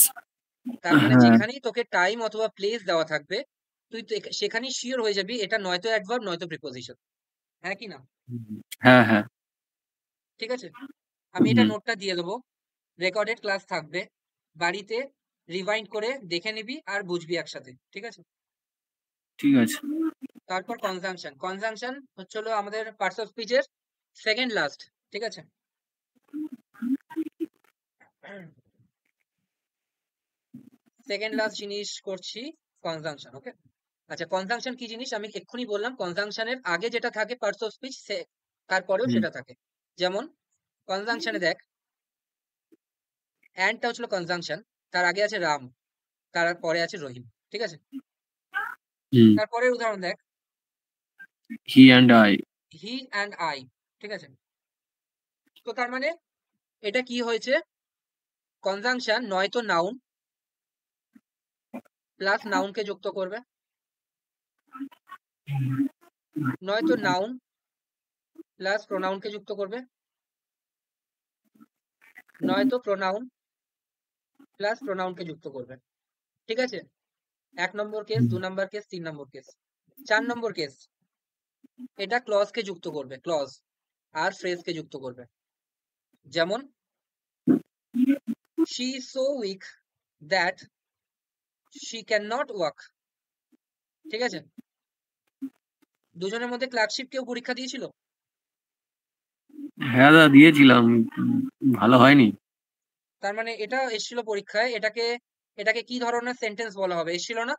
তার মানে হ্যাঁ। যেখানেই তোকে টাইম অথবা প্লেস দেওয়া থাকবে, তুই তো সেখানেই শিওর হয়ে যাবি এটা নয়তো অ্যাডভার্ব নয়তো প্রিপোজিশন, হ্যাঁ কি না? হ্যাঁ হ্যাঁ। ঠিক আছে, আমি এটা হুম, নোটটা দিয়ে দেবো, রেকর্ডেড ক্লাস থাকবে, বাড়িতে রিভাইন্ড করে দেখে নিবি আর বুঝবি একসাথে, ঠিক আছে। ঠিক আছে। তারপর কনজাংশন, কনজাংশন হচ্ছে হলো আমাদের পার্টস অফ স্পিচের সেকেন্ড লাস্ট, ঠিক আছে। সেকেন্ড লাস্ট জিনিস করছি কনজাংশন, ওকে। আচ্ছা, কনজাংশন কি জিনিস আমি এক্ষুনি বললাম, কনজাংশনের আগে যেটা থাকে পার্টস অফ স্পিচ তারপরেও হুম সেটা থাকে। যেমন কনজাংশনে দেখ, অ্যান্ডটা হচ্ছিল কনজাংশন, তার আগে আছে রাম, তার পরে আছে রহিম, ঠিক আছে। হুম, তারপরের উদাহরণ দেখ, he and I. He and I, ঠিক আছে। তো তার মানে এটা কি হয়েছে, কনজাংশন নয়তো নাউন প্লাস নাউনকে যুক্ত করবে, নয়তো নাউন প্লাস প্রোনাউনকে যুক্ত করবে, নয়তো প্রোনাউন প্লাস প্রোনাউনকে যুক্ত করবে, ঠিক আছে। 1 নম্বর কেস, 2 নম্বর কেস, 3 নম্বর কেস। 4 নম্বর কেস, এটা ক্লজকে যুক্ত করবে, ক্লজ আর ফ্রেজকে যুক্ত করবে। যেমন she is so weak that she cannot walk, ঠিক আছে। দুজনের মধ্যে ক্লার্কশিপ কেউ পরীক্ষা দিয়েছিল? হ্যাঁ দাদা, দিয়েছিলাম। ভালো হয়নি। তার মানে এটা এসেছিল পরীক্ষায়, এটাকে এটাকে কি ধরনের সেন্টেন্স বলা হবে, এসেছিল না?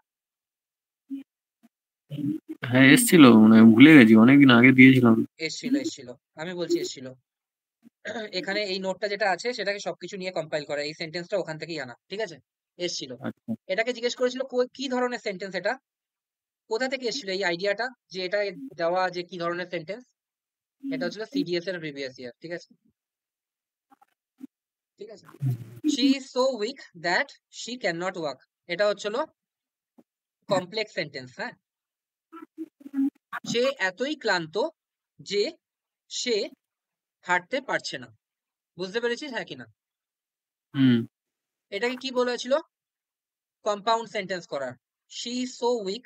হ্যাঁ এসছিল, মানে ভুলে গেছি, অনেকদিন আগে দিয়েছিলাম। এসেছিল, এসেছিল, আমি বলছি এসেছিল। এখানে এই নোটটা যেটা আছে সেটাকে সবকিছু নিয়ে কম্পাইল করা, এই সেন্টেন্সটা ওখান থেকেই আনা, ঠিক আছে, এসেছিল। আচ্ছা। এটাকে জিজ্ঞেস করেছিল কি ধরনের সেন্টেন্স এটা, কোথা থেকে এসেছিল এই আইডিয়াটা যে এটা দেওয়া যে কি ধরনের সেন্টেন্স, এটা হচ্ছিল সিডিএস এর প্রিভিয়াস ইয়ার, ঠিক আছে। ঠিক আছে, she is so weak that she cannot walk, এটা হচ্ছিল কমপ্লেক্স সেন্টেন্স। হ্যাঁ, সে এতই ক্লান্ত যে সে হাঁটতে পারছে না। বুঝতে পেরেছিস হ্যাঁ কিনা? হুম এটাকে কি বলেছিল? কম্পাউন্ড সেন্টেন্স করার। she is so weak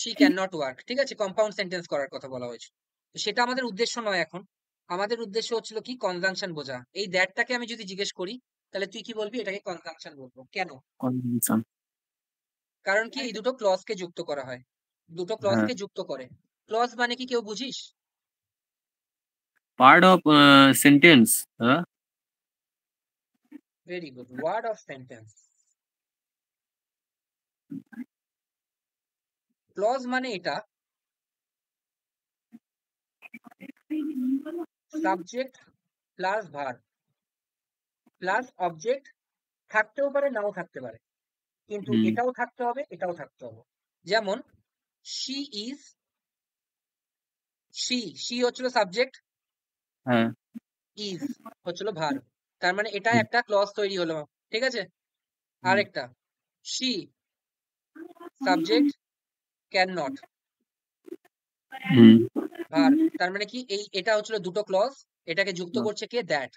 she cannot work, ঠিক আছে, কম্পাউন্ড সেন্টেন্স করার কথা বলা হয়েছে। তো সেটা আমাদের উদ্দেশ্য নয় এখন। আমাদের উদ্দেশ্য হচ্ছিল কি কনজাংশন বোঝা। এই দ্যাটটাকে আমি যদি জিজ্ঞেস করি তাহলে তুই কি বলবি? এটাকে কনজাংশন বলবো। কেন? কনজাংশন। কারণ কি এই দুটো ক্লজকে যুক্ত করা হয়, দুটো হ্যাঁ, ক্লজকে যুক্ত করে। ক্লজ মানে কি কেউ বুঝিস? Part of sentence. Very good, word of sentence. Clause মানে এটা subject plus verb plus object, থাকতেও পারে নাও থাকতে পারে, কিন্তু এটাও থাকতে হবে এটাও থাকতে হবে। যেমন she is, she হচ্ছিল সাবজেক্ট, হ্যাঁ is হচ্ছিল ভার্ব, তার মানে এটা একটা ক্লজ তৈরি হলো। ঠিক আছে, আরেকটা she subject can not verb, তার মানে কি এই এটা হচ্ছিল দুটো ক্লজ, এটাকে যুক্ত করছে কে? দ্যাট।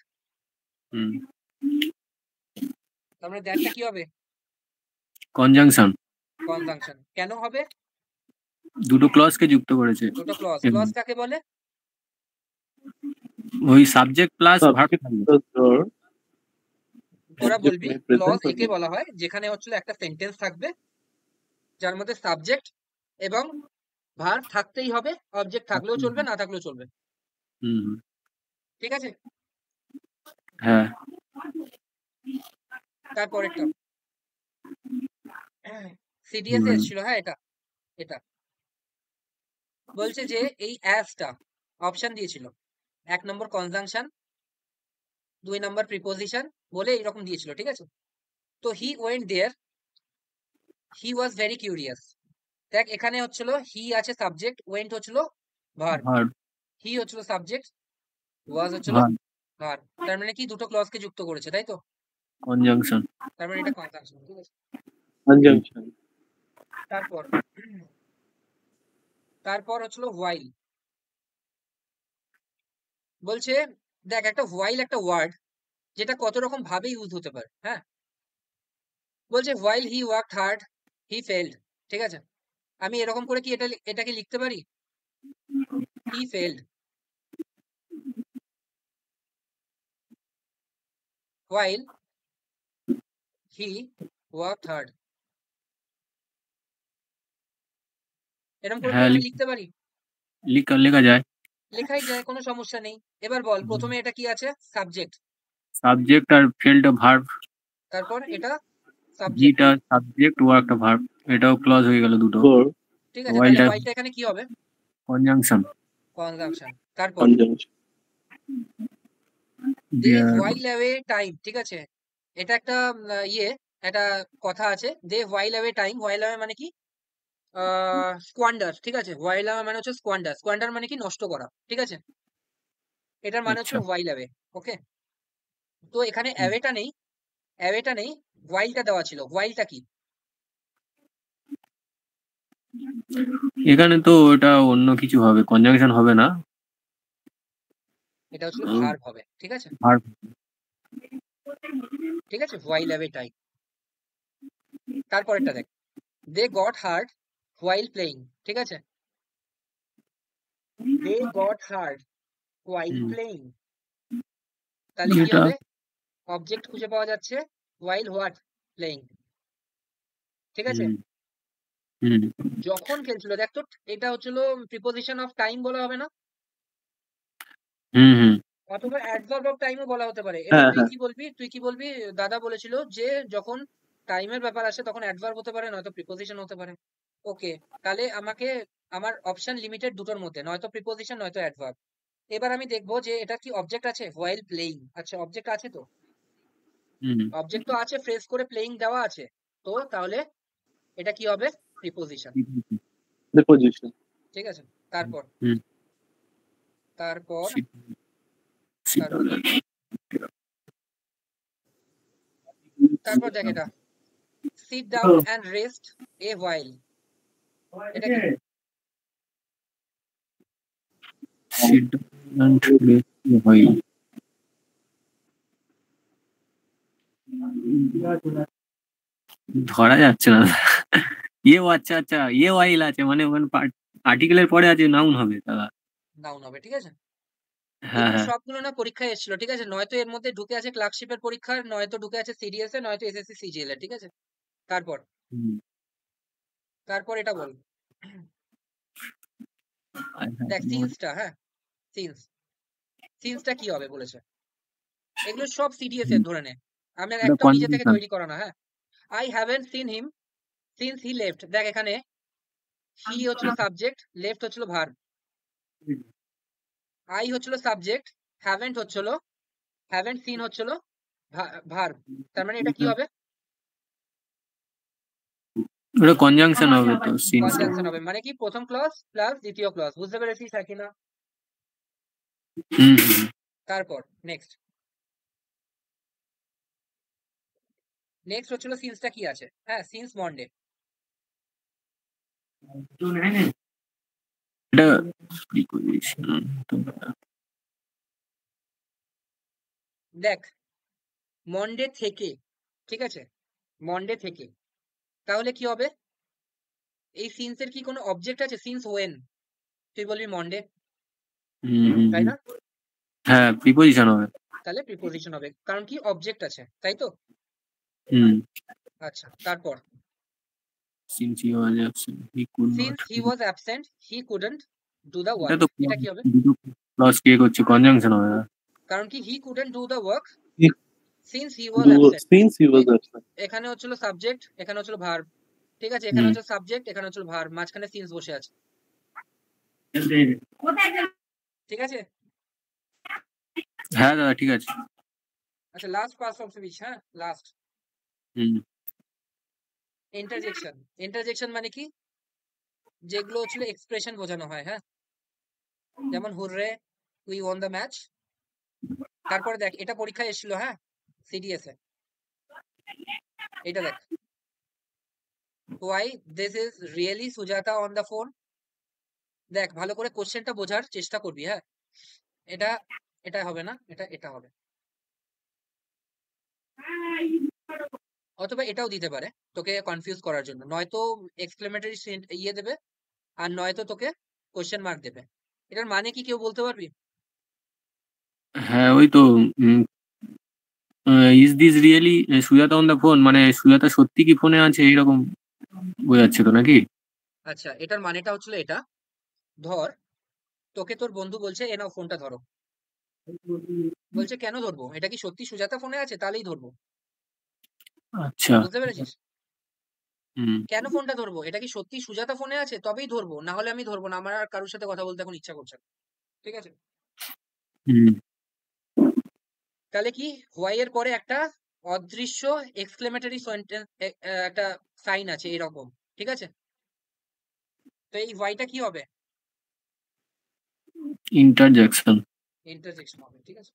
তার মানে দ্যাটটা কি হবে? কনজাংশন। কনজাংশন। কেন হবে? দুটো ক্লজকে যুক্ত করেছে। দুটো ক্লজ। ক্লজ কাকে বলে? ওই সাবজেক্ট প্লাস ভার্ব। তোরা বলবি ক্লজ একে বলা হয় যেখানে হচ্ছিল একটা সেন্টেন্স থাকবে যার মধ্যে সাবজেক্ট এবং ভার্ব থাকতেই হবে, অবজেক্ট থাকলেও চলবে না থাকলেও চলবে। ঠিক আছে, হ্যাঁ তারপরেরটা সিডিএস এসেছিল। হ্যাঁ, এটা এটা বলছে যে এই অ্যাসটা অপশন দিয়েছিল, 1 নম্বর কনজাংশন, 2 নম্বর প্রিপোজিশন বলে এইরকম দিয়েছিল। ঠিক আছে, তো he went there, he was very curious. দেখ এখানে হচ্ছিল হি আছে সাবজেক্ট, ওয়েন্ট হচ্ছিল ভার্ব, হি হচ্ছিল সাবজেক্ট, ওয়াজ হচ্ছিল ভার্ব, তার মানে কি দুটো ক্লজকে যুক্ত করেছে, তাই তো? কনজাংশন। তার মানে এটা কনজাংশন। ঠিক আছে, কনজাংশন। তারপর হচ্ছিল হোয়াইল। বলছে দেখ একটা হোয়াইল একটা ওয়ার্ড যেটা কত রকম ভাবে ইউজ হতে পারে। হ্যাঁ, বলছে while he worked hard he failed. ঠিক আছে, আমি এরকম করে কি এটাকে লিখতে পারি? He failed while he worked hard, এরকম করে আমি লিখতে পারি? লেখা যায়, লেখাই যায়, কোনো সমস্যা নেই। এবার বল প্রথমে এটা কি আছে? সাবজেক্ট, সাবজেক্ট আর ফেলড ভার্ব। তারপর এটা সাবজেক্ট, এটা সাবজেক্ট ওয়ার্কটা ভার্ব, এটাও ক্লজ হয়ে গেল দুটো। ঠিক আছে, তাহলে হোয়াইলটা এখানে কি হবে? কনজাংশন। কনজাংশন। তারপর দে হোয়াইল অ্যাওয়ে টাইম। ঠিক আছে, এটা একটা একটা কথা আছে, they while away time. While away মানে কি? স্কোয়ান্ডার। ঠিক আছে, হোয়াইল অ্যাওয়ে মানে হচ্ছে স্কোয়ান্ডার। স্কোয়ান্ডার মানে কি? নষ্ট করা। ঠিক আছে, এটার মানে হচ্ছে হোয়াইল অ্যাওয়ে। ওকে, তো এখানে অ্যাওয়েটা নেই, অ্যাওয়েটা নেই, হোয়াইলটা দেওয়া ছিল। হোয়াইলটা কি? এখানে তো ওটা অন্য কিছু হবে, কনজাংশন হবে না, এটা হচ্ছে ভার্ব হবে। ঠিক আছে, ভার্ব। ঠিক আছে, হোয়াইল অ্যাওয়ে টাইম। তারপরেরটা দেখ, they got hurt while playing. ঠিক আছে, they got hurt while playing, তাহলে কি হবে? অবজেক্ট খুঁজে পাওয়া যাচ্ছে, হোয়াইল হোয়াট প্লেইং। ঠিক আছে, যখন খেলছিল। দেখ তো এটা হচ্ছিল প্রিপোজিশন অফ টাইম বলা হবে না, অথবা অ্যাডভার্ব অফ টাইমও বলা হতে পারে। এবার তুই কি বলবি? দাদা বলেছিল যে যখন টাইমের ব্যাপার আসে তখন অ্যাডভার্ব হতে পারে নয়তো প্রিপোজিশন হতে পারে। ওকে, তাহলে আমাকে আমার অপশন লিমিটেড দুটোর মধ্যে, নয়তো প্রিপোজিশন নয়তো অ্যাডভার্ব। এবার আমি দেখবো যে এটা কি অবজেক্ট আছে? While playing. আচ্ছা, অবজেক্ট আছে তো, অবজেক্ট তো আছে, ফ্রেজ করে প্লেইং দেওয়া আছে, তো তাহলে এটা কি হবে? প্রিপোজিশন। ঠিক আছে, তারপর তারপর দেখ তারপর দেখ এটা sit down and rest a while, এটা কি? sit and rest a while. ধরা যাচ্ছে না। আচ্ছা আচ্ছা, ওয়াইল আছে, মানে ওখানে আর্টিকেলের পরে আছে নাউন হবে দাদা। নাউন হবে, ঠিক আছে। হ্যাঁ এগুলো হ্যাঁ সবগুলো না পরীক্ষায় এসেছিল, ঠিক আছে। নয়তো এর মধ্যে ঢুকে আছে ক্লার্কশিপের পরীক্ষা, নয়তো ঢুকে আছে সিডিএস এ, নয়তো এসএসসি সিজিএল এ, ঠিক আছে। তারপর তারপর এটা বল, দেখ সিন্সটা, হ্যাঁ সিন্স, সিন্সটা কি হবে বলেছে। এগুলো সব সিডিএস এর ধরে নে, আমার একটাও নিজে থেকে তৈরি করা না। হ্যাঁ, I haven't seen him since he left. দেখ এখানে হি হচ্ছিল সাবজেক্ট, লেফট হচ্ছিল ভার্ব, আই হচ্ছিল সাবজেক্ট, হ্যাভেন্ট সিন হচ্ছিল ভার্ব। তার মানে এটা কি হবে? ওটা কনজাংশন হবে তো, সিন্স কনজাংশন হবে, মানে কি প্রথম ক্লজ প্লাস দ্বিতীয় ক্লজ। বুঝতে পেরেছিস কিনা? তারপর নেক্সট হচ্ছিল সিন্সটা কি আছে। হ্যাঁ, সিন্স মন্ডে, এটা প্রিপোজিশন। দেখ মন্ডে থেকে, ঠিক আছে, মন্ডে থেকে, তাহলে কি হবে? এই সিন্স এর কি কোনো অবজেক্ট আছে? সিন্স ওয়েন, তুই বলবি মন্ডে, তাই না? হ্যাঁ, প্রিপোজিশন হবে, তাহলে প্রিপোজিশন হবে, কারণ কি অবজেক্ট আছে, তাই তো। আচ্ছা, তারপর since he was absent he could not, since he was absent he couldn't do the work, এটা তো এটা কি হবে? ক্লজ কে করছে, কনজাংশন হবে। কারণ কি he couldn't do the work He- since he was absent, since he was absent. এখানে হচ্ছিল সাবজেক্ট, এখানে হচ্ছিল ভার্ব, ঠিক আছে। এখানে হচ্ছে সাবজেক্ট, এখানে হচ্ছিল ভার্ব, মাঝখানে সিন্স বসে আছে, ঠিক আছে। হ্যাঁ দাদা ঠিক আছে। আচ্ছা, লাস্ট পাস অফ স্পিচ, হ্যাঁ লাস্ট ইন্টারজেকশন। ইন্টারজেকশন মানে কি? যেগুলো হচ্ছিল এক্সপ্রেশন বোঝানো হয়, হ্যাঁ, যেমন hurray, we won the match. তারপরে দেখ এটা পরীক্ষায় এসেছিল, হ্যাঁ সিডিএস এ, এটা দেখ why this is really Sujata on the phone. দেখ ভালো করে কোশ্চেনটা বোঝার চেষ্টা করবি, হ্যাঁ। এটা এটা হবে না, এটা হবে, অথবা এটাও দিতে পারে তোকে কনফিউজ করার জন্য। নয়তো এক্সক্লেমেটরি ইয়ে দেবে, আর নয়তো তোকে কোশ্চেন মার্ক দেবে। এটার মানে কি কেউ বলতে পারবি? হ্যাঁ ওই তো, is this really Sujata on the phone, মানে সুজাতা সত্যি কি ফোনে আছে এইরকম বোঝাচ্ছে তো নাকি? আচ্ছা, এটার মানেটা হচ্ছিল এটা, ধর তোকে তোর বন্ধু বলছে এ নাও ফোনটা ধরো, বলছে কেন ধরবো, এটা কি সত্যি সুজাতা ফোনে আছে, তাহলেই ধরবো। আচ্ছা, বুঝতে পেরেছিস? কেন ফোনটা ধরবো, এটা কি সত্যি সুজাতা ফোনে আছে, তবেই ধরবো, না হলে আমি ধরবো না, আমার আর কারোর সাথে কথা বলতে এখন ইচ্ছা করছে না, ঠিক আছে। তাহলে কি হোয়াই এর পরে একটা অদৃশ্য এক্সক্লেমেটরি একটা সাইন আছে এরকম, ঠিক আছে। তো এই হোয়াইটা কি হবে? ইন্টারজেকশন। ইন্টারজেকশন হবে, ঠিক আছে।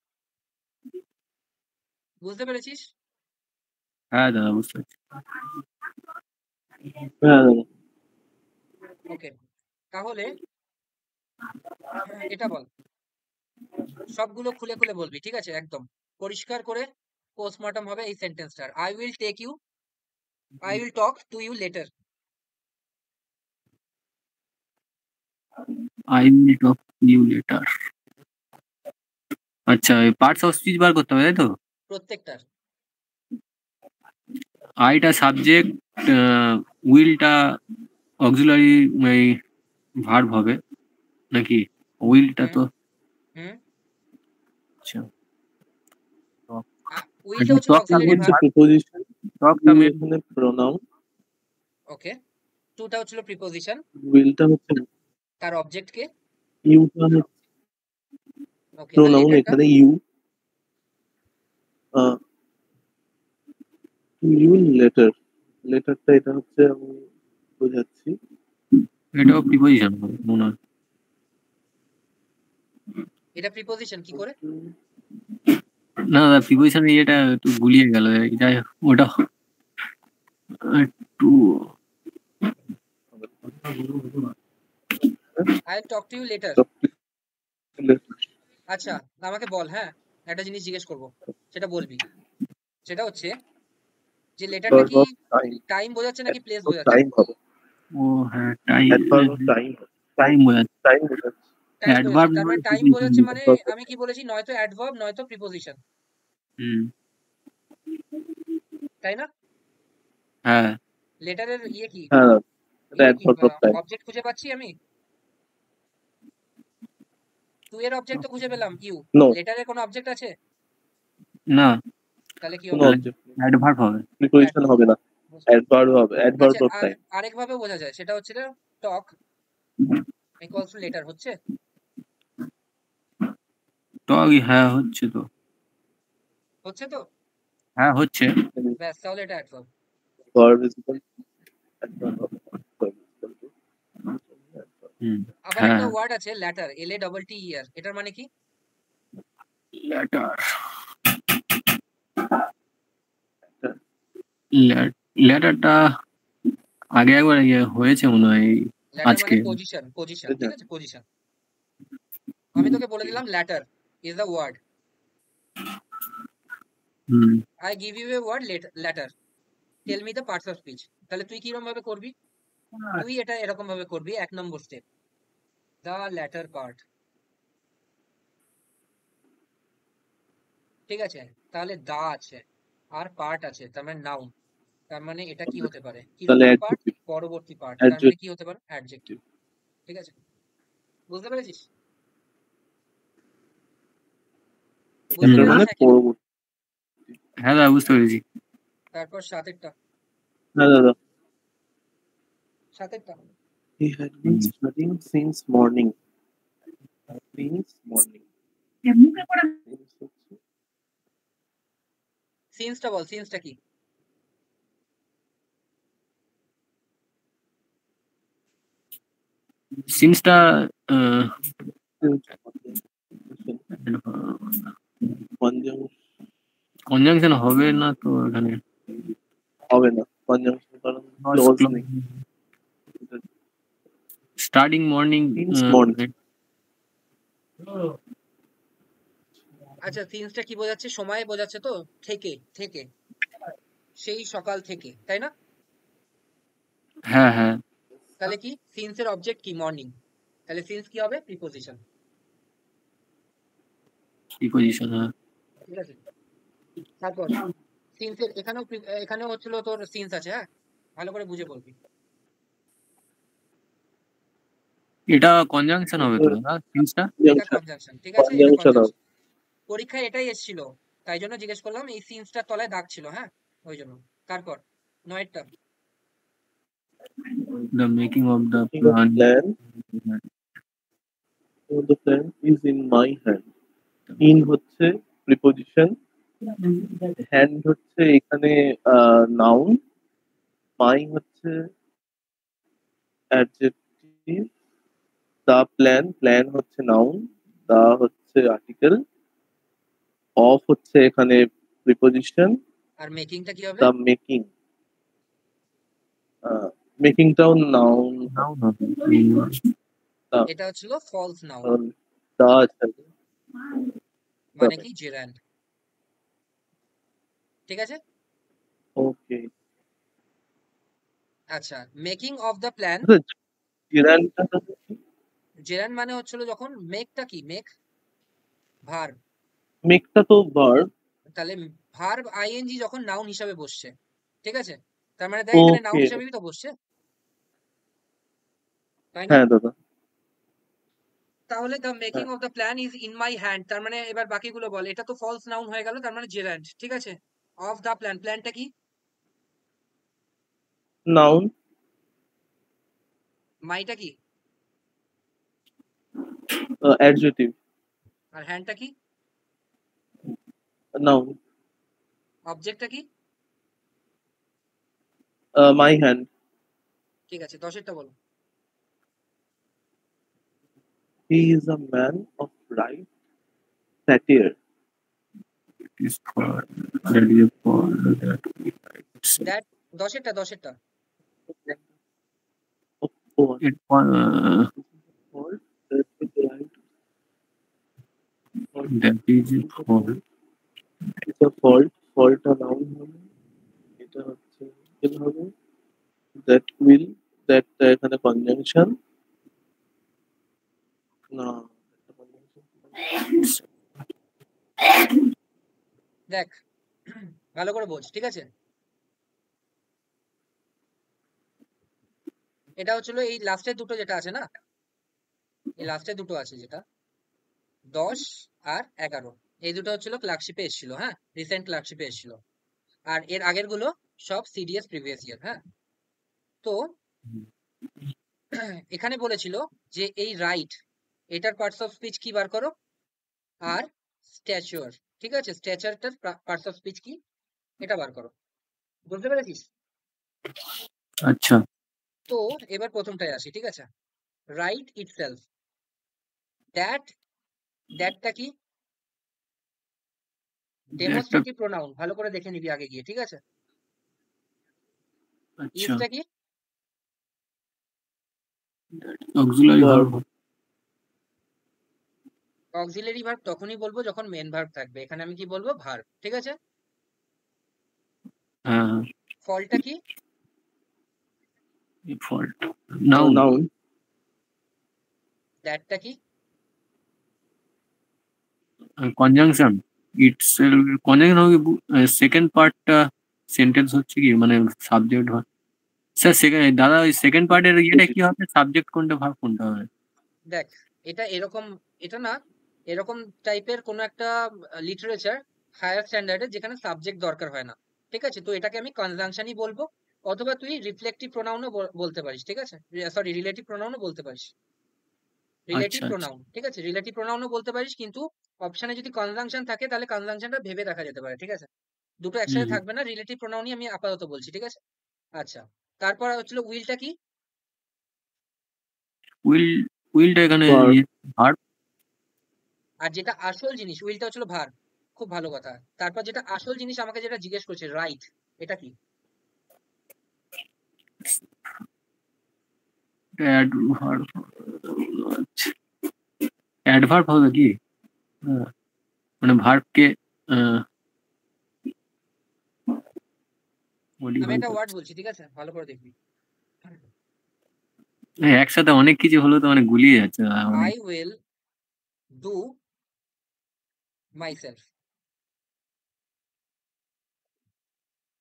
বুঝতে পেরেছিস? হ্যাঁ দাদা বুঝতে পারছি। হ্যাঁ দাদা। ওকে, তাহলে এটা বল, সবগুলো খুলে খুলে বলবি, ঠিক আছে, একদম পরিষ্কার করে পোস্টমর্টম হবে এই সেন্টেন্সটার। I will talk to you later. I will talk to you later. আচ্ছা, এই পার্টস অফ স্পিচ বার করতে হবে তাই তো? প্রত্যেকটার। আইটা সাবজেক্ট, উইলটা অক্সিলারি এই ভার্ব হবে নাকি? উইলটা তো আচ্ছা, উইলটা হচ্ছে অক্সিলারি ভার্ব, প্রিপোজিশন, টকটা এখানে প্রোনাউন। ওকে, টুটা হচ্ছে প্রিপোজিশন, উইলটা হচ্ছে তার অবজেক্ট কে, ইউটা হচ্ছে ওকে, প্রোনাউন, এখানে ইউ। ইউ লেটার, লেটারটা এটা হচ্ছে আমি বোঝাচ্ছি, এটাও প্রিপোজিশন হবে মনে হয়। এটা প্রিপোজিশন কি করে? না দাদা প্রিপোজিশন এটা একটু গুলিয়ে গেল যাই হোক, ওটা একটু I'll talk to you later. আচ্ছা আমাকে বল, হ্যাঁ একটা জিনিস জিজ্ঞেস করব, সেটা বলবি। সেটা হচ্ছে যে লেটারটা কি টাইম বোঝাচ্ছে নাকি প্লেস বোঝাচ্ছে? টাইম হবে, ও হ্যাঁ time adverb of time, time বোঝাচ্ছে টাইম বোঝাচ্ছে। টাইম বোঝাচ্ছে। অ্যাডভার্ব তার মানে নয় টাইম বোঝাচ্ছে মানে আমি কি বলেছি, নয়তো অ্যাডভার্ব নয়তো প্রিপোজিশন, তাই না? হ্যাঁ লেটারের ইয়ে কি, হ্যাঁ, এটা ইয়ে কি অ্যাডভার্ব অফ টাইম। অবজেক্ট খুঁজে পাচ্ছি আমি? তুই এর অবজেক্ট তো খুঁজে পেলাম, ইউ। নো, লেটারের কোনো অবজেক্ট আছে? না তাহলে কি কোনো হবে? অবজেক্ট নেই, অ্যাডভার্ব হবে প্রিপোজিশন হবে না, অ্যাডভার্ব হবে, অ্যাডভার্ব আচ্ছা অফ টাইম। আরেক ভাবে বোঝা যায়, সেটা হচ্ছে টক ইকুয়ালস টু লেটার, হচ্ছে? তো হ্যাঁ হচ্ছে তো হচ্ছে তো? হ্যাঁ হচ্ছে ব্যাস, তাহলে এটা adverb. Verb is equal adverb হবে, ভার্ব ইজ ইকুয়াল টু আবার একটা ওয়ার্ড আছে ল্যাটার, LATTER, এটার মানে কি? লেটার লেটারটা আগে একবার হয়েছে মনে হয় ল্যাটার আজকে মানে পজিশন, পজিশন, ঠিক আছে, পজিশন। আমি তোকে বলে দিলাম latter is the word, I give you a word latter, tell me the parts of speech. তাহলে তুই কিরকম ভাবে করবি? তুই এটা এরকম ভাবে করবি, 1 নম্বর স্টেপ, দ্য ল্যাটার পার্ট, ঠিক আছে? তাহলে দা আছে আর পার্ট আছে, তার মানে নাউন, তার মানে এটা কি হতে পারে, তাহলে কিরকম পার্ট? অ্যাডজেক্টিভ, পরবর্তী পার্ট, তার মানে কি হতে পারে? অ্যাডজেক্টিভ, ঠিক আছে? বুঝতে পেরেছিস? বুঝতে মানে পেরেছিস নাকি? পরবর্তী। হ্যাঁ দাদা বুঝতে পেরেছি তারপর সাতেরটা, হ্যাঁ দাদা, সাতেরটা he had been studying since morning, since morning, সিন্সটা বল, সিন্সটা কি? সিন্সটা কনজাংশন হবে না তো এখানে, হবে না কনজাংশন, কারণ ক্লজ নেই। স্টার্টিং মর্নিং Since morning, আচ্ছা সিন্সটা কি বোঝাচ্ছে? সময় বোঝাচ্ছে তো, থেকে, থেকে, সেই সকাল থেকে, তাই না? হ্যাঁ হ্যাঁ তাহলে কি সিন্সের অবজেক্ট কি? মর্নিং, তাহলে সিন্স কি হবে? প্রিপোজিশন, প্রিপোজিশন হ্যাঁ ঠিক আছে? তারপর সিন্সের এখানেও হচ্ছিল তোর সিন্স আছে, হ্যাঁ ভালো করে বুঝে বলবি। এটা কনজাংশন হবে তো না সিন্সটা এটা কনজাংশন, ঠিক আছে, এটা conjunction কনজাংশন। হবে। পরীক্ষায় এটাই এসেছিল, তাই জন্য জিজ্ঞেস করলাম, এই সিন্সটার তলায় দাগ ছিল, হ্যাঁ ওই জন্য। তারপর 9টা, the making of the Making of plan plan, the plan is in my hand. In হচ্ছে প্রিপোজিশন, হ্যান্ড হচ্ছে এখানে নাউন, মাই হচ্ছে অ্যাডজেক্টিভ, দা প্ল্যান, প্ল্যান হচ্ছে নাউন, দা হচ্ছে আর্টিকেল, অফ হচ্ছে এখানে প্রিপোজিশন, আর মেকিংটা কি হবে? দা মেকিং, মেকিংটাও নাউন, noun হবে এটা হচ্ছিল ফলস নাউন, কারণ দা আছে। মানে কি? জেরান্ড, ঠিক আছে? ওকে, আচ্ছা, মেকিং অফ দ্য প্ল্যান, জেরান্ডটা জেরান্ড মানে হচ্ছিল যখন মেকটা কি? মেক ভার্ব, মেকটা তো ভার্ব। তাহলে ভার্ব আইএনজি যখন নাউন হিসাবে বসছে, ঠিক আছে? তার মানে দেখ এখানে নাউন ওকে, হিসাবেই তো বসছে, তাই না? হ্যাঁ দাদা, তাহলে the making of the plan is in my hand, তার মানে এবার বাকিগুলো বল। এটা তো ফলস নাউন হয়ে গেল, তার মানে জেরান্ড, ঠিক আছে? অফ দ্য প্ল্যান, প্ল্যানটা কি? নাউন, মাইটা কি? অ্যাডজেক্টিভ, আর হ্যান্ডটা কি? নাউন, অবজেক্টটা কি? মাই হ্যান্ড, ঠিক আছে, 10এরটা বলো। he is a man of right Satyr. is for that is for that that দশেরটা Oh, it for fault. That's the right. Fault. that is for It's a fault. Fault a noun হবে। এটা হচ্ছে এটা হবে that will that এখানে conjunction না এটা conjunction দেখ ভালো করে বোঝ, ঠিক আছে? এটা হচ্ছিল এই লাস্টের দুটো যেটা আছে না, এই লাস্টের দুটো আছে যেটা 10 আর 11, এই দুটো হচ্ছিল ক্লার্কশিপে এসেছিল, হ্যাঁ, রিসেন্ট ক্লার্কশিপে এসেছিল। আর এর আগের গুলো সব সিডিএস প্রিভিয়াস ইয়ার, হ্যাঁ। তো এখানে বলেছিল যে এই রাইট এটার পার্টস অফ স্পিচ কি বার করো, আর স্ট্যাচার, ঠিক আছে, স্ট্যাচারটার পার্টস অফ স্পিচ কি এটা বার করো। বুঝতে পেরেছিস? আচ্ছা তো এবার প্রথমটায় আসি, ঠিক আছে? রাইট ইটসেলফ, দ্যাটটা কি? ডেমনস্ট্রেটিভ প্রোনাউন, ভালো করে দেখে নিবি আগে গিয়ে, ঠিক আছে? আচ্ছা ইজটা কি? অক্সিলারি ভার্ব অক্সিলারি ভার্ব তখনই বলবো যখন মেন ভার্ব থাকবে, এখানে আমি কি বলবো? ভার্ব, ঠিক আছে? হ্যাঁ ফলটা কি? ফল্ট নাউন noun দ্যাটটা কি? কনজাংশন ইটসেলফ কনজাংশন হবে সেকেন্ড পার্টটা সেন্টেন্স হচ্ছে কি মানে সাবজেক্ট হয় স্যার দাদা ওই সেকেন্ড পার্টের ইয়েটা কি হবে সাবজেক্ট কোনটা ভার্ব কোনটা হবে দেখ এটা এরকম, এটা না এরকম টাইপের কোন একটা লিটারেচার হায়ার স্ট্যান্ডার্ডে যেখানে সাবজেক্ট দরকার হয় না, ঠিক আছে? তো এটাকে আমি কনজাংশনই বলবো, অথবা তুই রিফ্লেক্টিভ প্রোনাউনও বলতে পারিস, ঠিক আছে? সরি, রিলেটিভ প্রোনাউনও বলতে পারিস, রিলেটিভ আচ্ছা প্রোনাউন, ঠিক আছে? রিলেটিভ প্রোনাউনও বলতে পারিস, কিন্তু অপশনে যদি কনজাংশন থাকে তাহলে কনজাংশনটা ভেবে দেখা যেতে পারে, ঠিক আছে? দুটো একসাথে হুম থাকবে না, রিলেটিভ প্রোনাউনই আমি আপাতত বলছি, ঠিক আছে? আচ্ছা, তারপর হচ্ছিল উইলটা কি? উইলটা এখানে verb ভার্ব আর যেটা আসল জিনিস, উইলটা হচ্ছিল ভার্ব, খুব ভালো কথা। তারপর যেটা আসল জিনিস আমাকে যেটা জিজ্ঞেস করছে, রাইট, এটা কি? অ্যাডভার্ব অ্যাডভার্ব হবে কি মানে ভার্বকে আমি একটা ওয়ার্ড বলছি, ঠিক আছে? ভালো করে দেখবি। একসাথে অনেক কিছু হলো তো মানে গুলিয়ে যাচ্ছে আই উইল ডু মাইসেলফ,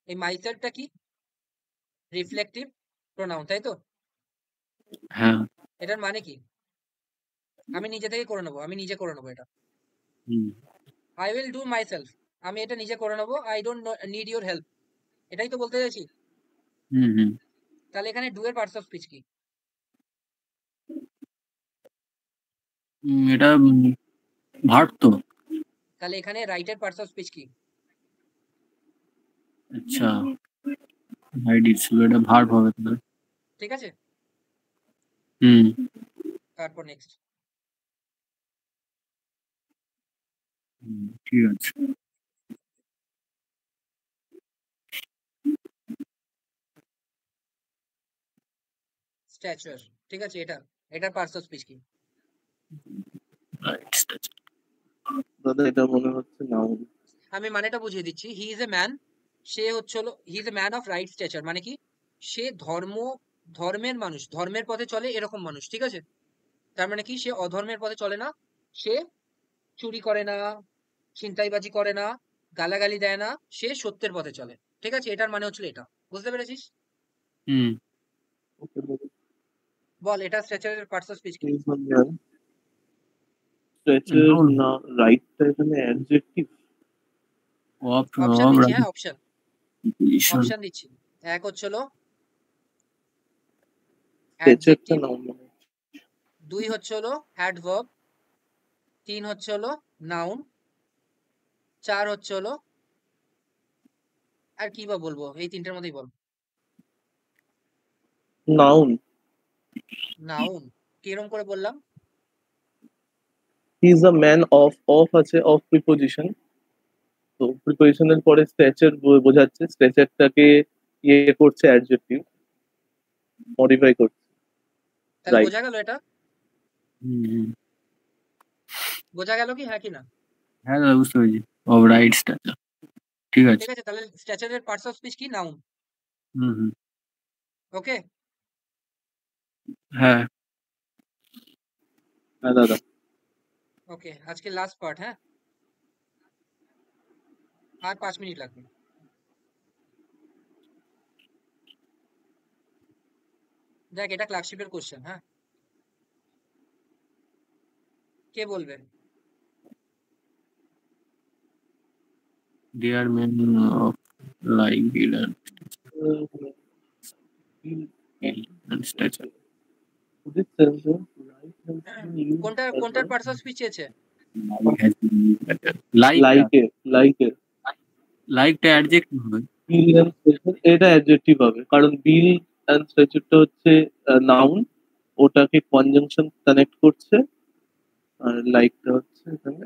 এই মাইসেলফটা কি? রিফ্লেক্টিভ প্রোনাউন, তাই তো? হ্যাঁ এটার মানে কি? আমি নিজে থেকে করে নেবো, আমি নিজে করে নেবো এটা। আই উইল ডু মাইসেলফ, আমি এটা নিজে করে নেবো, I don't need your help, এটাই তো বলতে চাইছি। হুম তাহলে এখানে ডু এর পার্টস অফ স্পিচ কি? এটা ভার্ব তো তাহলে এখানে রাইটের পার্টস অফ স্পিচ কি? আচ্ছা রাইট ইটসেলফ এটা ভার্ব হবে তাহলে ঠিক আছে, হুম তারপর নেক্সট ঠিক আছে স্ট্যাচার, ঠিক আছে? এটার পার্টস অফ স্পিচ কি? রাইট দাদা এটা মনে হচ্ছে noun আমি মানেটা বুঝিয়ে দিচ্ছি। হি ইজ এ ম্যান, সে হচ্ছে হলো he is a man of right stature, মানে কি? সে ধর্মের মানুষ, ধর্মের পথে চলে এরকম মানুষ, ঠিক আছে? তার মানে কি? সে অধর্মের পথে চলে না, সে চুরি করে না, ছিনতাইবাজি করে না, গালাগালি দেয় না, সে সত্যের পথে চলে, ঠিক আছে? এটার মানে হচ্ছিল এটা, বুঝতে পেরেছিস? হুম Okay, দাদা। বল এটা স্ট্যাচারের পার্টস অফ স্পিচ কি? He is a man. Stretcher noun না রাইটটা এখানে adjective of অপশন of দিচ্ছি, right হ্যাঁ অপশন position অপশন দিচ্ছি। এক হচ্ছে হলো স্ট্রেচারটা অ্যাডজেক্টিভ, noun মানে 2 হচ্ছে হলো অ্যাডভার্ব, 3 হচ্ছে হলো নাউন, 4 হচ্ছে হলো, আর কি বা বলবো, এই তিনটার মধ্যেই বল। noun নাউন কিরকম করে বললাম? He is a man of, of আছে, অফ প্রিপোজিশন, তো প্রিপোজিশনের পরে স্ট্রেচার বোঝাচ্ছে, স্ট্রেচারটাকে ইয়ে করছে, অ্যাডজেক্টিভ মডিফাই করছে। তাহলে রাইট। বোঝা গেল এটা? বোঝা গেল কি, হ্যাঁ কি না? হ্যাঁ দাদা বুঝতে পেরেছি। ও রাইট স্ট্যাচার, ঠিক আছে। ঠিক আছে, তাহলে স্ট্যাচারের পার্টস অফ স্পিচ কি? নাউন। হুম। ওকে, হ্যাঁ হ্যাঁ দাদা। ওকে, আজকে লাস্ট পার্ট। হ্যাঁ, আর 5 মিনিট লাগবে। দেখ, এটা ক্লার্কশিপের কোশ্চেন। হ্যাঁ, কে বলবে? they are men of like bill and stature. কোনটার পার্টস অফ স্পিচ চেয়েছে? লাইকটা অ্যাডজেক্টিভ হবে। এটা অ্যাডজেক্টিভ হবে, কারণ বিল এন্ড স্ট্যাচুরটা হচ্ছে নাউন, ওটাকে কনজাংশন কানেক্ট করছে, আর লাইকটা হচ্ছে এখানে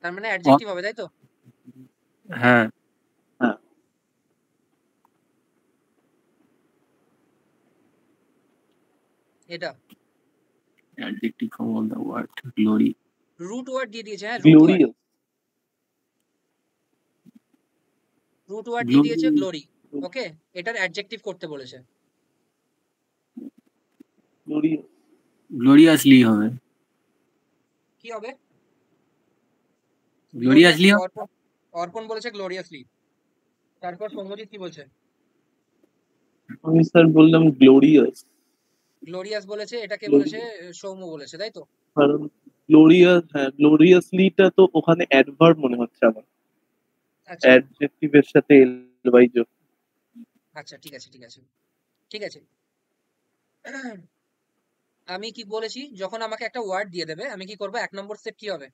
তার মানে অ্যাডজেক্টিভ হবে, তাই তো? হ্যাঁ হ্যাঁ। এটা adjective from all the word glory. Root word দিয়ে দিয়েছে। হ্যাঁ, গ্লোরিয়াস। রুট ওয়ার্ড দিয়ে দিয়েছে গ্লোরি। ওকে, এটার অ্যাডজেক্টিভ করতে বলেছে। gloriously হবে। কি হবে? gloriously অর্পণ বলেছে গ্লোরিয়াসলি। তারপর সৌম্যজিৎ কি বলছে? আমি স্যার বললাম গ্লোরিয়াস। গ্লোরিয়াস বলেছে, এটাকে বলেছে সৌম্য বলেছে, তাই তো? কারণ গ্লোরিয়াস, হ্যাঁ গ্লোরিয়াসলিটা তো ওখানে অ্যাডভার্ব মনে হচ্ছে আমার, আচ্ছা অ্যাডজেক্টিভের সাথে এলবাই যোগ। আচ্ছা, ঠিক আছে ঠিক আছে। আমি কি বলেছি, যখন আমাকে একটা ওয়ার্ড দিয়ে দেবে আমি কি করব? 1 নম্বর স্টেপ কি হবে?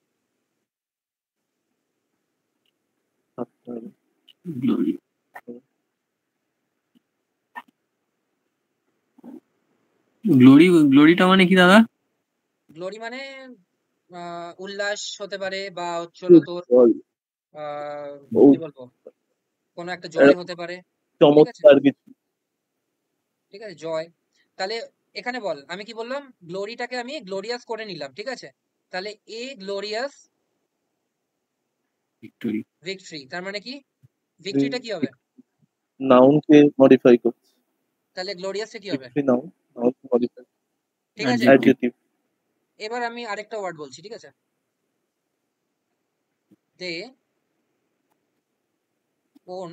glory গ্লোরিটা মানে কি দাদা? গ্লোরি মানে উল্লাস হতে পারে, বা হচ্ছে তোর কি বলবো, কোনো একটা জয় হতে পারে। চমৎকার কিছু। ঠিক আছে, জয়। তাহলে এখানে বল, আমি কি বললাম? গ্লোরিটাকে আমি গ্লোরিয়াস করে নিলাম, ঠিক আছে? তাহলে এ গ্লোরিয়াস ভিক্টরি, তার মানে কি? ভিক্টরিটা কি হবে? নাউনকে মডিফাই করছে। তাহলে গ্লোরিয়াসটা কি হবে? নাউন মডিফাই, ঠিক আছে, অ্যাডজেক্টিভ। এবার আমি আরেকটা ওয়ার্ড বলছি, ঠিক আছে? দে ওন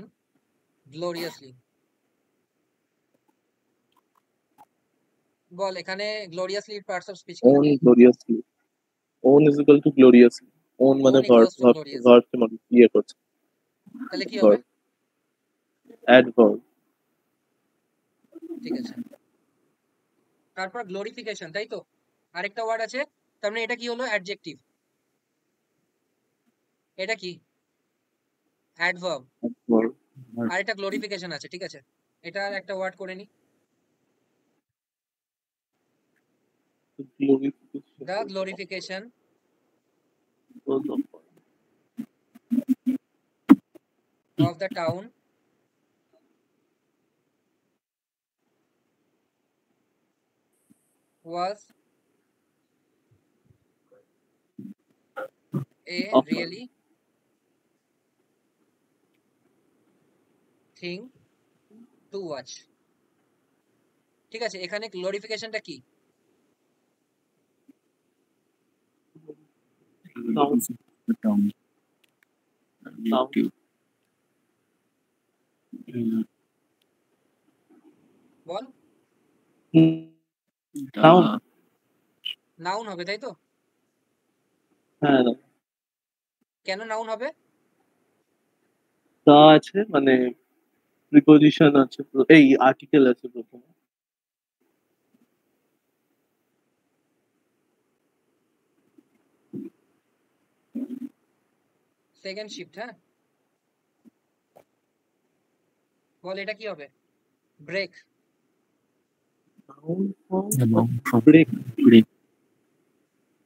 গ্লোরিয়াসলি। বল এখানে গ্লোরিয়াসলি পার্টস অফ স্পিচ কি? Won gloriously, won is equal to gloriously. Won মানে ভার্বকে মডিফাই করছে। তাহলে কি হবে? অ্যাডভার্ব। ঠিক আছে, তারপর গ্লোরিফিকেশন, তাই তো? আরেকটা ওয়ার্ড আছে, তার মানে এটা কি হলো? অ্যাডজেক্টিভ। এটা কি? অ্যাডভার্ব। আর এটা গ্লোরিফিকেশন আছে, ঠিক আছে? এটা আর একটা ওয়ার্ড করে নি, the glorification of the town was a really thing to watch. ঠিক আছে, এখানে গ্লোরিফিকেশনটা কি? বল। নাউন হবে, তাই তো? হ্যাঁ, কেন নাউন হবে? তা আছে, মানে প্রিপোজিশন আছে, এই আর্টিকেল আছে প্রথমে। Second shift. হ্যাঁ, বল এটা কি হবে? ব্রেক। ব্রেক,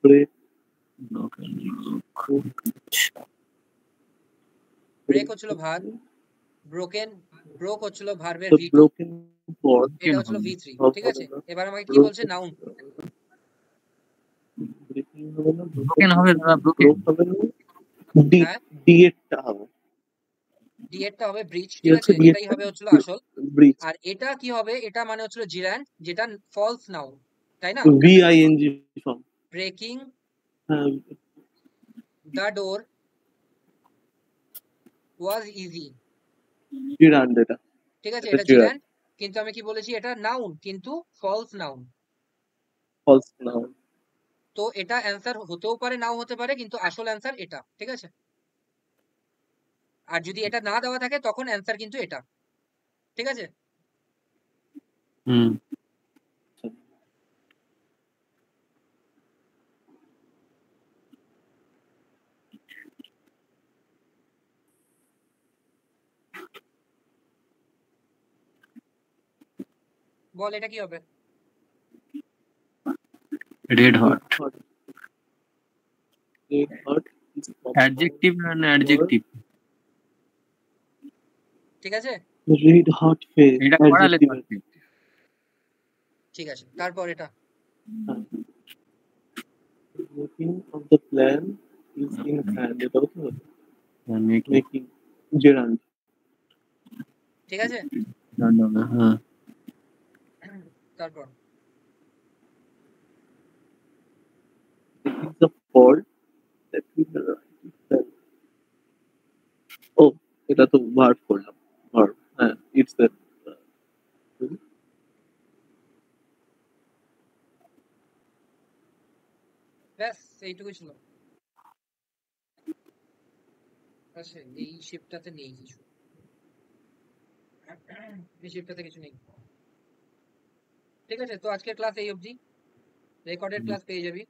ব্রেক ব্রেক হচ্ছিল ভার, ব্রোকেন ব্রোক হচ্ছিল ভার্বের তো V2, ব্রোকেন পদ এটা হচ্ছিল V3, হবে ঠিক আছে? না। এবার আমাকে কি বলছে? নাউন। ব্রেকিং হবে না, ব্রোকেন হবে দাদা, ব্রোকেন ব্রোক হবে না, ডি হ্যাঁ, ডি এরটা হবে। ডি এরটা হবে ব্রিজ, কি ঠিক হচ্ছে আছে? ডি এটাই এরটা? হবে হচ্ছিল আসল। ব্রিজ। আর এটা কি হবে? এটা মানে হচ্ছিল জিরান্ড, যেটা ফলস নাউন, তাই না? VING form. ব্রেকিং হ্যাঁ, দ্য ডোর ওয়াজ ইজি, জিরান্ড এটা। ঠিক আছে? এটা এটা জিরান্ড, জিরান্ড, কিন্তু আমি কি বলেছি? এটা নাউন, কিন্তু ফলস নাউন। False noun. তো এটা অ্যান্সার হতেও পারে, নাও হতে পারে, কিন্তু আসল অ্যান্সার এটা, ঠিক আছে? আর যদি এটা না দেওয়া থাকে তখন অ্যান্সার কিন্তু এটা, ঠিক আছে? হুম। বল এটা কি হবে? Red hot. Red hot is adjective না অ্যাডজেক্টিভ? ঠিক আছে, রেড হট ফেজ এটা করালে অ্যাডজেক্টিভ। পারবে। ঠিক আছে। তারপর এটা making of the plan is in hand, এটাও তো হবে। Making making gerund. ঠিক আছে। হ্যাঁ। তারপর It is a fault that we have itself. ও, এটা তো ভার্ব করলাম। ভার্ব, হ্যাঁ, ইটস দ্য ব্যাস এইটুকুই ছিল। আচ্ছা, এই শিফটটাতে নেই কিছু, এই শিফটটাতে কিছু নেই। ঠিক আছে, তো আজকের ক্লাস এই অবধি। রেকর্ডেড ক্লাস পেয়ে যাবি।